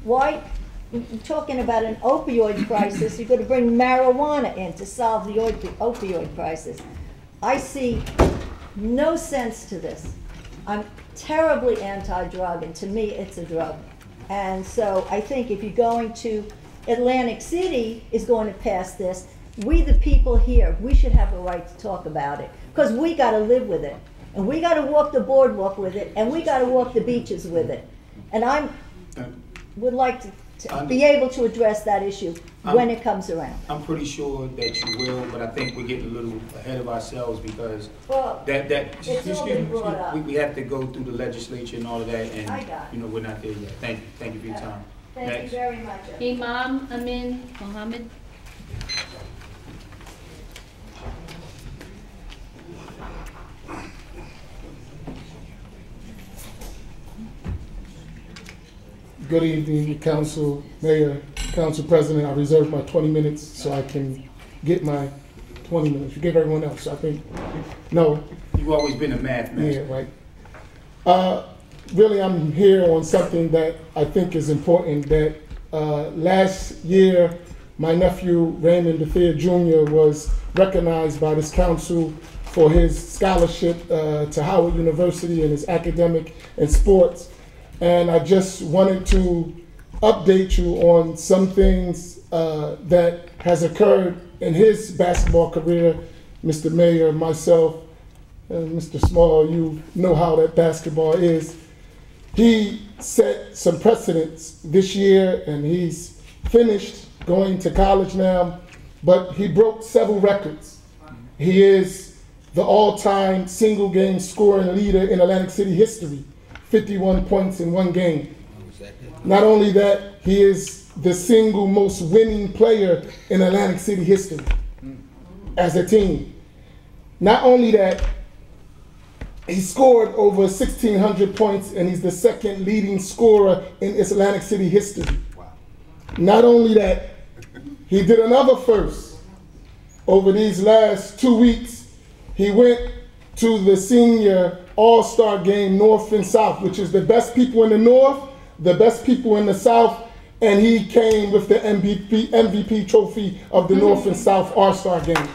Why, talking about an opioid crisis, you're going to bring marijuana in to solve the opioid crisis. I see no sense to this. I'm terribly anti-drug, and to me, it's a drug. And so I think if you're going to, Atlantic City is going to pass this, we the people here, we should have a right to talk about it, because we got to live with it. And we got to walk the boardwalk with it, and we got to walk the beaches with it. And I would like to be able to address that issue when it comes around. I'm pretty sure that you will, but I think we're getting a little ahead of ourselves because it's all been brought up. we have to go through the legislature and all of that, and I got it. we're not there yet. Thank you for your time. Thank you very much. Imam Amin Mohammed. Good evening, Council, Mayor, Council President. I reserved my 20 minutes so I can get my 20 minutes. You gave everyone else, I think. No. You've always been a math master. Yeah, right. Really, I'm here on something that I think is important. That last year, my nephew, Raymond DeFeer Jr., was recognized by this council for his scholarship to Howard University in his academic and sports. And I just wanted to update you on some things that has occurred in his basketball career. Mr. Mayor, myself, and Mr. Small, you know how that basketball is. He set some precedents this year, and he's finished going to college now, but he broke several records. He is the all-time single-game scoring leader in Atlantic City history. 51 points in one game. Not only that, he is the single most winning player in Atlantic City history as a team. Not only that, he scored over 1,600 points, and he's the second leading scorer in Atlantic City history. Not only that, he did another first. Over these last 2 weeks, he went to the senior all-star game, North and South, which is the best people in the North, the best people in the South, and he came with the MVP trophy of the North and South all-star game.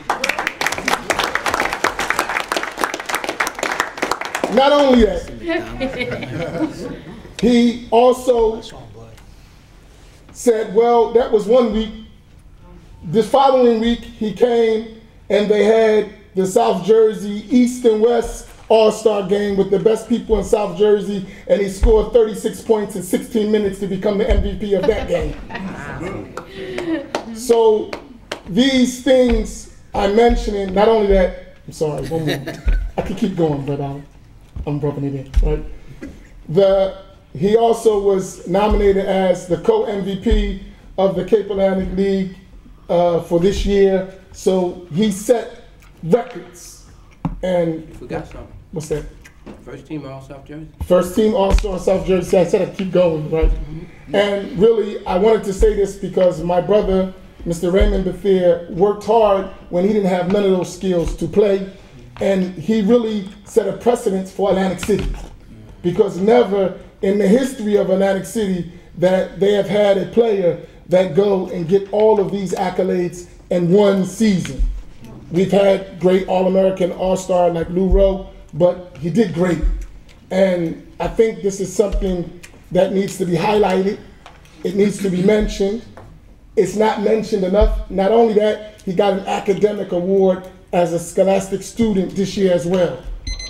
Not only that, he also said, well, that was 1 week. This following week, he came and they had the South Jersey East and West all-star game with the best people in South Jersey, and he scored 36 points in 16 minutes to become the MVP of that game. So these things I'm mentioning, not only that, I'm sorry, one more. I could keep going, but I'm rubbing it in, right? He also was nominated as the co-MVP of the Cape Atlantic League for this year. So he set records. And You forgot something. What's that? First team all South Jersey. First team all-star South Jersey. I said I'd keep going, right? And really, I wanted to say this because my brother, Mr. Raymond DeFeer, worked hard when he didn't have none of those skills to play. And he really set a precedence for Atlantic City. Because never in the history of Atlantic City that they have had a player that go and get all of these accolades in one season. We've had great All-American All-Star like Lou Rowe, but he did great. And I think this is something that needs to be highlighted. It needs to be mentioned. It's not mentioned enough. Not only that, he got an academic award as a scholastic student this year as well.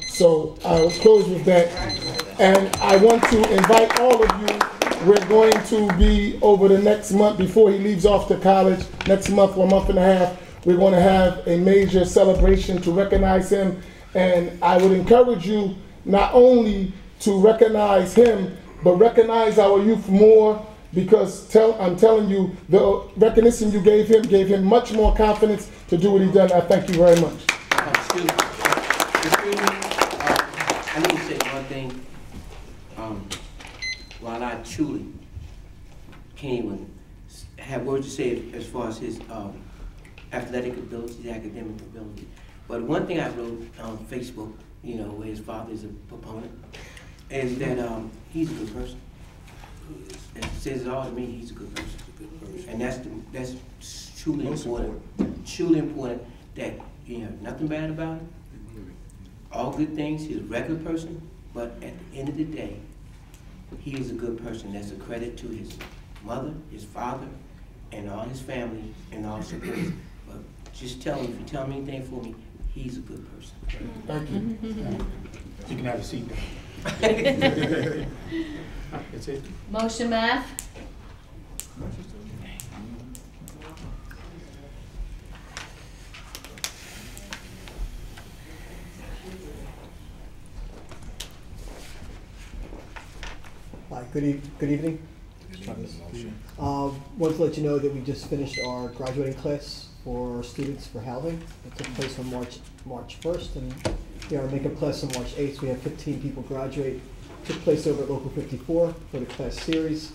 So I'll close with that. And I want to invite all of you. We're going to be over the next month before he leaves off to college, next month or month and a half, we're going to have a major celebration to recognize him. And I would encourage you not only to recognize him, but recognize our youth more, because I'm telling you, the recognition you gave him much more confidence to do what he done. I thank you very much. Excuse me. I need to say one thing. While I truly can't even have words to say as far as his athletic ability, academic ability, but one thing I wrote on Facebook, you know, where his father is a proponent, is that he's a good person. It says it all to me. He's a good person, and that's truly important. Truly important that you know nothing bad about him. All good things. He's a regular person, but at the end of the day, he is a good person. That's a credit to his mother, his father, and all his family, and all supporters. But just tell him, if you tell me anything for me, he's a good person. Thank you. You can have a seat. That's it. Motion, Math. Hi, good evening. Want to let you know that we just finished our graduating class for students for housing. It took place on March 1st, and our makeup class on March 8th. We have 15 people graduate. Took place over at Local 54 for the class series,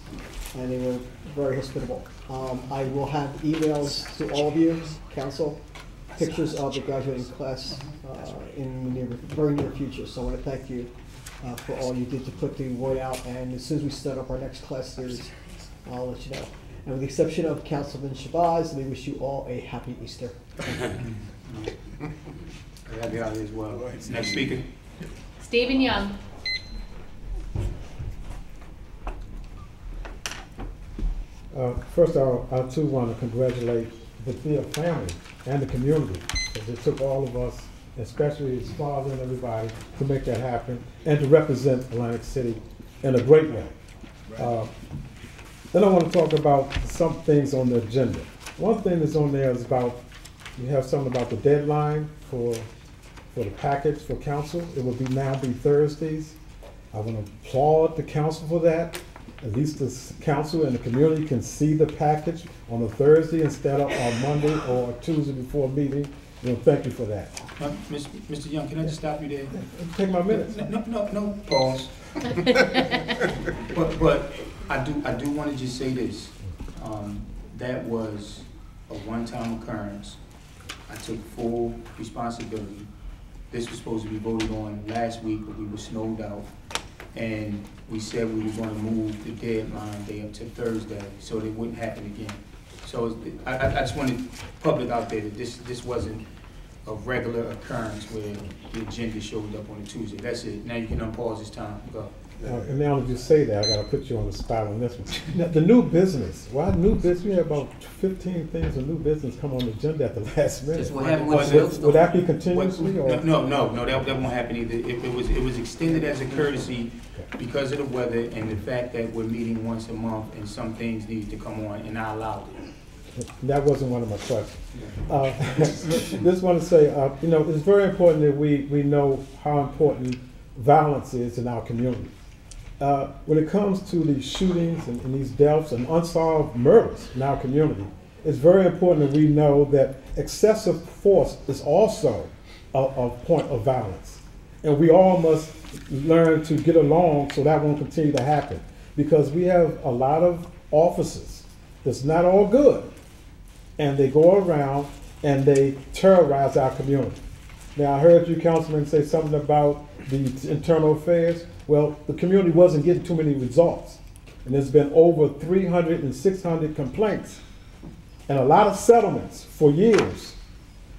and they were very hospitable. I will have emails to all of you, council, pictures of the graduating class in the very near future. So I want to thank you for all you did to put the word out, and as soon as we start up our next class series, I'll let you know. And with the exception of Councilman Shabazz, we wish you all a happy Easter. Happy holiday as well. Next speaker. Stephen Young. First, I too want to congratulate the Thea family and the community, because it took all of us, especially his father and everybody, to make that happen and to represent Atlantic City in a great way. Then I want to talk about some things on the agenda. One thing that's on there is about, we have something about the deadline for the package for council. It will now be Thursdays. I want to applaud the council for that. At least the council and the community can see the package on a Thursday instead of on Monday or Tuesday before a meeting. Thank you for that. Mr. Young, can I just stop you there? Take my minutes. No, pause. but I do want to just say this. That was a one-time occurrence. I took full responsibility. This was supposed to be voted on last week, but we were snowed out. And we said we were going to move the deadline day up to Thursday so that it wouldn't happen again. So I just wanted public out there that this wasn't a regular occurrence where the agenda showed up on a Tuesday. That's it. Now you can unpause this time. Go. And now that you say that, I got to put you on the spot on this one. Now, the new business. Why new business? We had about 15 things of new business come on the agenda at the last minute. Would that be continuously? No, that won't happen either. It was extended as a courtesy because of the weather and the fact that we're meeting once a month and some things need to come on, and I allowed it. That wasn't one of my questions. Just want to say, it's very important that we know how important violence is in our community. When it comes to these shootings and these deaths and unsolved murders in our community, it's very important that we know that excessive force is also a point of violence. And we all must learn to get along so that won't continue to happen. Because we have a lot of officers that's not all good. And they go around and they terrorize our community. Now, I heard you, Councilman, say something about the internal affairs. Well, the community wasn't getting too many results. And there's been over 300 and 600 complaints and a lot of settlements for years.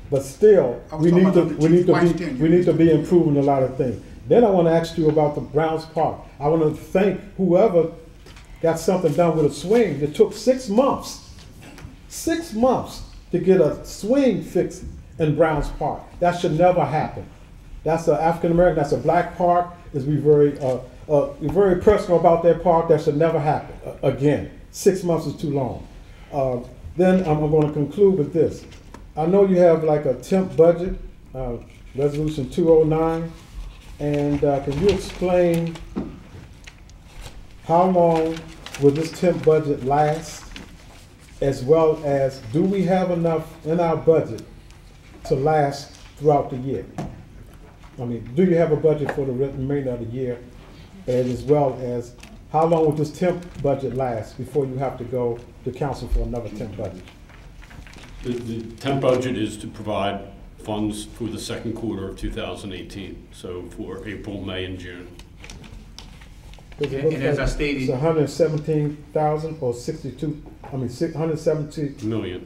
But still, I was talking about the wife's tenure. we need to be improving a lot of things. Then I want to ask you about the Browns Park. I want to thank whoever got something done with a swing. It took 6 months. 6 months to get a swing fixed in Browns Park. That should never happen. That's an African American, that's a black park. Is we very personal about that park. That should never happen again. 6 months is too long. Then I'm going to conclude with this. I know you have like a temp budget, resolution 209, and can you explain how long will this temp budget last, as well as do we have enough in our budget to last throughout the year? I mean, do you have a budget for the remainder of the year, and as well as how long will this temp budget last before you have to go to council for another temp budget? The temp budget is to provide funds for the second quarter of 2018, so for April, May, and June. And as I stated, it's 117,000 or 62. I mean, 117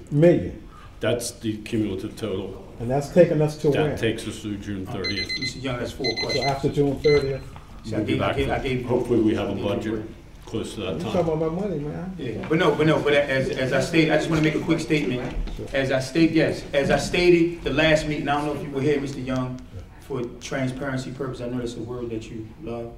million. That's the cumulative total. And that's taking us to when? That takes us through June 30th. Mr. Young has 4 questions. So after June 30th. So I gave hopefully we have a budget close to that You time. talking about my money, man? Yeah, but as I stated, I just want to make a quick statement. As I stated the last meeting, I don't know if you were here, Mr. Young, for transparency purposes. I know that's a word that you love,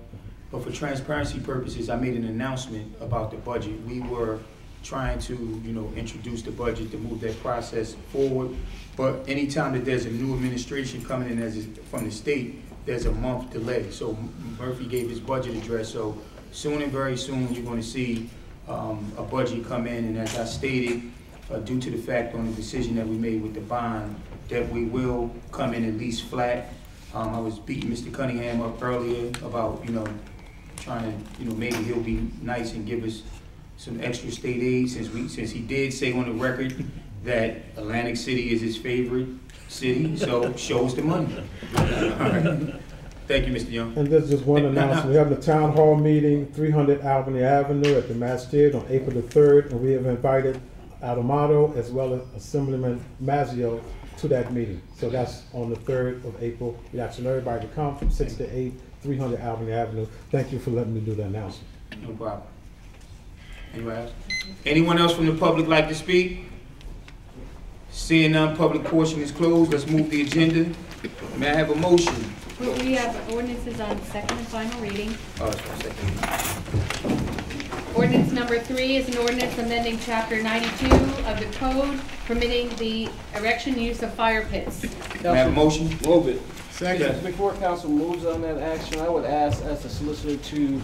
but for transparency purposes, I made an announcement about the budget. We were trying to, introduce the budget to move that process forward. But anytime that there's a new administration coming in from the state, there's a month delay. So Murphy gave his budget address. So soon and very soon, you're going to see a budget come in. And as I stated, due to the fact on the decision that we made with the bond, that we will come in at least flat. I was beating Mr. Cunningham up earlier about, trying to, maybe he'll be nice and give us some extra state aid since he did say on the record that Atlantic City is his favorite city, so show us the money. All right. Thank you, Mr. Young. And there's just one announcement. We have the town hall meeting, 300 Albany Avenue at the Mass Theater on April the 3rd, and we have invited Adamato as well as Assemblyman Mazzio to that meeting. So that's on the 3rd of April. We're asking everybody to come from 6 to 8, 300 Albany Avenue. Thank you for letting me do the announcement. No problem. Anyone else? Anyone else from the public like to speak? Seeing none, public portion is closed. Let's move the agenda. May I have a motion? We have ordinances on second and final reading. Oh, it's for second. Ordinance number 3 is an ordinance amending chapter 92 of the code permitting the erection and use of fire pits. May I have a motion? Move it. Second. Before council moves on that action, I would ask as the solicitor to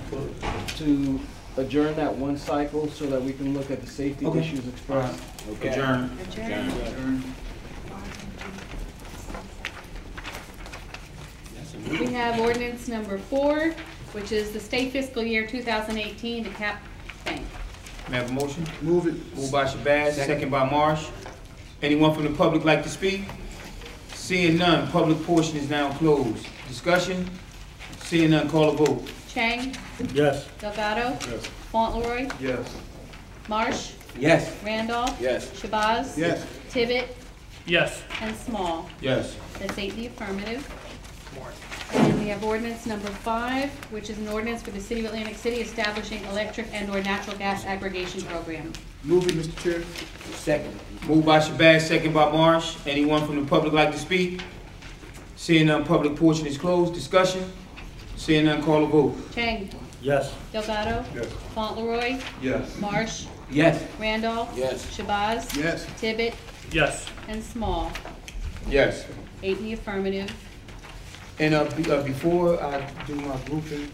adjourn that one cycle so that we can look at the safety issues expressed. Okay. Adjourn. We have ordinance number 4, which is the state fiscal year 2018 to cap bank. May I have a motion? Move it. Moved by Shabazz, second by Marsh. Anyone from the public like to speak? Seeing none, public portion is now closed. Discussion? Seeing none, call a vote. Chang? Yes. Delgado? Yes. Fauntleroy? Yes. Marsh? Yes. Randolph? Yes. Shabazz? Yes. Tibbet? Yes. And Small. Yes. That's 8 in the affirmative. And we have ordinance number 5, which is an ordinance for the city of Atlantic City establishing electric and/or natural gas aggregation program. Move it, Mr. Chair. Second. Moved by Shabazz, second by Marsh. Anyone from the public like to speak? Seeing none, public portion is closed. Discussion? Seeing none, call a vote. Chang? Yes. Delgado? Yes. Fauntleroy? Yes. Marsh? Yes. Randolph? Yes. Shabazz? Yes. Tibbet? Yes. And Small. Yes. 8 in the affirmative. And before I do my grouping,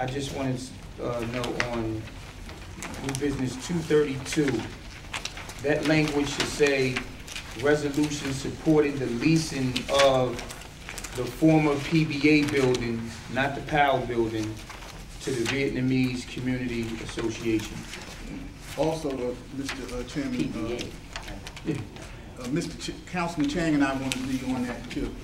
I just want to know on new business 232, that language should say resolution supporting the leasing of the former PBA building, not the Powell building, to the Vietnamese Community Association. Also, Mr. Chairman, Councilman Chang and I want to be on that too.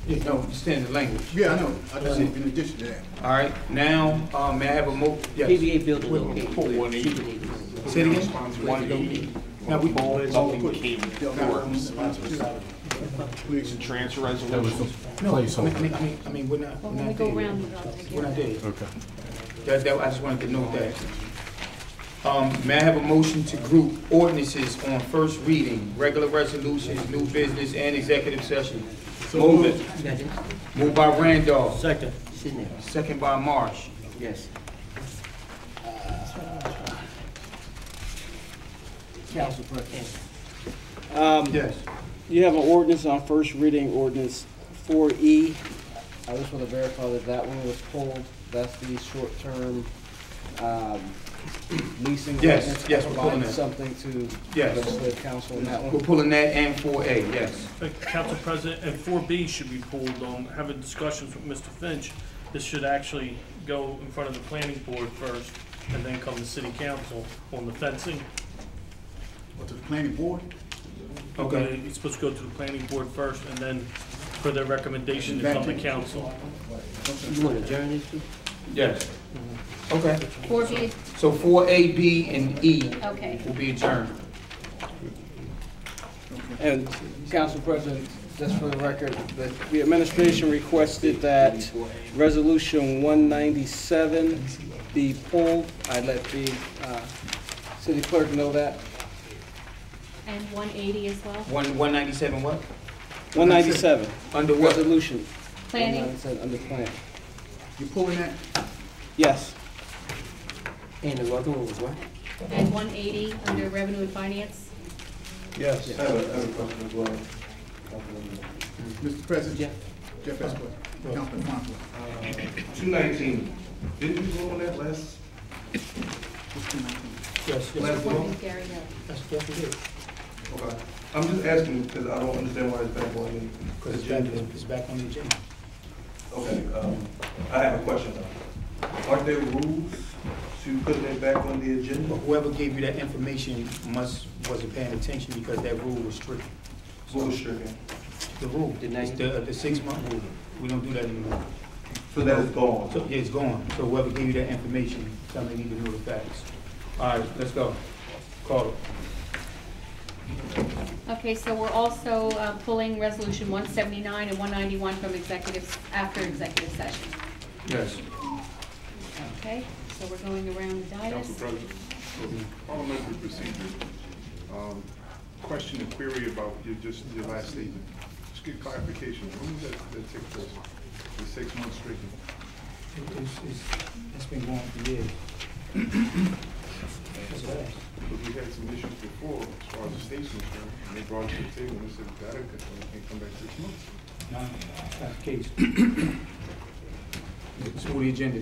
Yeah, no, understand the language. Yeah, I know. I just said in addition to that. All right, now, may I have a yes. PBA building located. Say it again? Now, we Please and transfer That was the resolutions. placeholder. I mean, we're not When we go there. around, I'll take We're care not of there. it. Okay. I just wanted to note that. May I have a motion to group ordinances on first reading, regular resolutions, new business, and executive session? Move it. Moved by Randolph. Second. Second by Marsh. Yes. Council President. Yes. You have an ordinance on first reading, ordinance 4E. I just want to verify that that one was pulled. That's the short-term leasing. Yes, ordinance. yes, we're pulling Provide that. Something to Yes. legislative council on that We're one. pulling that and 4A, yes. Council President, and 4B should be pulled, having discussions with Mr. Finch. This should actually go in front of the planning board first, and then come to city council on the fencing. Or to the planning board? Okay. It's supposed to go to the planning board first, and then for their recommendation to come to council. You want to adjourn this too? Yes. Okay. 4B, So 4A, B, and E okay. will be adjourned. And Council President, just for the record, the administration requested that resolution 197 be pulled. I let the city clerk know that. And 180 as well? 197 what? 197. Under what? Resolution. Planning? 197 under plan. You pulling that? Yes. And the other one was what? And 180 under revenue and finance? Yes. I have a question as well. Mr. President? Jeff Esquire. Councilman Fontaine. 219, didn't we vote on that last? What's 219? Yes. Last vote? Gary, no. That's we did. Okay. I'm just asking because I don't understand why it's back on Because the agenda. it's back on the agenda. Okay, I have a question though. Aren't there rules to put that back on the agenda? But whoever gave you that information wasn't paying attention because that rule was strict. What was stricken? The rule, it's the 6-month rule. We don't do that anymore. So that is gone? So, yeah, it's gone. So whoever gave you that information, tell me they need to know the facts. All right, let's go. Call it. Okay, so we're also pulling resolution 179 and 191 from executives, after executive session. Yes. Okay, so we're going around the Council dais. President, parliamentary procedure, question and query about your last statement. Just get clarification. When was that take place? The 6 months stricken? It's been going for years. But we had some issues before as far as the state's concerned, and they brought it to the table and they said that can't come back 6 months. No, that's the case. Let's move the agenda.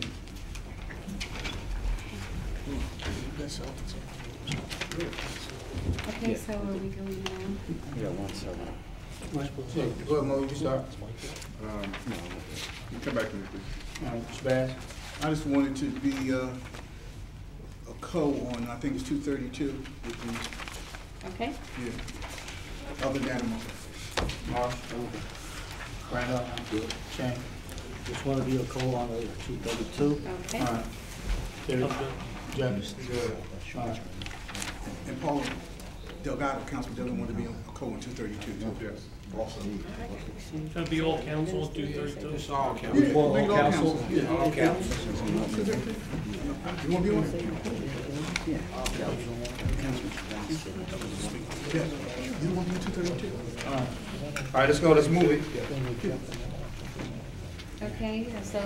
Okay, so are we going around? Yeah, 170. Yeah, go ahead, Mo, you start. You come back to me, please. All right, Mr. Bass. I just wanted to be a co on, I think it's 232. Okay. Yeah. Other than Marsh. Randolph. Good. Shane. Just want to be a co on 232. Okay. All right. Terry. James. Good. All right. And Paul Delgado, council doesn't want to be a co on 232. Yes. Gonna be all council, 232. It's all Yeah, council. make it all council. Yeah, all council. You want to be on it? Yeah. You want to be 232? All right. All right, let's go, let's move it. Okay, so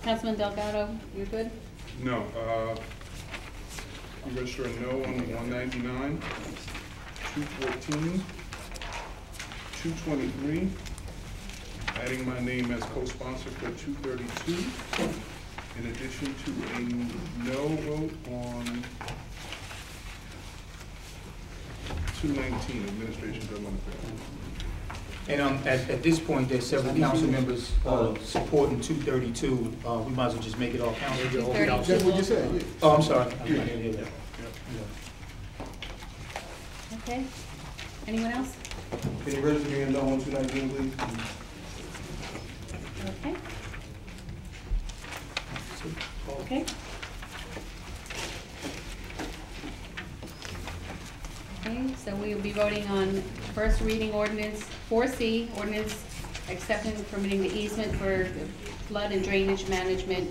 Councilman Delgado, you're good? No, I'm registering no on 199, 214, 223, adding my name as co-sponsor for 232, in addition to a no vote on 219, administration government affairs. And at this point, there's several council members supporting 232. We might as well just make it all council. 232. That's what you said, yeah. Oh, I'm sorry. I didn't hear that. Okay. Anyone else? Can you register me a no on 219, please? Okay. Okay. So we will be voting on first reading ordinance 4C, ordinance accepting and permitting the easement for flood and drainage management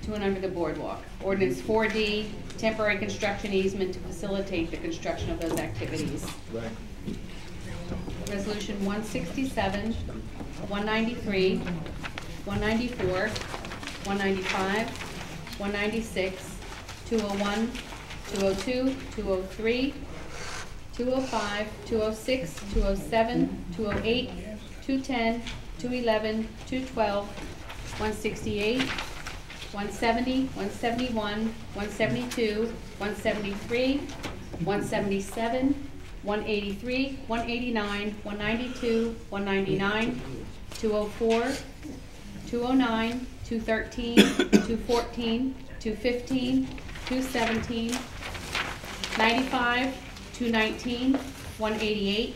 to and under the boardwalk. Ordinance 4D, temporary construction easement to facilitate the construction of those activities. Right. Resolution 167, 193, 194, 195, 196, 201, 202, 203, 205, 206, 207, 208, 210, 211, 212, 168, 170, 171, 172, 173, 177, 183, 189, 192, 199, 204, 209, 213, 214, 215, 217, 95, 219, 188,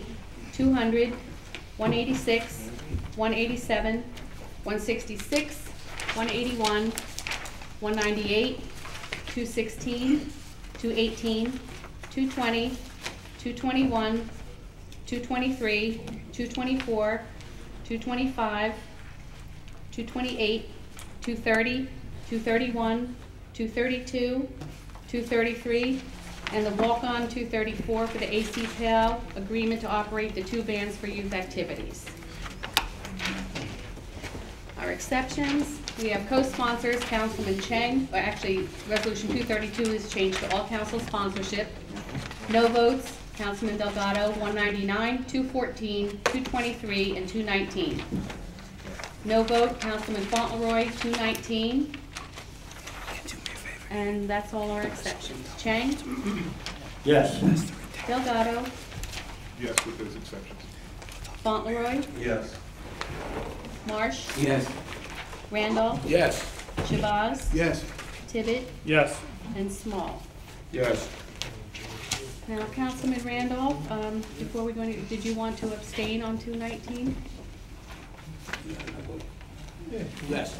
200, 186, 187, 166, 181, 198, 216, 218, 220, 221, 223, 224, 225, 228, 230, 231, 232, 233, and the walk-on 234 for the ACPL agreement to operate the 2 vans for youth activities. Our exceptions, we have co-sponsors, Councilman Cheng, or actually Resolution 232 is changed to all council sponsorship. No votes, Councilman Delgado, 199, 214, 223, and 219. No vote, Councilman Fauntleroy, 219. And that's all our exceptions. Chang? Yes. Delgado? Yes, with those exceptions. Fauntleroy? Yes. Marsh? Yes. Randolph? Yes. Shabazz? Yes. Tibbet? Yes. And Small. Yes. Now, Councilman Randolph, before we go into, did you want to abstain on 219? Yes.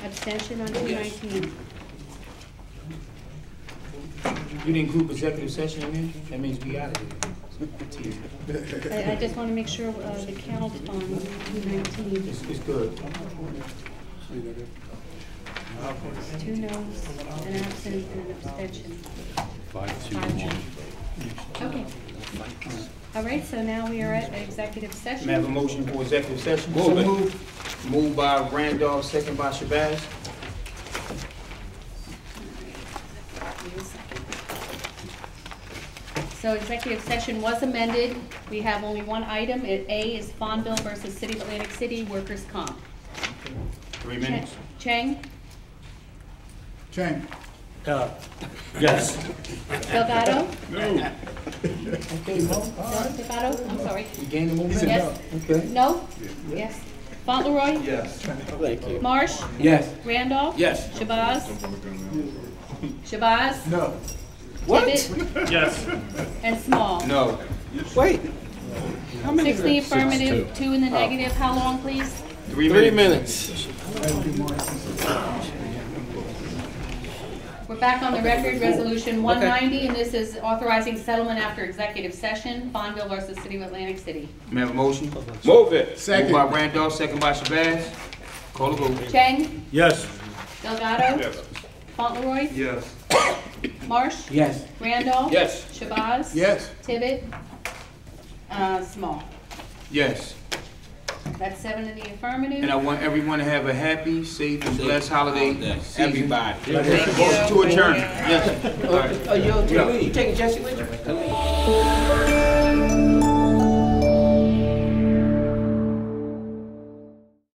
Abstention on 219? You didn't group executive session in there? That means we out of here. I just want to make sure the count on 219. It's good. 2 noes, an absent, and an abstention. 5, 2, 1. Okay. All right, so now we are at executive session. May I have a motion for executive session? Move it. Moved by Randolph, second by Shabazz. So executive session was amended. We have only one item. A is Fonville versus City of Atlantic City Workers' Comp. 3 minutes. Chang? Chang. Yes. Delgado? No. Delgado, I'm sorry. You gained the momentum? Yes. Okay. No? Yes. Fauntleroy? Yes. Thank you. Marsh? Yes. Randolph? Yes. Shabazz? Shabazz? No. What? Tibbet? Yes. And Small? No. Wait. How many? 6 in the affirmative, 2 in the negative. How long, please? 3 3 minutes. minutes. We're back on the record, Resolution 190, and this is authorizing settlement after executive session, Fonville versus City of Atlantic City. May I have a motion? Move it. Moved by Randolph, second by Shabazz. Call the vote. Chang? Yes. Delgado? Yes. Fauntleroy? Yes. Marsh? Yes. Randolph? Yes. Shabazz? Yes. Tibbet? Small. Yes. That's 7 in the affirmative. And I want everyone to have a happy, safe, and blessed holiday season. Everybody. Motion to adjourn. Yes. All right. You taking Jesse with you?